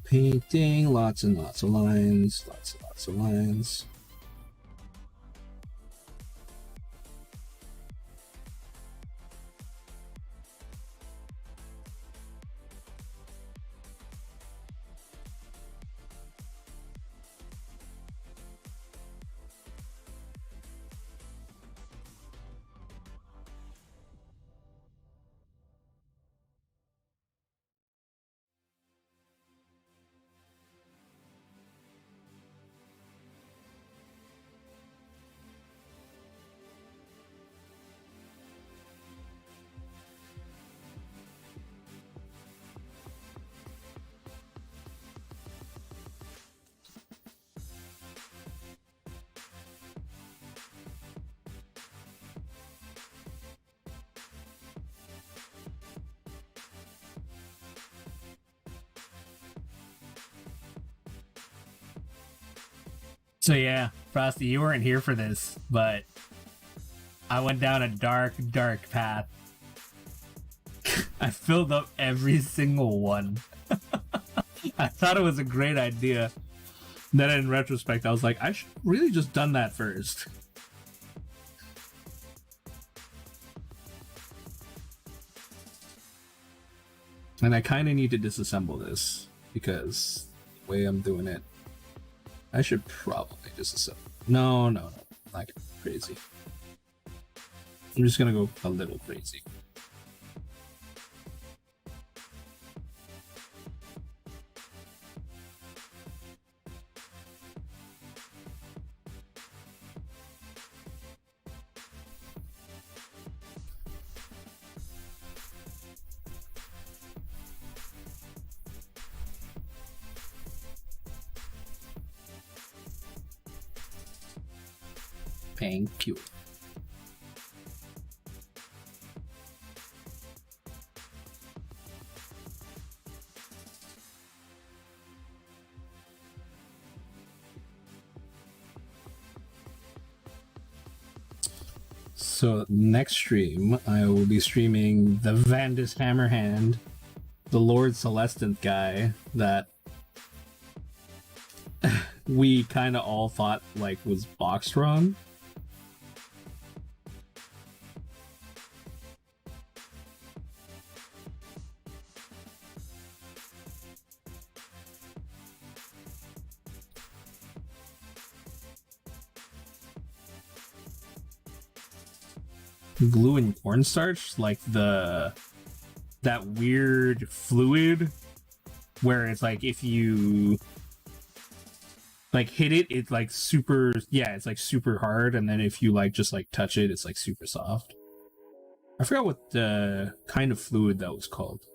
Speaker 2: Painting, lots and lots of lines, lots and lots of lines. So yeah, Frosty, you weren't here for this, but I went down a dark, dark path. I filled up every single one. I thought it was a great idea. Then in retrospect, I was like, I should really just done that first. And I kind of need to disassemble this because the way I'm doing it, I should probably disassemble. No, not gonna go crazy. I'm just gonna go a little crazy. Thank you. So next stream, I will be streaming the Vandus Hammerhand, the Lord Celestant guy that we kind of all thought like was boxed wrong. Glue and cornstarch, like that weird fluid where it's like if you like hit it, it's like super, yeah, it's like super hard, and then if you like just like touch it, it's like super soft. I forgot what the kind of fluid that was called.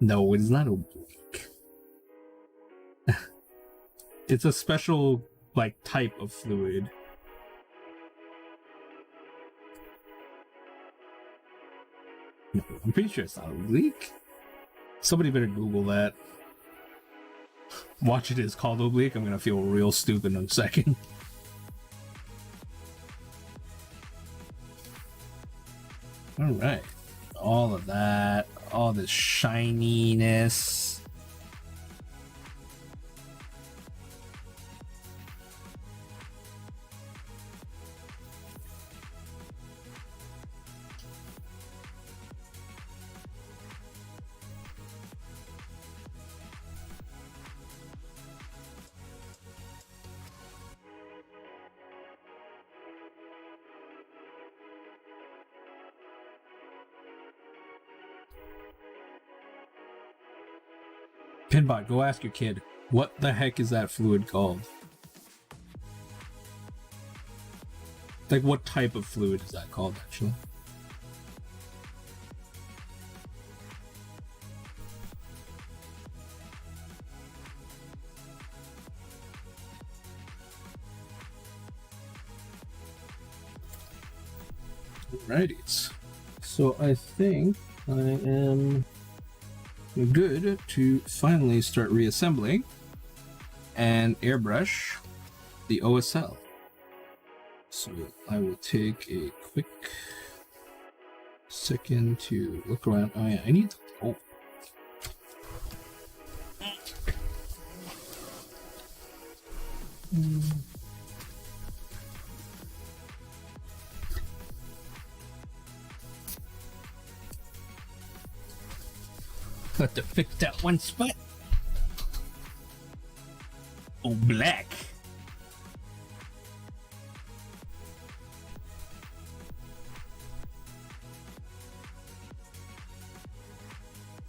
Speaker 2: No, it's not oblique. It's a special like type of fluid. No, I'm pretty sure it's not oblique. Somebody better Google that. Watch it is called oblique. I'm gonna feel real stupid in a second. All right, all of that, all this shininess. Pinbot, go ask your kid. What the heck is that fluid called? Like, what type of fluid is that called, actually? Alrighty. So I think I am good to finally start reassembling and airbrush the OSL. So I will take a quick second to look around. Oh yeah, I need to, oh. Got to fix that one spot. Oh, black.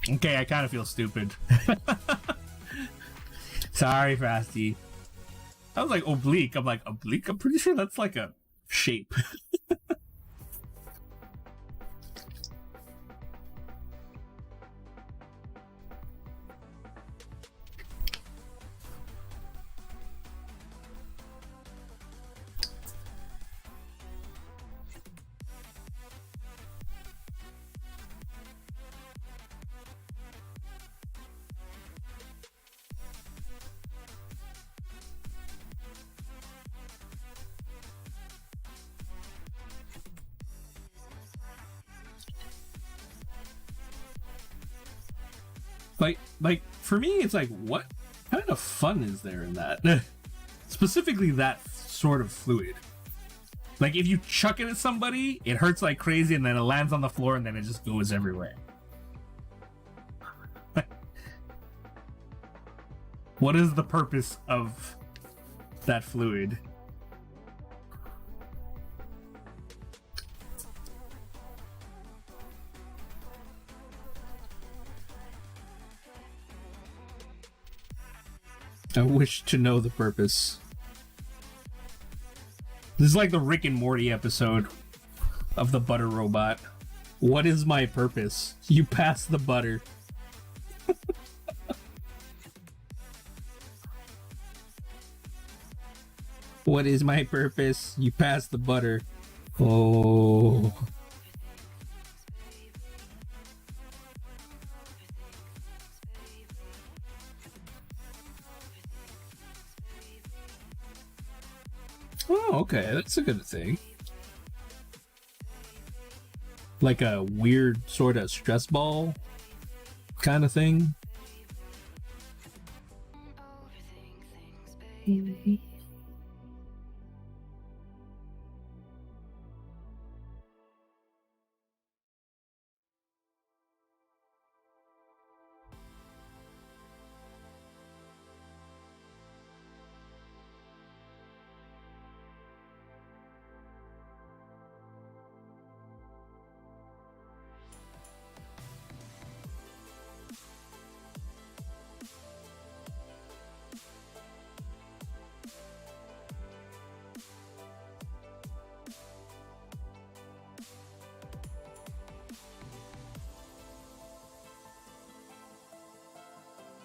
Speaker 2: Okay, I kind of feel stupid. Sorry, Fasty. I was like oblique. I'm like, oblique? I'm pretty sure that's like a shape. Like for me, it's like, what kind of fun is there in that? Specifically, that sort of fluid. Like, if you chuck it at somebody, it hurts like crazy, and then it lands on the floor, and then it just goes everywhere. What is the purpose of that fluid? I wish to know the purpose. This is like the Rick and Morty episode of the butter robot. What is my purpose? You pass the butter. What is my purpose? You pass the butter. Oh. Oh, okay, that's a good thing. Like a weird sort of stress ball kind of thing.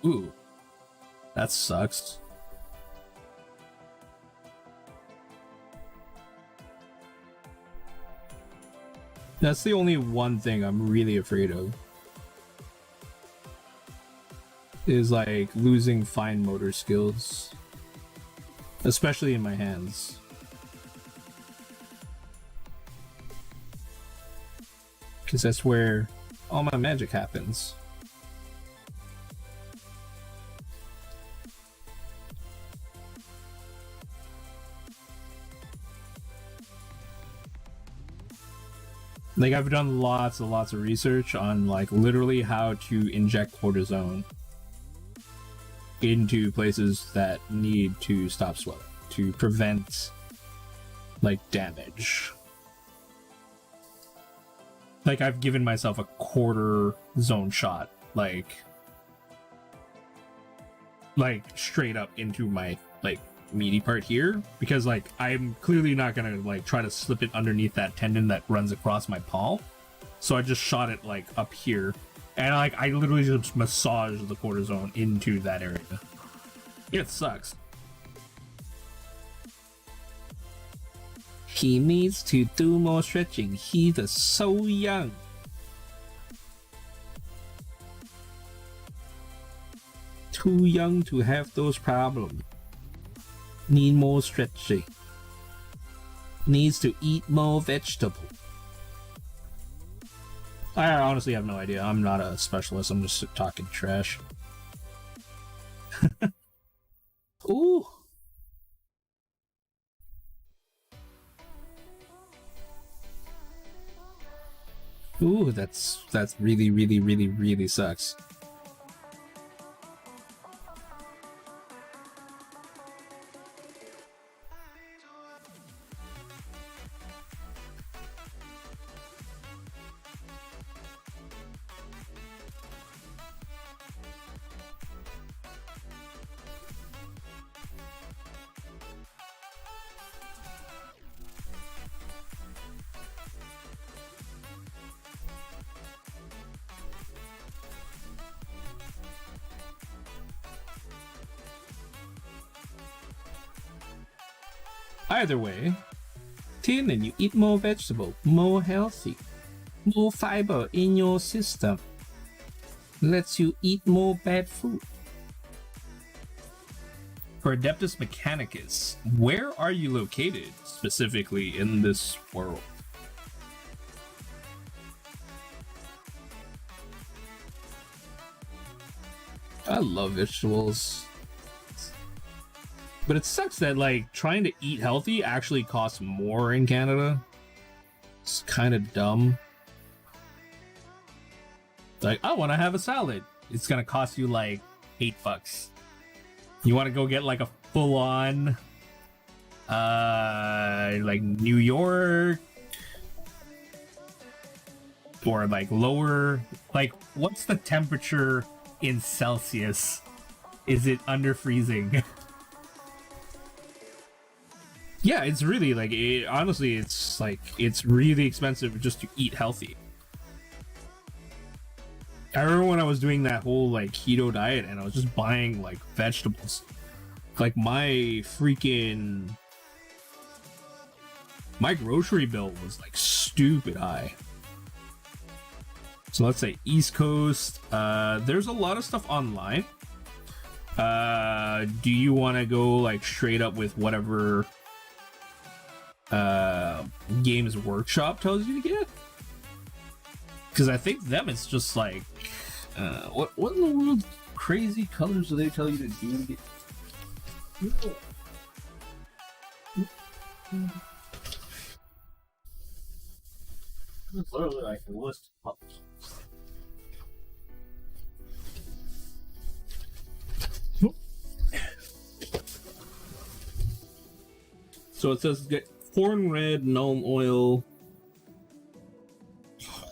Speaker 2: Ooh, that sucks. That's the only one thing I'm really afraid of. Is like losing fine motor skills. Especially in my hands. Because that's where all my magic happens. Like, I've done lots and lots of research on, like, literally how to inject cortisone into places that need to stop swelling, to prevent, like, damage. Like, I've given myself a quarter zone shot, like, like straight up into my like meaty part here, because like I'm clearly not gonna like try to slip it underneath that tendon that runs across my palm. So I just shot it like up here, and like I literally just massaged the cortisone into that area. It sucks. He needs to do more stretching. He's so young. Too young to have those problems. Need more stretching. Needs to eat more vegetable. I honestly have no idea. I'm not a specialist. I'm just talking trash. Ooh. Ooh, that's really sucks. Either way, thin and you eat more vegetable, more healthy, more fiber in your system. Lets you eat more bad food. For Adeptus Mechanicus, where are you located specifically in this world? I love vegetables. But it sucks that, like, trying to eat healthy actually costs more in Canada. It's kind of dumb. Like, I want to have a salad. It's gonna cost you, like, $8. You want to go get, like, a full-on, like, New York? Or, like, lower? Like, what's the temperature in Celsius? Is it under freezing? Yeah, it's really like honestly, it's like it's really expensive just to eat healthy. I remember when I was doing that whole like keto diet and I was just buying like vegetables. Like my grocery bill was like stupid high. So let's say East Coast. There's a lot of stuff online. Do you want to go like straight up with whatever Games Workshop tells you to get? Because I think them it's just like what in the world crazy colors do they tell you to do to get? It's literally like a list of colors. So it says get corn red, gnome oil,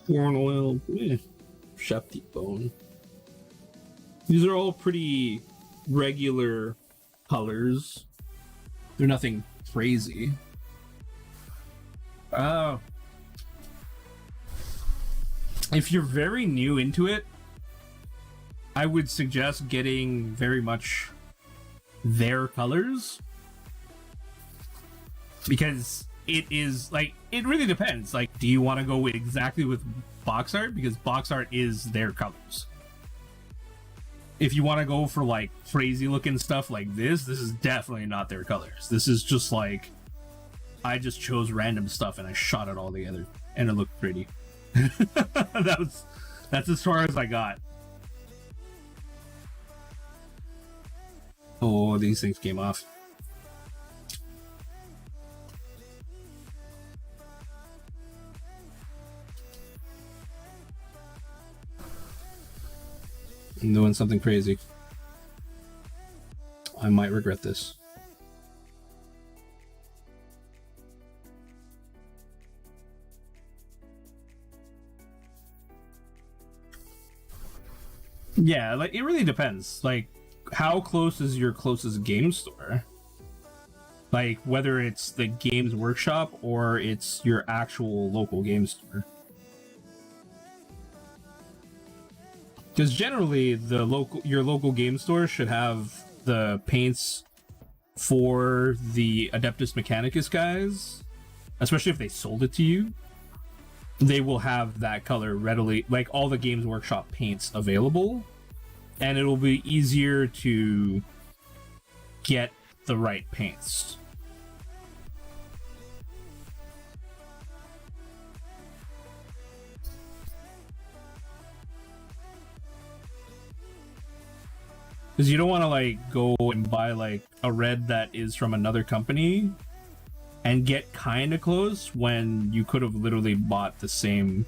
Speaker 2: corn oil, shafty bone. These are all pretty regular colors. They're nothing crazy. If you're very new into it, I would suggest getting very much their colors. Because it is like it really depends. Like, do you want to go exactly with box art? Because box art is their colors. If you want to go for like crazy looking stuff like this is definitely not their colors. This is just like I just chose random stuff and I shot it all together and it looked pretty. That's as far as I got. Oh, these things came off. I'm doing something crazy. I might regret this. Yeah, like it really depends. Like how close is your closest game store? Like, whether it's the Games Workshop or it's your actual local game store. Because generally, your local game store should have the paints for the Adeptus Mechanicus guys, especially if they sold it to you. They will have that color readily, like all the Games Workshop paints available, and it'll be easier to get the right paints. Because you don't want to like go and buy like a red that is from another company and get kind of close when you could have literally bought the same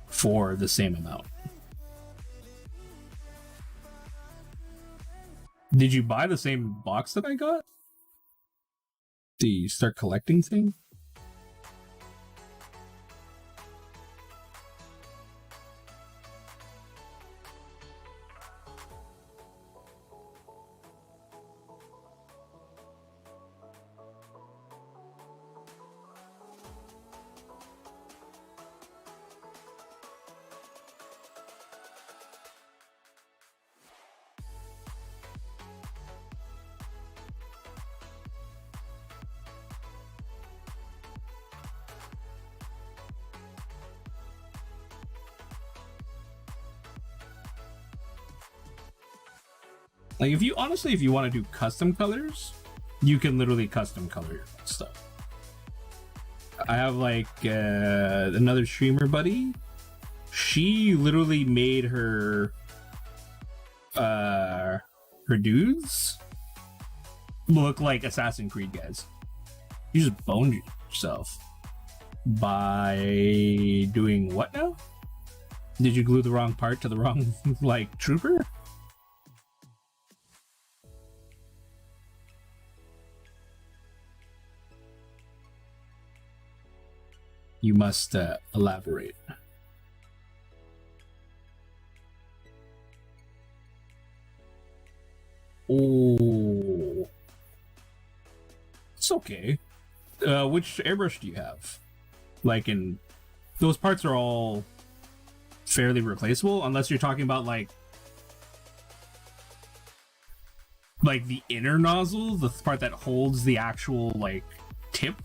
Speaker 2: for the same amount. Did you buy the same box that I got? The start collecting thing? Like, if you want to do custom colors, you can literally custom color your stuff. I have like another streamer buddy. She literally made her dudes look like Assassin's Creed guys. You just boned yourself by doing what now? Did you glue the wrong part to the wrong like trooper? You must elaborate. Oh, it's okay. Which airbrush do you have? Like, in those parts are all fairly replaceable, unless you're talking about like the inner nozzle, the part that holds the actual like tip.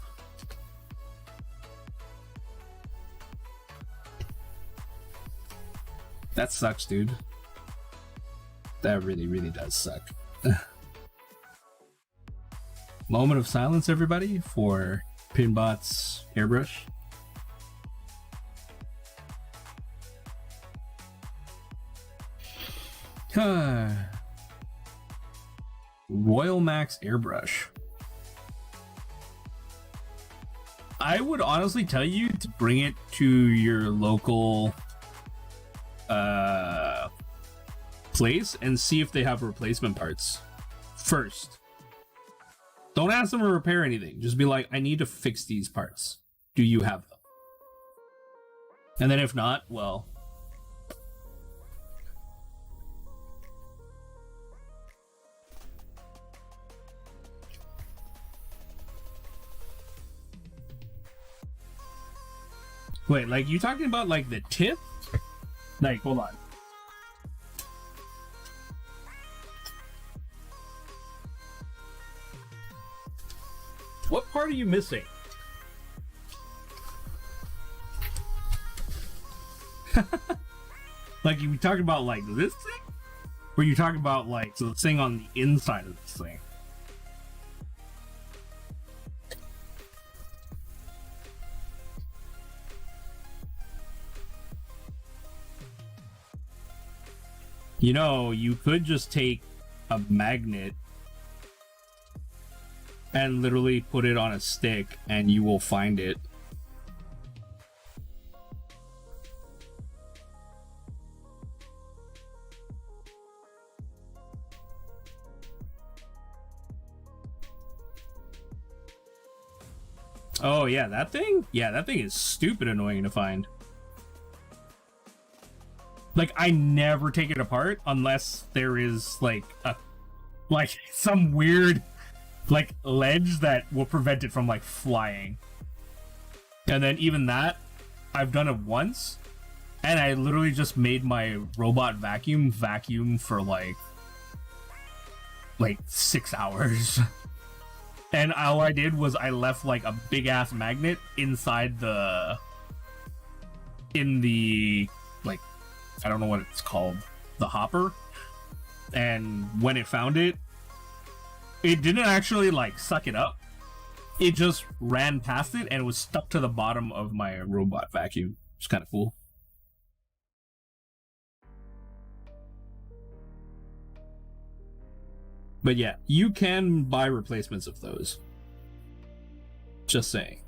Speaker 2: That sucks, dude. That really, really does suck. Moment of silence, everybody, for Pinbot's airbrush. Royal Max airbrush. I would honestly tell you to bring it to your local place and see if they have replacement parts first. Don't ask them to repair anything. Just be like, I need to fix these parts. Do you have them? And then if not, well, wait, like, you talking about like the tip? Like, hold on. What part are you missing? Like, you talking about like this thing? Or you talking about like the thing on the inside of this thing? You know, you could just take a magnet and literally put it on a stick and you will find it. Oh yeah, that thing? Yeah, that thing is stupid annoying to find. Like, I never take it apart unless there is like some weird like ledge that will prevent it from like flying. And then even that, I've done it once, and I literally just made my robot vacuum for like 6 hours. And all I did was I left like a big ass magnet inside in the like, I don't know what it's called, the hopper. And when it found it, it didn't actually like suck it up. It just ran past it and it was stuck to the bottom of my robot vacuum. It's kind of cool. But yeah, you can buy replacements of those. Just saying.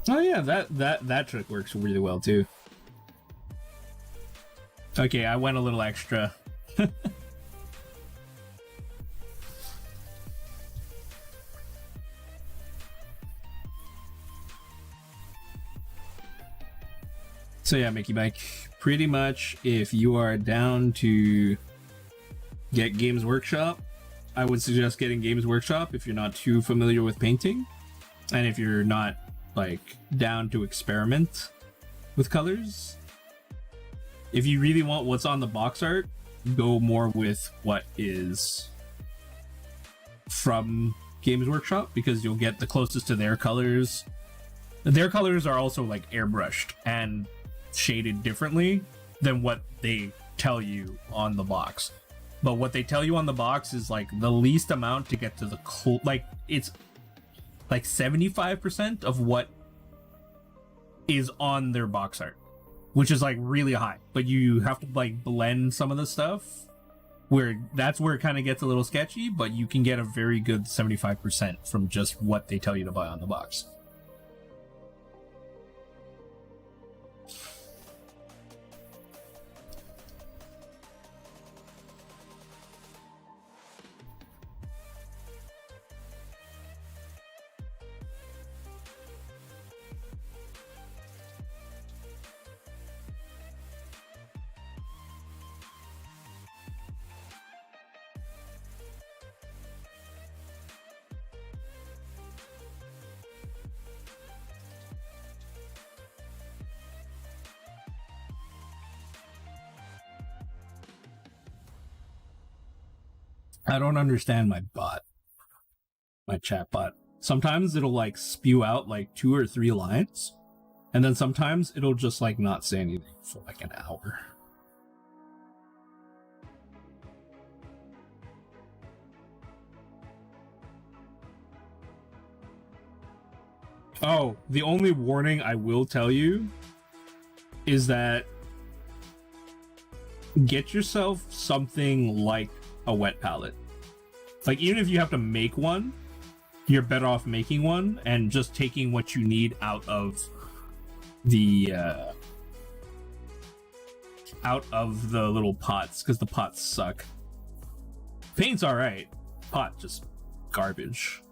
Speaker 2: Oh yeah, that trick works really well too. Okay, I went a little extra. So yeah, Mickey Mike, pretty much if you are down to get Games Workshop, I would suggest getting Games Workshop if you're not too familiar with painting, and if you're not like down to experiment with colors. If you really want what's on the box art, go more with what is from Games Workshop, because you'll get the closest to their colors. Their colors are also like airbrushed and shaded differently than what they tell you on the box. But what they tell you on the box is like the least amount to get to the like it's like 75% of what is on their box art, which is like really high. But you have to like blend some of the stuff, where that's where it kind of gets a little sketchy, but you can get a very good 75% from just what they tell you to buy on the box. I don't understand my bot, my chat bot. Sometimes it'll like spew out like 2 or 3 lines, and then sometimes it'll just like not say anything for like an hour. Oh, the only warning I will tell you is that get yourself something like a wet palette. Like, even if you have to make one, you're better off making one and just taking what you need out of the little pots, because the pots suck. Paint's alright. Pot just garbage.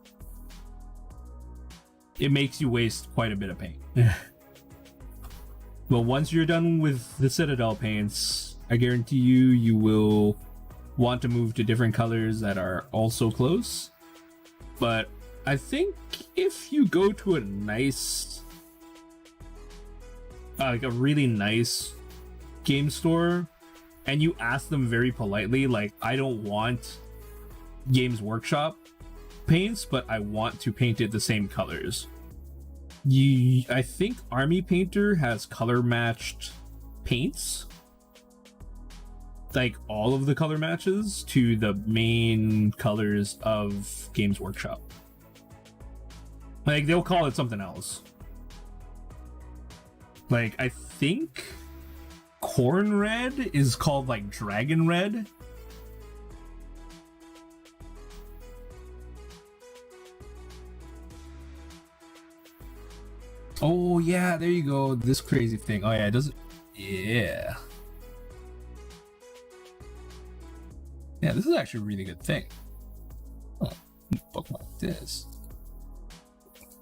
Speaker 2: It makes you waste quite a bit of paint. But once you're done with the Citadel paints, I guarantee you will want to move to different colors that are also close. But I think if you go to a nice, like a really nice game store, and you ask them very politely, like, I don't want Games Workshop paints, but I want to paint it the same colors. I think Army Painter has color matched paints, like all of the color matches to the main colors of Games Workshop. Like, they'll call it something else. Like, I think Corn Red is called like Dragon Red. Oh yeah, there you go. This crazy thing. Oh yeah, it doesn't. Yeah.
Speaker 1: Yeah, this is actually a really good thing. Oh, bookmark this.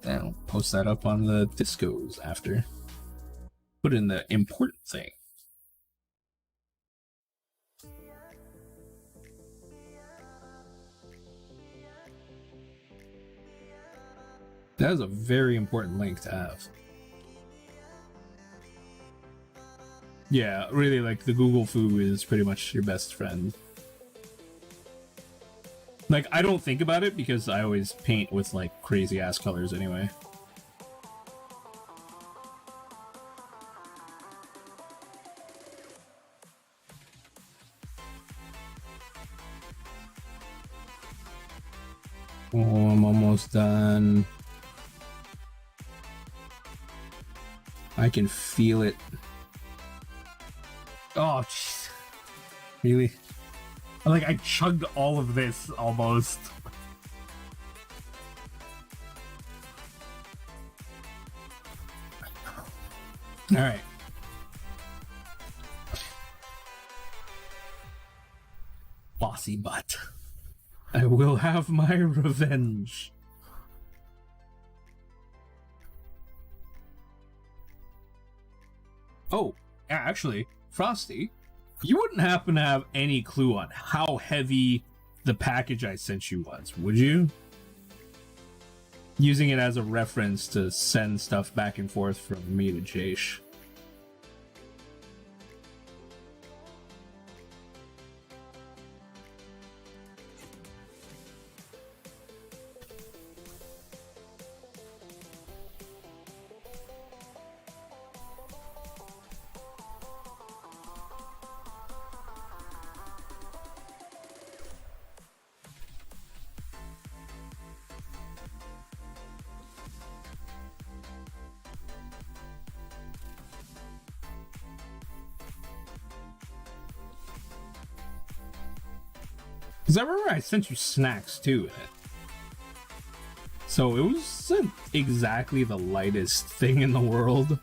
Speaker 1: Then I'll post that up on the discos after. Put in the important thing. That is a very important link to have. Yeah, really, like, the Google Foo is pretty much your best friend. Like, I don't think about it because I always paint with, like, crazy-ass colors anyway. Oh, I'm almost done. I can feel it. Oh, jeez. Really? Like, I chugged all of this, almost. Alright. Bossy butt. I will have my revenge. Oh, actually, Frosty, you wouldn't happen to have any clue on how heavy the package I sent you was, would you? Using it as a reference to send stuff back and forth from me to Jace. Because I remember I sent you snacks too in it. So it wasn't exactly the lightest thing in the world.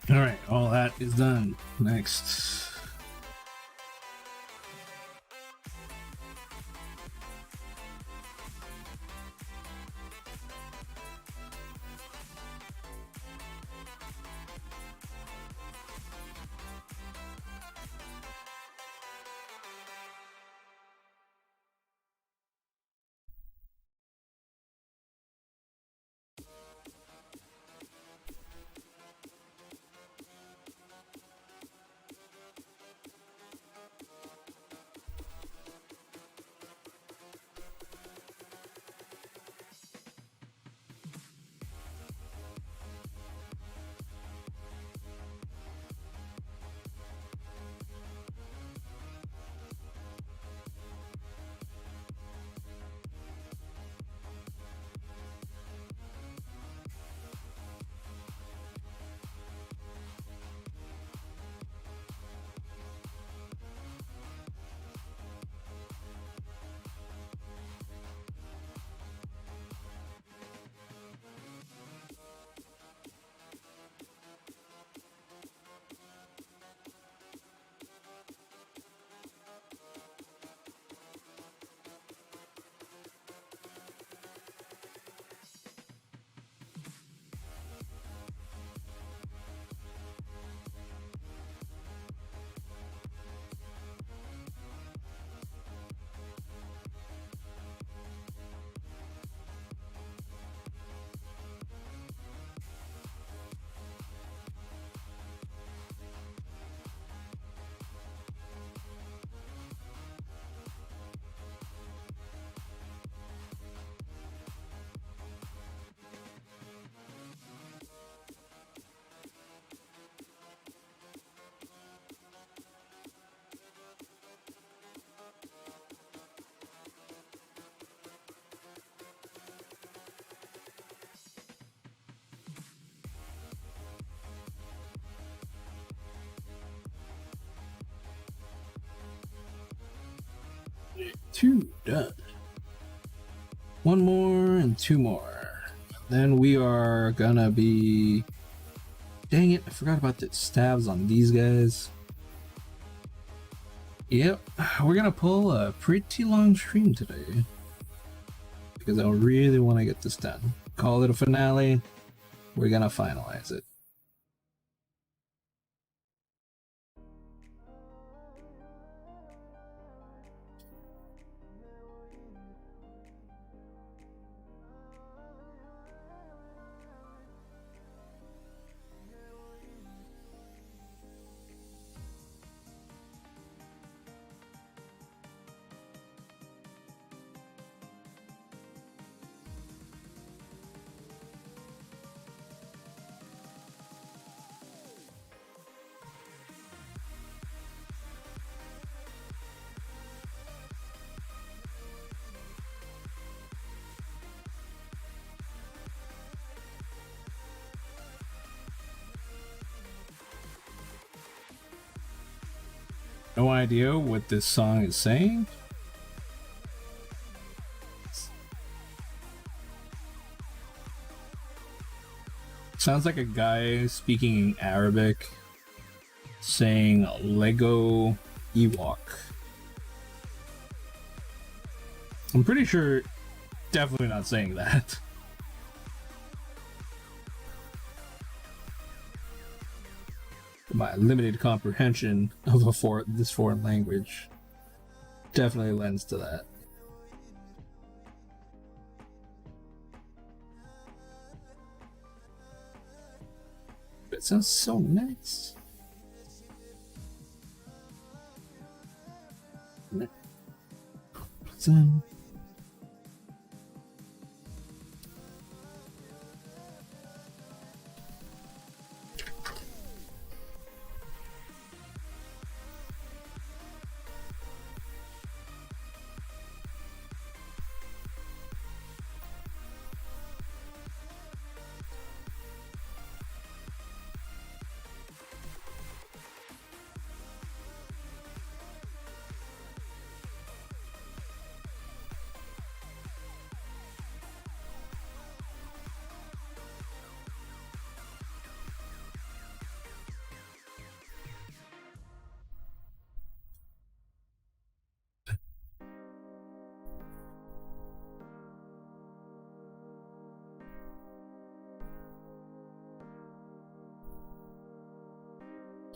Speaker 1: Alright, all that is done. Next. Two done. One more and two more. Then we are gonna be... Dang it, I forgot about the stabs on these guys. Yep, we're gonna pull a pretty long stream today because I really want to get this done. Call it a finale. We're gonna finalize it. No idea what this song is saying. Sounds like a guy speaking in Arabic saying Lego Ewok. I'm pretty sure definitely not saying that. My limited comprehension of this foreign language definitely lends to that. But it sounds so nice.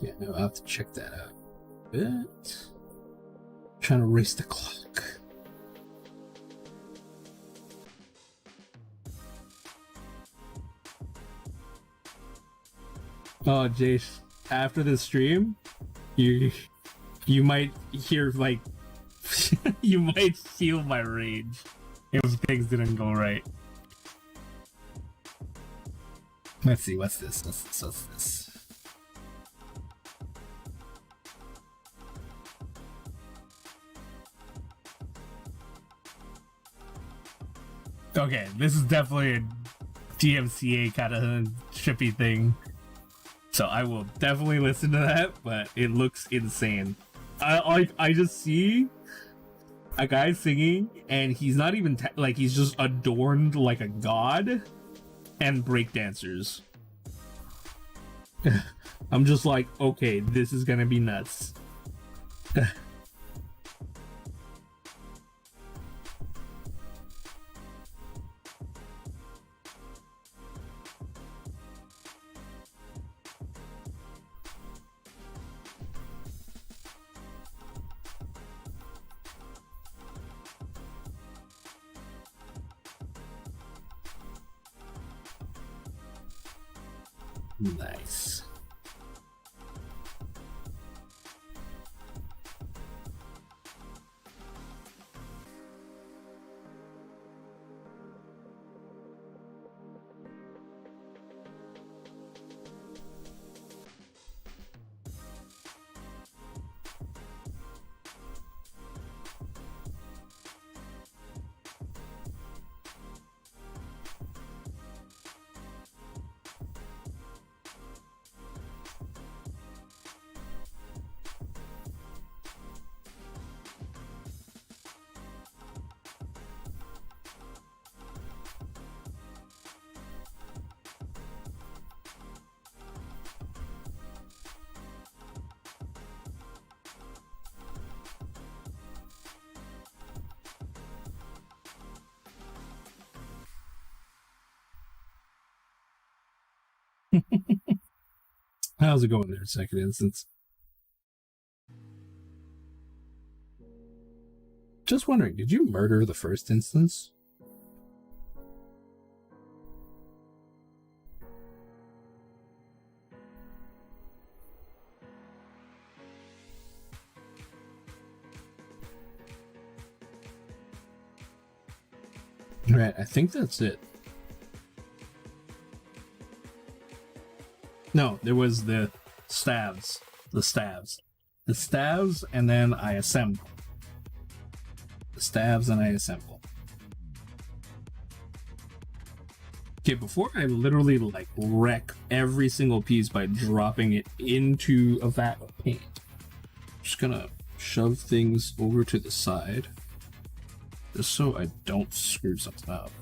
Speaker 1: Yeah, no, I'll have to check that out. But trying to race the clock. Oh, Jace, after the stream, you might hear like you might feel my rage if things didn't go right. Let's see, what's this? What's this? Okay, this is definitely a DMCA kind of trippy thing. So I will definitely listen to that, but it looks insane. I just see a guy singing, and he's not even like he's just adorned like a god, and breakdancers. I'm just like, okay, this is gonna be nuts. Nice.
Speaker 2: How's it going there, second instance? Just wondering, did you murder the first instance? Right, I think that's it. No, there was the stabs. The stabs, and then I assemble. The stabs and I assemble. Okay, before I literally like wreck every single piece by dropping it into a vat of paint, I'm just gonna shove things over to the side, just so I don't screw something up.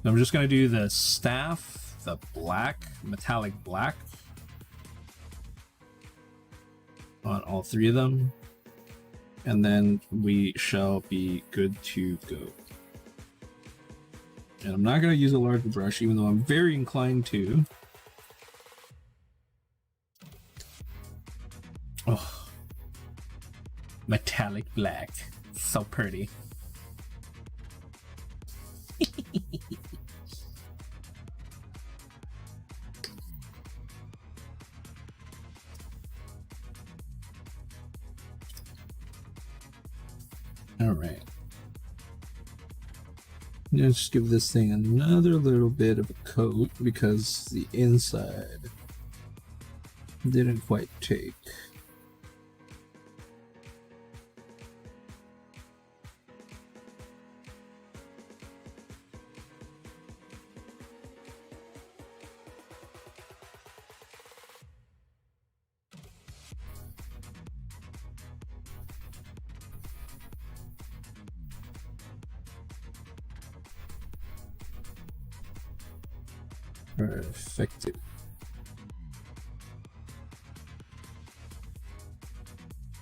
Speaker 2: I'm just gonna do the staff, the black, metallic black, on all three of them, and then we shall be good to go. And I'm not gonna use a large brush, even though I'm very inclined to. Oh, metallic black, so pretty. All right. Just give this thing another little bit of a coat because the inside didn't quite take. Perfected.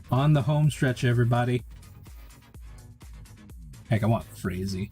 Speaker 2: On the home stretch, everybody. Heck, I want crazy.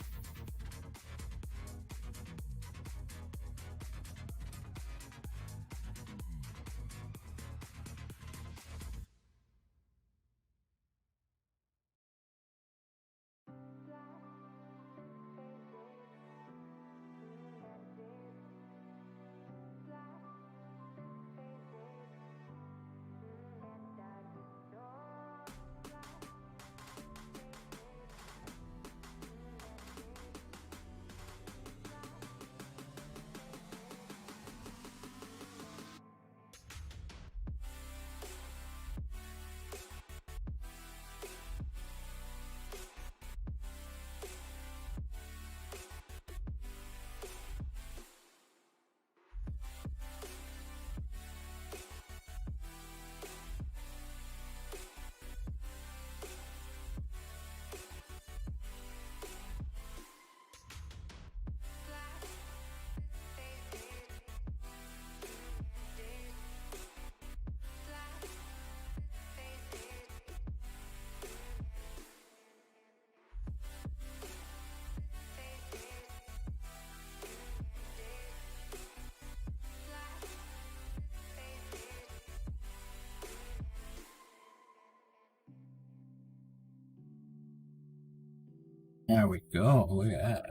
Speaker 2: There we go. Look at that.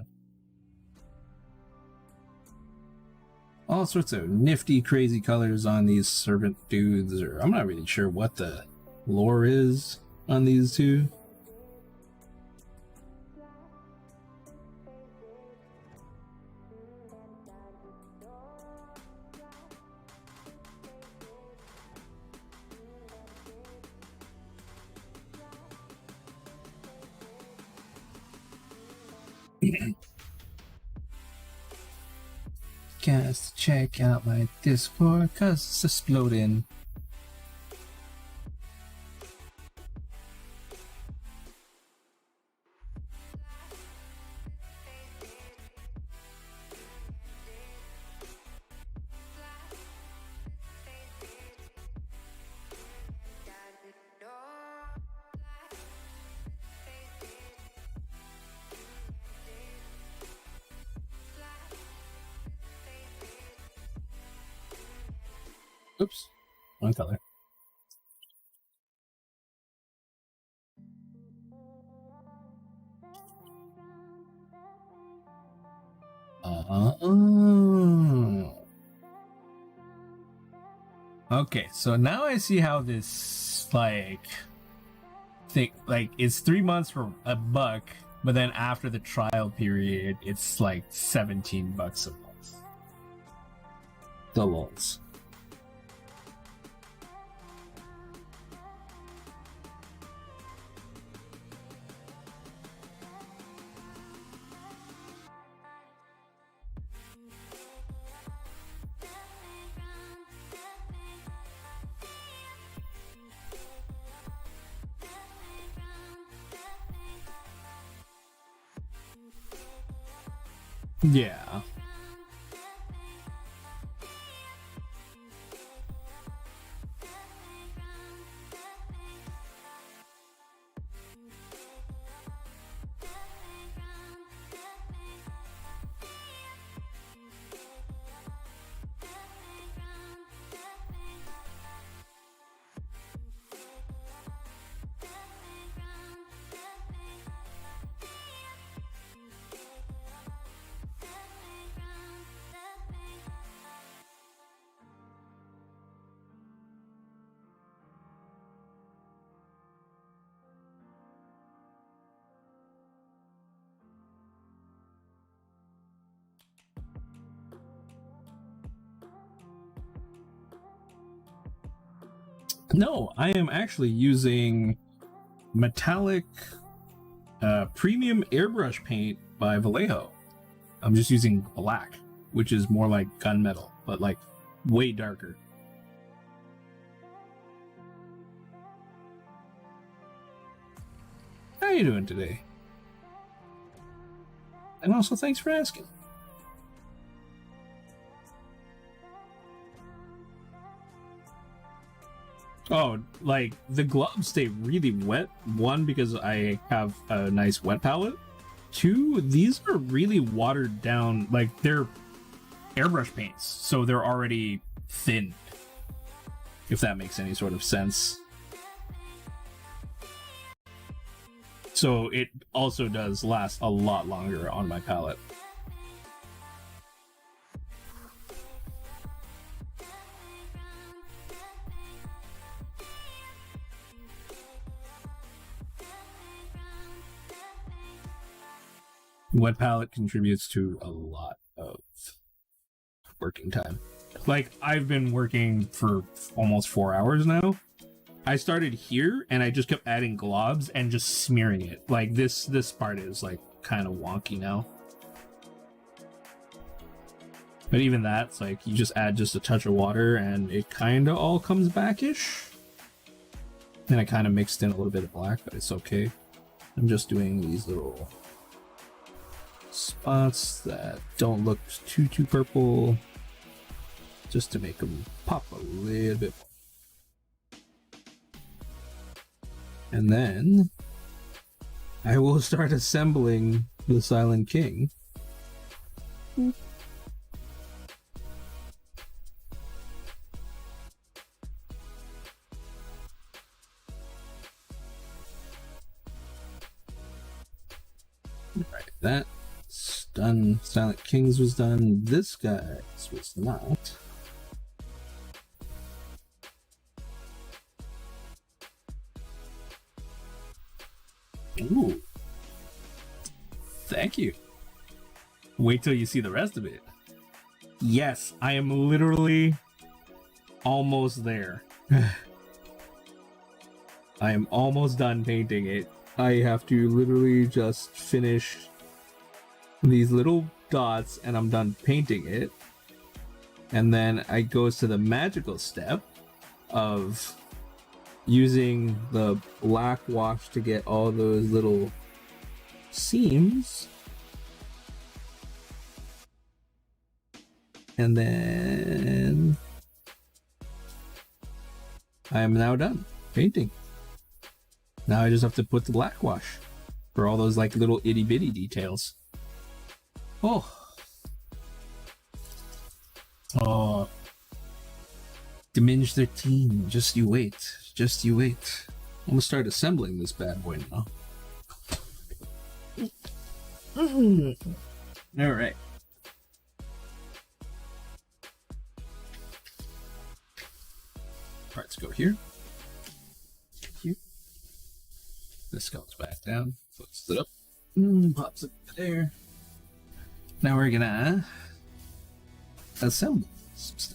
Speaker 2: All sorts of nifty, crazy colors on these servant dudes, or I'm not really sure what the lore is on these two. Guys, check out my Discord cause it's exploding.
Speaker 1: Oops, one color. Okay, so now I see how this thing, like, it's 3 months for $1, but then after the trial period, it's like $17 a month. The lols. Yeah. No, I am actually using metallic premium airbrush paint by Vallejo. I'm just using black, which is more like gunmetal, but like way darker. How you doing today? And also, thanks for asking. Oh, like, the gloves stay really wet. One, because I have a nice wet palette. Two, these are really watered down. Like, they're airbrush paints, so they're already thin. If that makes any sort of sense. So it also does last a lot longer on my palette. Wet palette contributes to a lot of working time. Like, I've been working for almost 4 hours now. I started here and I just kept adding globs and just smearing it. Like, this part is like kind of wonky now. But even that's like, you just add just a touch of water and it kind of all comes back-ish. And I kind of mixed in a little bit of black, but it's okay. I'm just doing these little spots that don't look too purple, just to make them pop a little bit more. And then I will start assembling the Silent King. Right, that's done. Silent King's was done. This guy's was not. Ooh. Thank you. Wait till you see the rest of it. Yes, I am literally almost there. I am almost done painting it. I have to literally just finish these little dots and I'm done painting it. And then it goes to the magical step of using the black wash to get all those little seams. And then I am now done painting. Now I just have to put the black wash for all those like little itty bitty details. Oh. Diminish their team. Just you wait. Just you wait. I'm gonna start assembling this bad boy now. All right. Parts go here. Here. This goes back down. Puts it up. Pops it there. Now we're gonna assemble some stuff.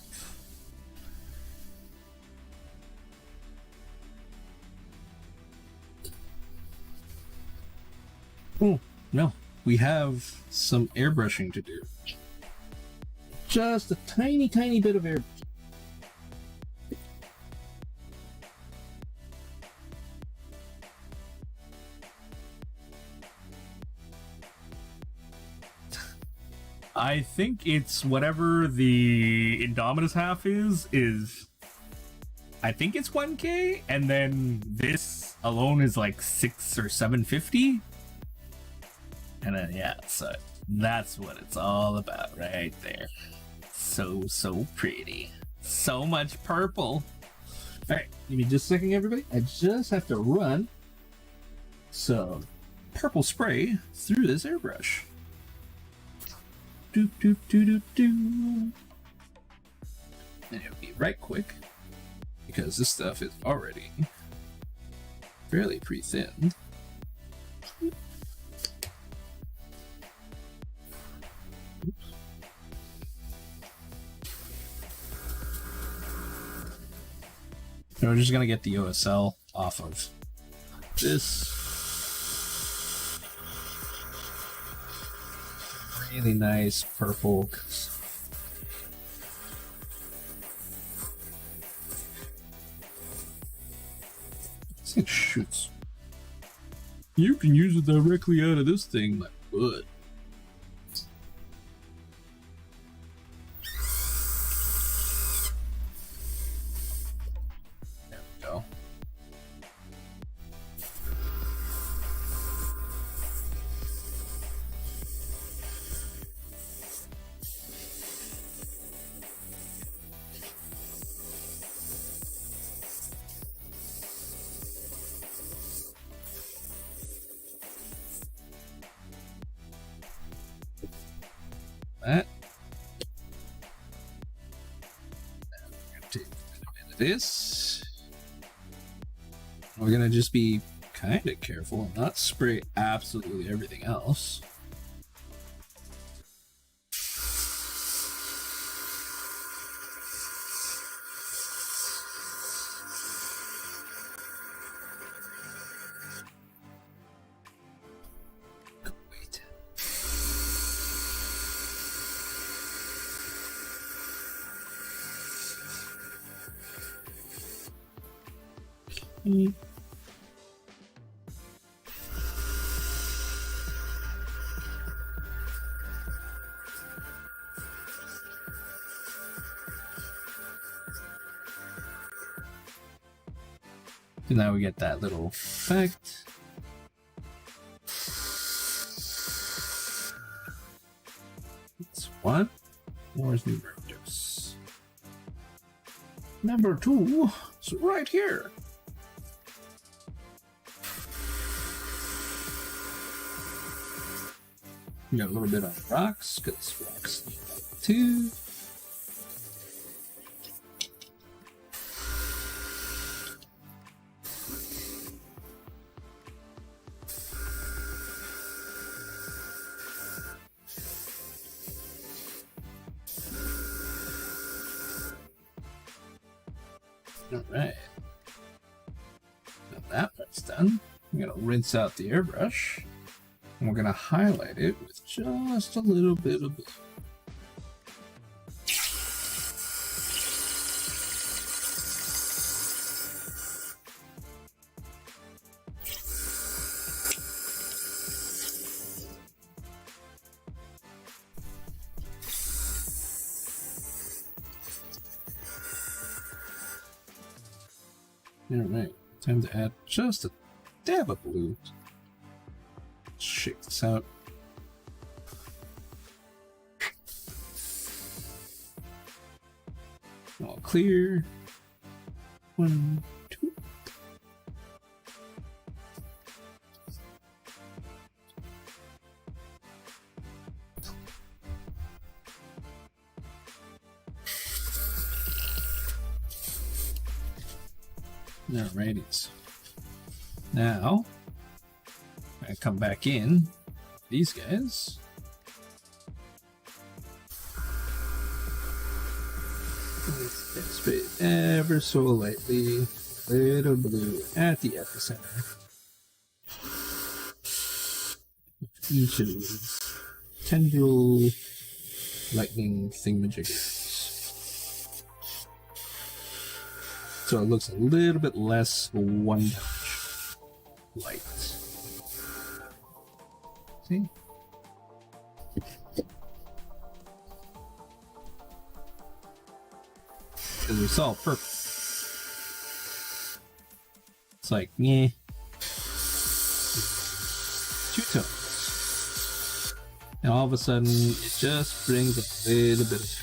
Speaker 1: Oh, no. We have some airbrushing to do. Just a tiny, tiny bit of airbrushing. I think it's whatever the Indominus half is I think it's 1K, and then this alone is like 6 or 750. And then yeah, so that's what it's all about right there. So pretty. So much purple. Alright, give me just a second, everybody. I just have to run some purple spray through this airbrush. And it'll be right quick because this stuff is already fairly pre-thinned. So we're just gonna get the OSL off of this. Really nice purple. This thing shoots. You can use it directly out of this thing, like wood. There we go. That. Now we're gonna take a bit of this. We're gonna just be kind of careful and not spray absolutely everything else. Wait. And now we get that little effect. That's one. Where's number dose? Number 2 is right here. We got a little bit on rocks, because rocks need that too. Alright. Now that part's done. I'm gonna rinse out the airbrush. And we're gonna highlight it with just a little bit of blue. Alright, time to add just a dab of blue. Shake this out. All clear.
Speaker 2: 1, 2. Alrighties. Now, I come back in. These guys. Spray ever so lightly, little blue at the epicenter. Each of these tendril lightning thingamajiggers. So it looks a little bit less one touch light. See? Because we saw purple. It's like, yeah. 2 tones. And all of a sudden, it just brings a little bit of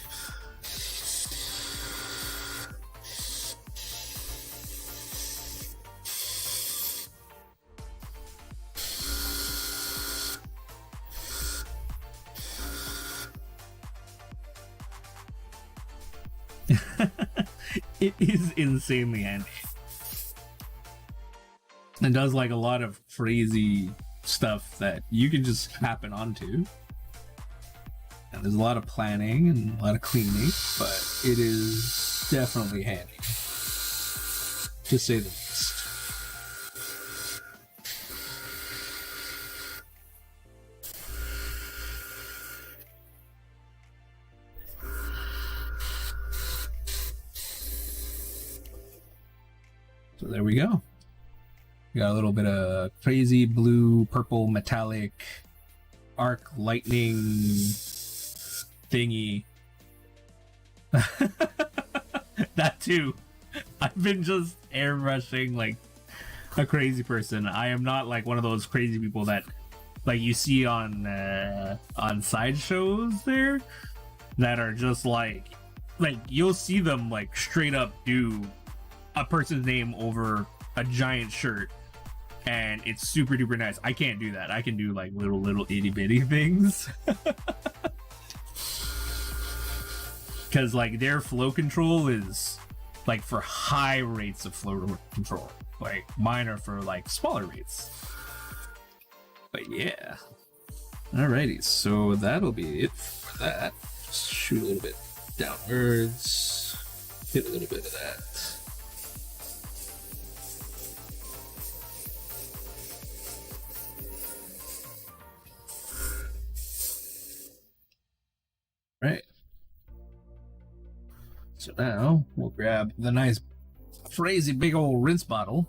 Speaker 2: it is insanely handy. It does like a lot of crazy stuff that you can just happen onto. And there's a lot of planning and a lot of cleaning, but it is definitely handy, to say the least. So there we go. We got a little bit of crazy blue, purple, metallic, arc lightning thingy. That too. I've been just airbrushing like a crazy person. I am not like one of those crazy people that like you see on sideshows there that are just like you'll see them like straight up do a person's name over a giant shirt and it's super duper nice. I can't do that. I can do like little itty bitty things. Because like their flow control is like for high rates of flow control. Like mine are for like smaller rates. But yeah. Alrighty, so that'll be it for that. Just shoot a little bit downwards. Hit a little bit of that. Right. So now we'll grab the nice crazy big old rinse bottle.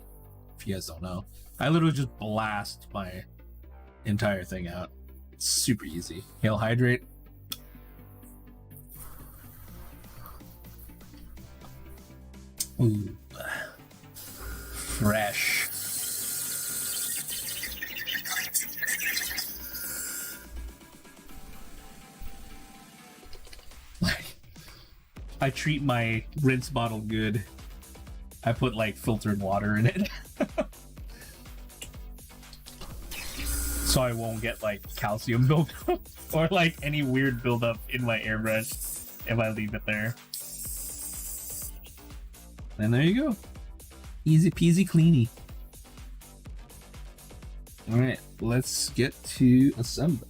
Speaker 2: If you guys don't know, I literally just blast my entire thing out. It's super easy. Hail hydrate. Ooh. Fresh. I treat my rinse bottle good. I put like filtered water in it. So I won't get like calcium buildup or like any weird buildup in my airbrush if I leave it there. And there you go. Easy peasy cleany. Alright, let's get to assembly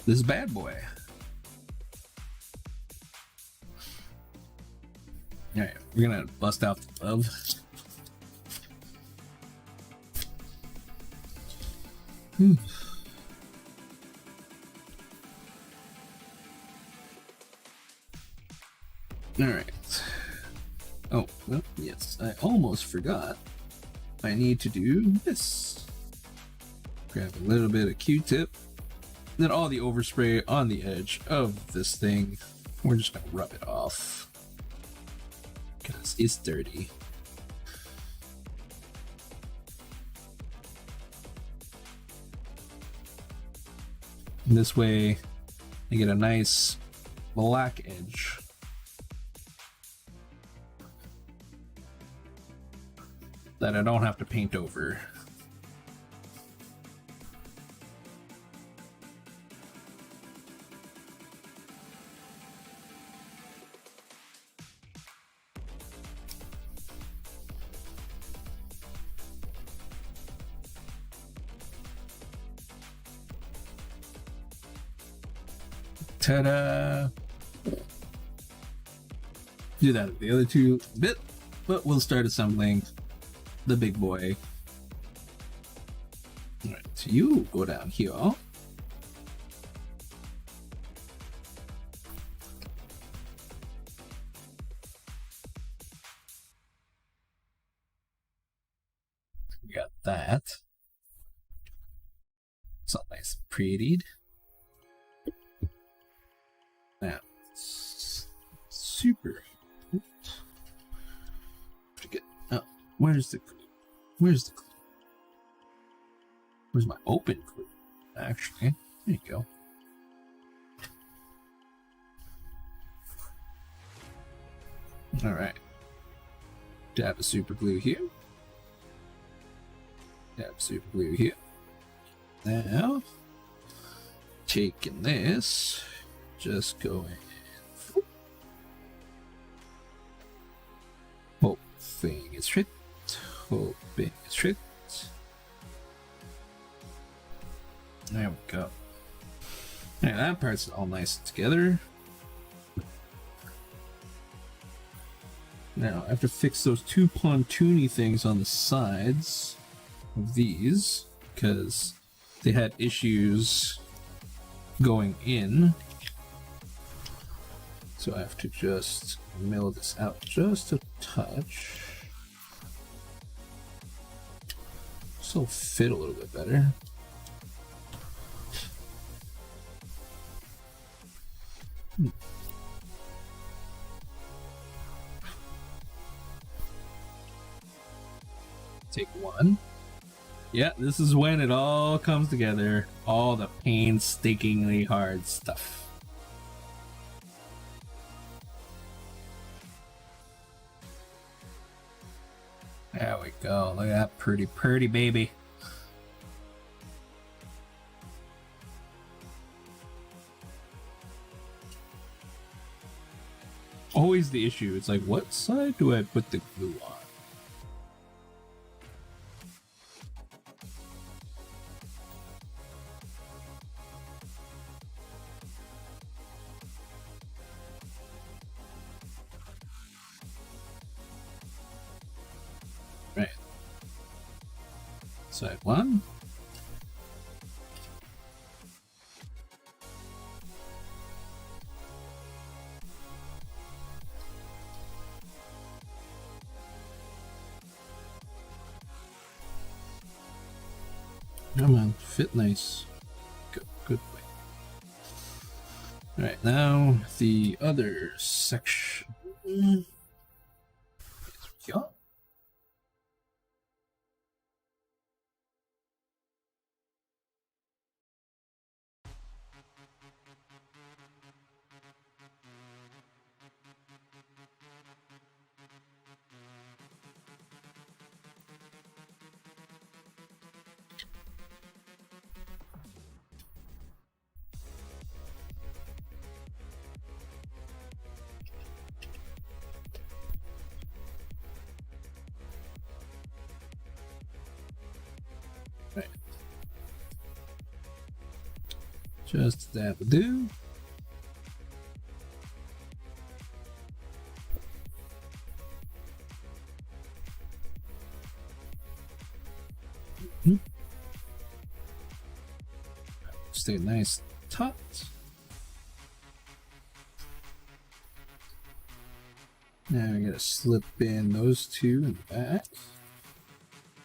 Speaker 2: this bad boy. Alright, we're gonna bust out the glove. Alright. Oh, well, yes, I almost forgot. I need to do this. Grab a little bit of Q-tip. Then all the overspray on the edge of this thing. We're just gonna rub it off. Because it's dirty. And this way, I get a nice black edge
Speaker 1: that I don't have to paint over. Ta-da! Do that at the other two bit, but we'll start assembling the big boy. Alright, so you go down here. We got that. It's all nice and prettied. Now, super. Forget. Oh, where's the glue? Where's the glue? Where's my open glue? Actually, there you go. All right. Dab a super glue here. Dab super glue here. Now, taking this. Just going. Hoping it's fit. Hoping it's fit. There we go. Yeah, that part's all nice together. Now I have to fix those two pontoony things on the sides of these because they had issues going in. So I have to just mill this out just a touch. So fit a little bit better. Take one. Yeah, this is when it all comes together. All the painstakingly hard stuff. There we go. Look at that pretty baby. Always the issue. It's like, what side do I put the glue on? Right. Side one. Come on, fit nice. Good way. Alright, now the other section. Here we go. Right. Just that will do. Stay nice taut. Now I gotta slip in those two in the back.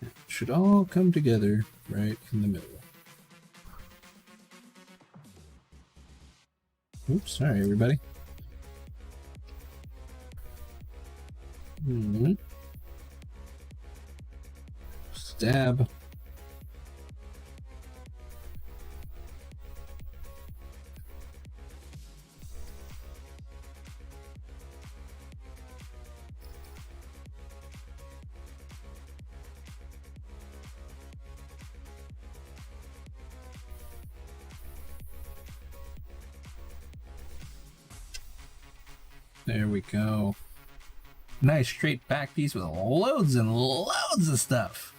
Speaker 1: It should all come together right in the middle. Oops, sorry everybody. Stab. There we go. Nice straight back piece with loads and loads of stuff.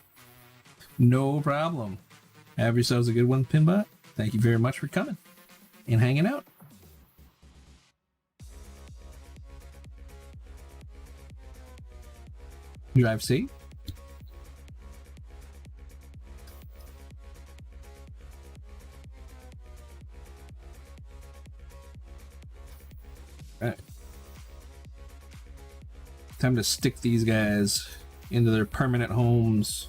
Speaker 1: No problem. Have yourselves a good one, Pinbot. Thank you very much for coming and hanging out. Drive safe. Alright. Time to stick these guys into their permanent homes.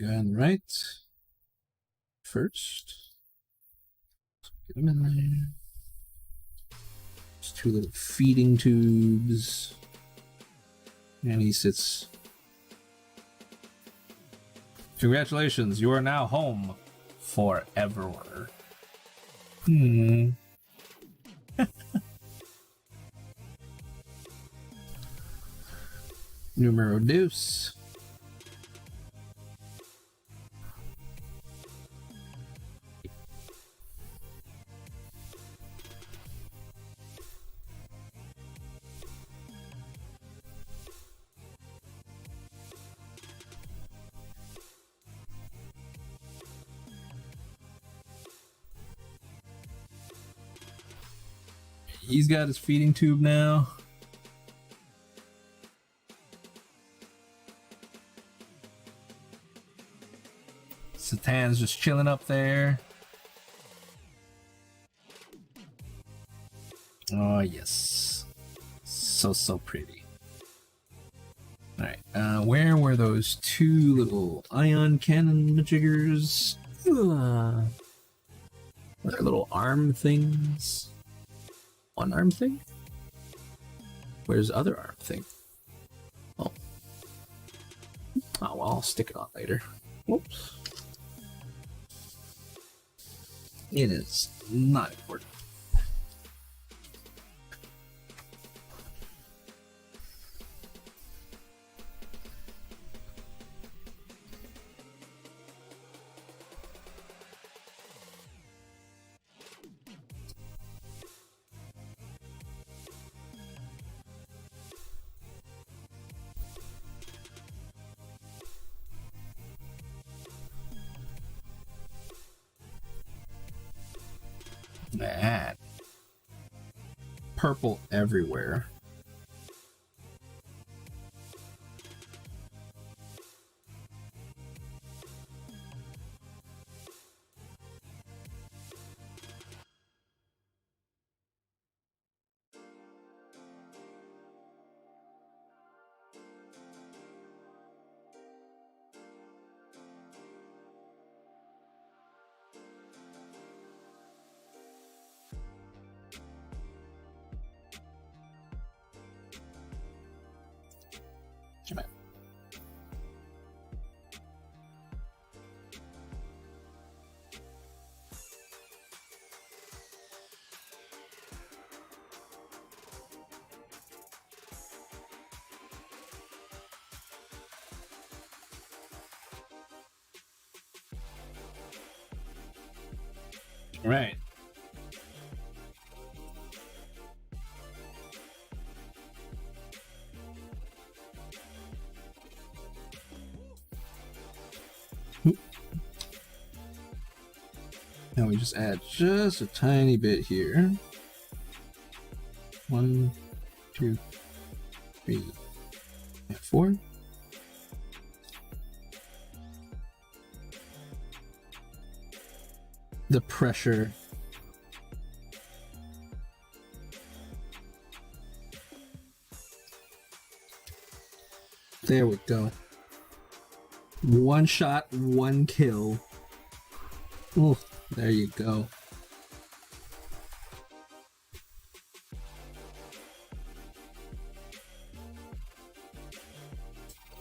Speaker 1: Going right first. Get them in there. Just 2 little feeding tubes. And he sits. Congratulations, you are now home forever. Numero dos. He's got his feeding tube now. Satan's just chilling up there. Oh, yes. So pretty. Alright, where were those 2 little ion cannon majiggers? Their little arm things. One arm thing? Where's the other arm thing? Oh. Oh, well, I'll stick it on later. Whoops. It is not important. That purple everywhere. Right. Now we just add just a tiny bit here. 1, 2, 3, 4. The pressure. There we go. 1 shot, 1 kill. Oh, there you go.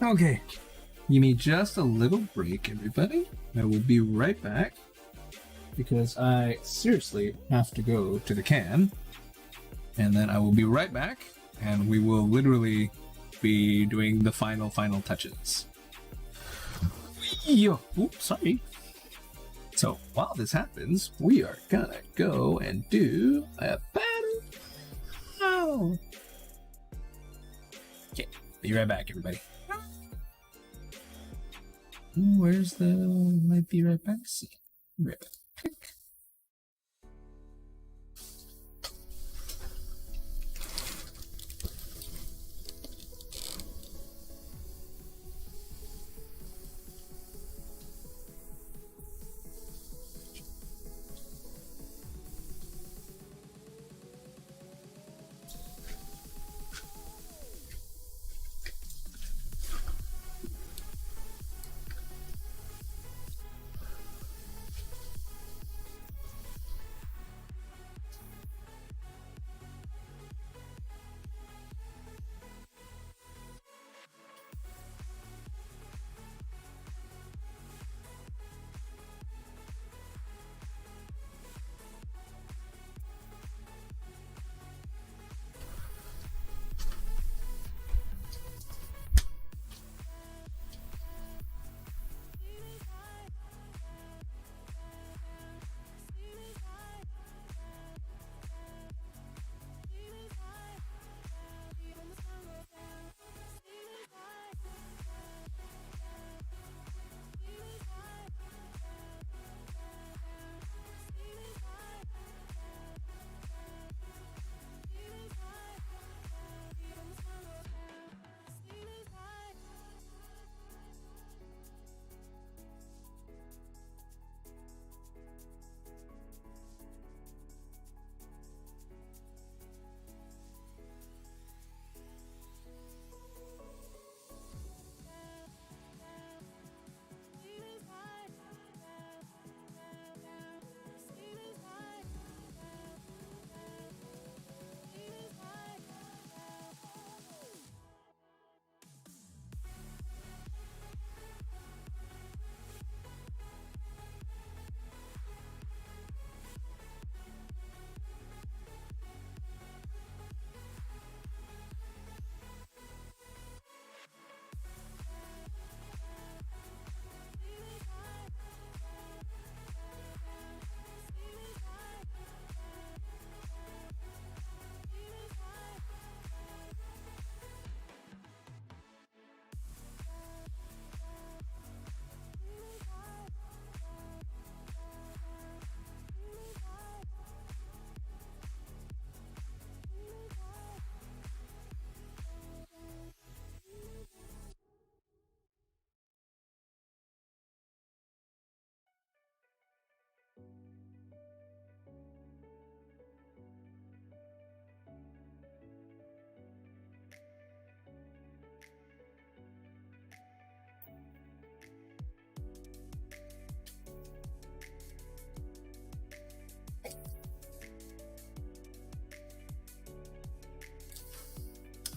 Speaker 1: Okay. Give me just a little break, everybody. I will be right back, because I seriously have to go to the can, and then I will be right back, and we will literally be doing the final touches. Yo, oops, sorry. So while this happens, we are gonna go and do a battle. Oh. Okay, be right back, everybody. Where's the might be right back? See, be right back. Click.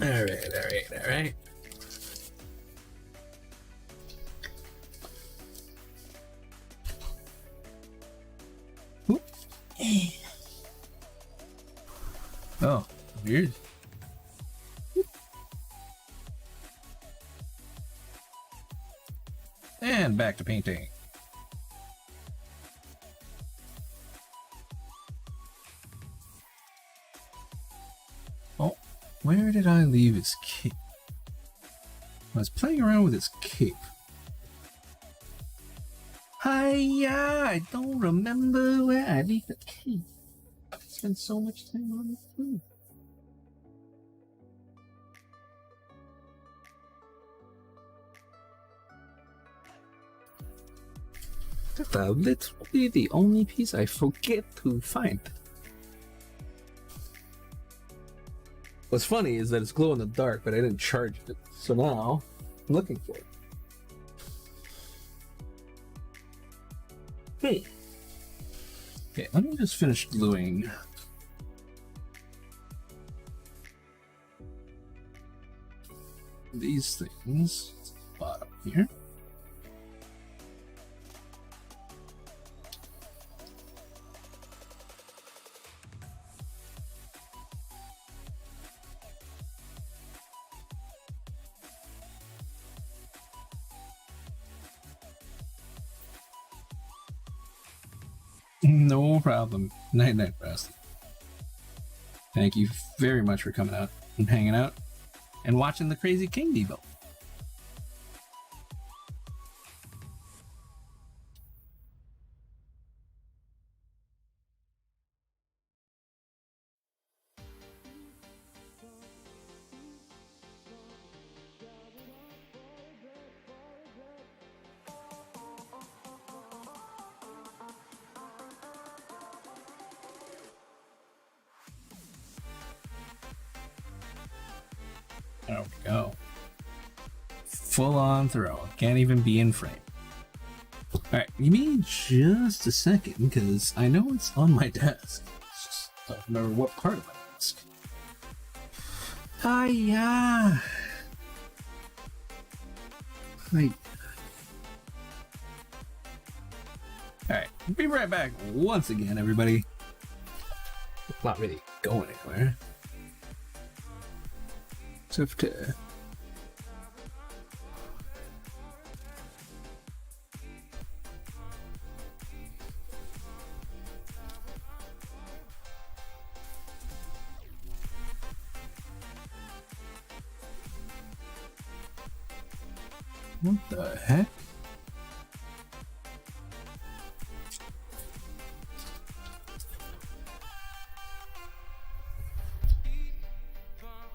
Speaker 1: All right. Oh, weird. And back to painting. Oh, where did I leave his cape? I was playing around with his cape. Hiya! I don't remember where I leave the cape. I spent so much time on this thing. That's literally the only piece I forget to find. What's funny is that it's glow in the dark, but I didn't charge it. So now I'm looking for it. Okay, let me just finish gluing. These things at the bottom here. No problem. Night night, Rusty. Thank you very much for coming out and hanging out and watching the Crazy King debuild. There we go. Full on throw. Can't even be in frame. Alright, give me just a second because I know it's on my desk. It's just I don't remember what part of my desk. Hiya! Hi. Alright, be right back once again, everybody. Not really going anywhere. Except to... What the heck?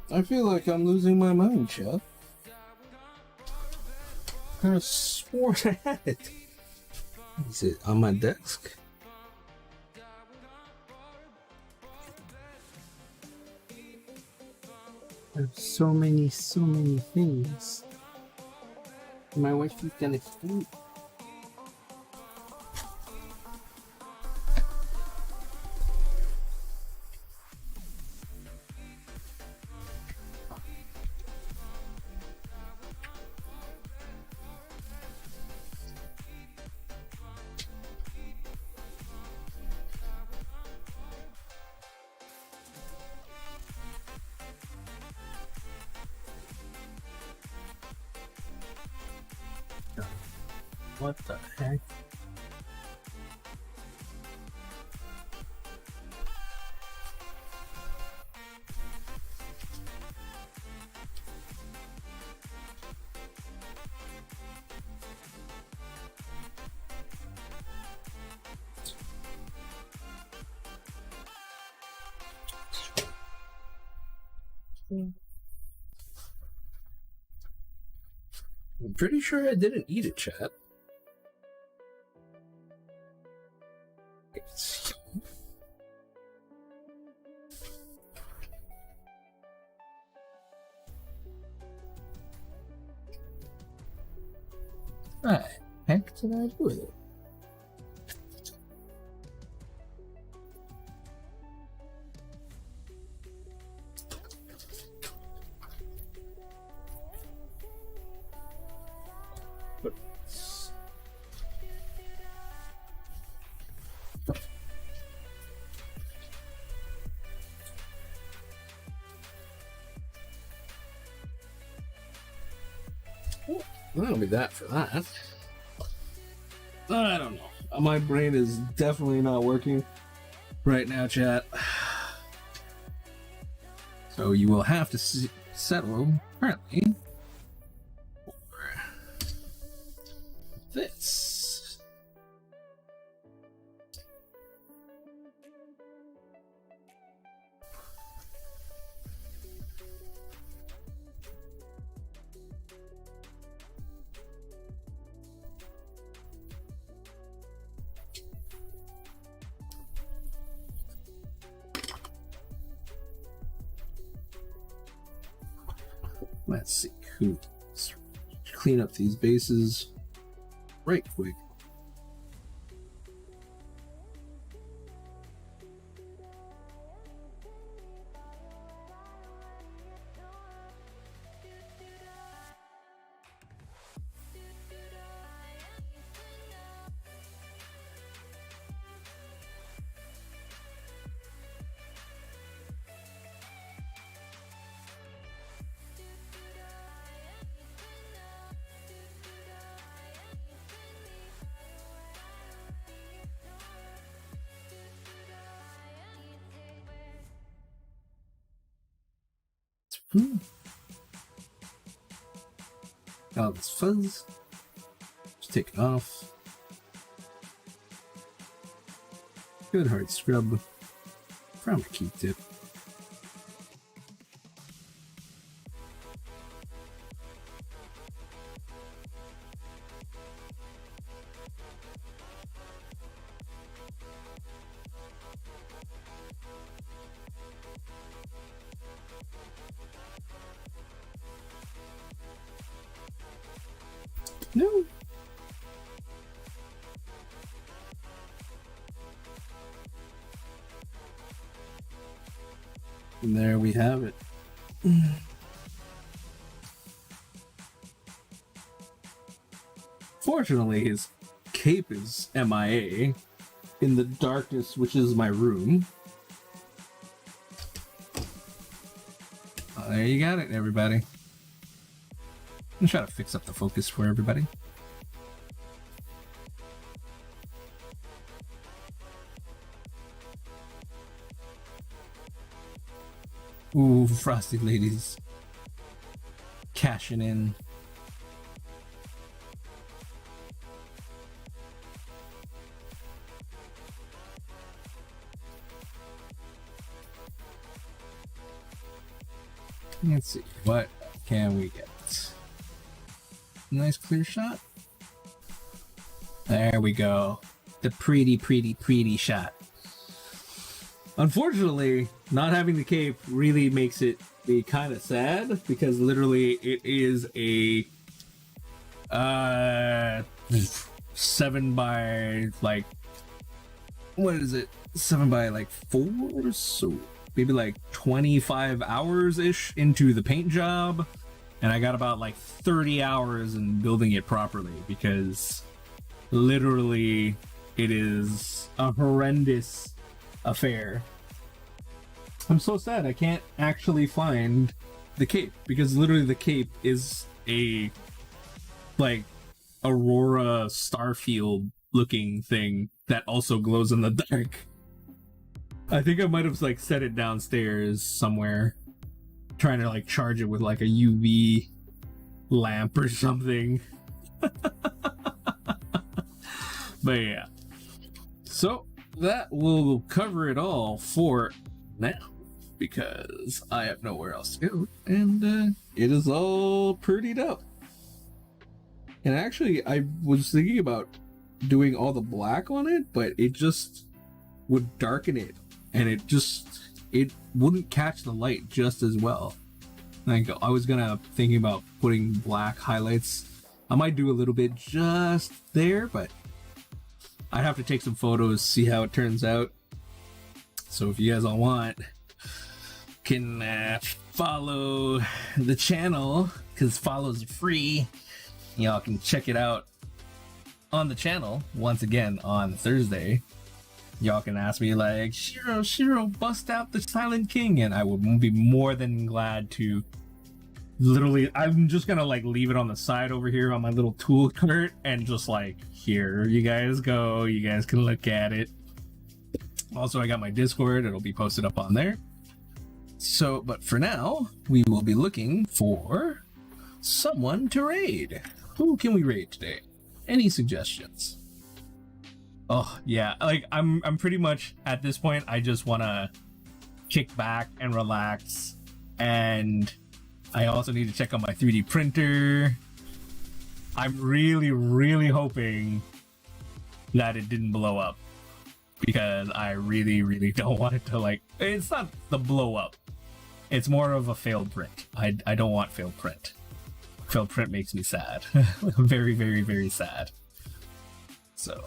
Speaker 1: I feel like I'm losing my mind, Chef. I kind of swore I had it. Is it on my desk? There's so many things. My wife is gonna sleep. What the heck? I'm pretty sure I didn't eat it, chat. What the heck did I do with it? That'll be that for that. I don't know. My brain is definitely not working right now, chat. So you will have to settle apparently for this. Let's see who. Let's clean up these bases right quick. All this fuzz. Just take it off. Good hard scrub from a Q-tip. No. And there we have it. Fortunately, his cape is MIA in the darkness, which is my room. There you got it, everybody. I'm trying to fix up the focus for everybody. Ooh, frosty ladies. Cashing in. Let's see, what can we get? Nice clear shot. There we go. The pretty shot. Unfortunately, not having the cape really makes it be kind of sad, because literally it is a 7 by like, what is it? 7 by like 4, so maybe like 25 hours ish into the paint job, and I got about like 30 hours in building it properly, because literally it is a horrendous affair. I'm so sad I can't actually find the cape, because literally the cape is a like Aurora Starfield looking thing that also glows in the dark. I think I might have like set it downstairs somewhere, trying to like charge it with like a UV lamp or something. But yeah, so that will cover it all for now, because I have nowhere else to go, and it is all prettied up. And actually, I was thinking about doing all the black on it, but it just would darken it, and it wouldn't catch the light just as well. Like, I was thinking about putting black highlights. I might do a little bit just there, but I'd have to take some photos, see how it turns out. So if you guys all want, can follow the channel, because follows are free. Y'all can check it out on the channel once again on Thursday. Y'all can ask me like, Shiro, bust out the Silent King, and I would be more than glad to. Literally, I'm just gonna like leave it on the side over here on my little tool cart, and just like, here you guys go, you guys can look at it. Also, I got my Discord, it'll be posted up on there. So, but for now, we will be looking for someone to raid. Who can we raid today? Any suggestions? Oh yeah, like I'm pretty much at this point, I just want to kick back and relax, and I also need to check on my 3D printer. I'm really hoping that it didn't blow up, because I really don't want it to, like, it's not the blow up, it's more of a failed print. I don't want failed print. Failed print makes me sad. very sad. So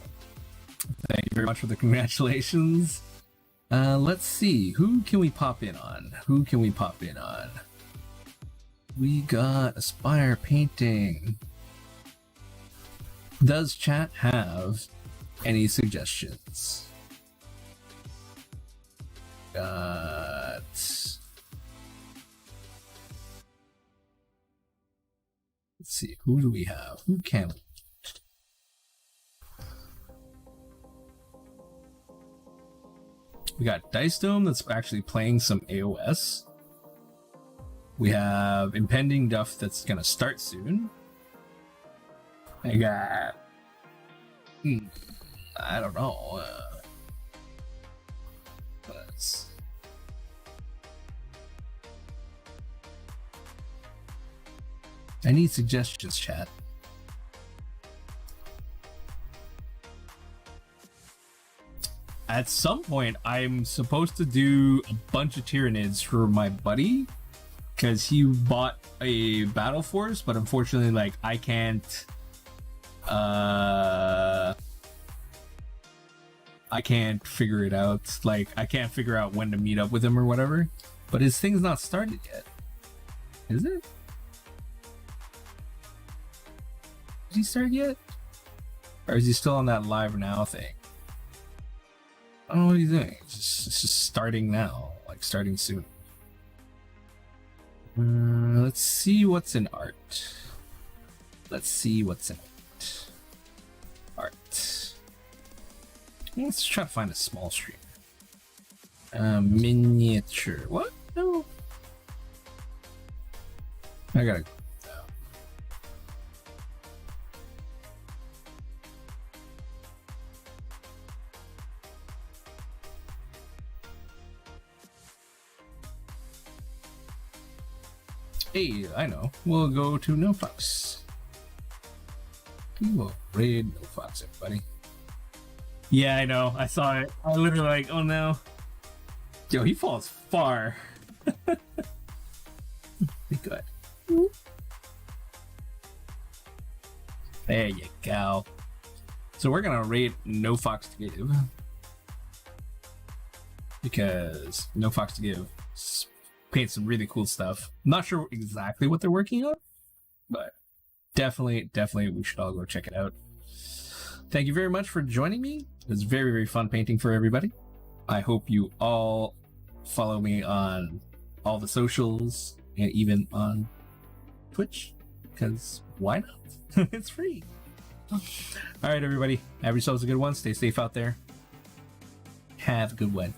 Speaker 1: thank you very much for the congratulations. Let's see, who can we pop in on? We got Aspire Painting. Does chat have any suggestions? Let's see, who do we have? Who can we? We got Dice Dome that's actually playing some AOS. We have impending duff that's gonna start soon. I got... I don't know. Let's... I need suggestions, chat. At some point, I'm supposed to do a bunch of Tyranids for my buddy, because he bought a battle force, but unfortunately, like, I can't figure it out. Like, I can't figure out when to meet up with him or whatever. But his thing's not started yet. Is it? Did he start yet? Or is he still on that live now thing? I don't know what he's doing. It's just starting now. Like, starting soon. Let's see what's in art. Let's see what's in art. Let's try to find a small stream. Miniature. What? No. I gotta. Hey, I know. We'll go to No Fox. We will raid No Fox, everybody.
Speaker 2: Yeah, I know. I saw it. I literally like, oh no.
Speaker 1: Yo, he falls far. Be good. There you go. So we're gonna raid No Fox to Give, because No Fox to Give paint some really cool stuff. I'm not sure exactly what they're working on, but definitely we should all go check it out. Thank you very much for joining me. It was very, very fun painting for everybody. I hope you all follow me on all the socials and even on Twitch, because why not? It's free. All right, everybody, have yourselves a good one. Stay safe out there. Have a good one.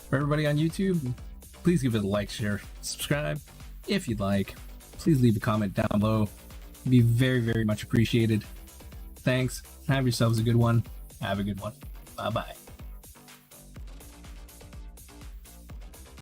Speaker 1: For everybody on YouTube, please give it a like, share, subscribe if you'd like. Please leave a comment down below. It'd be very, very much appreciated. Thanks. Have yourselves a good one. Have a good one. Bye-bye.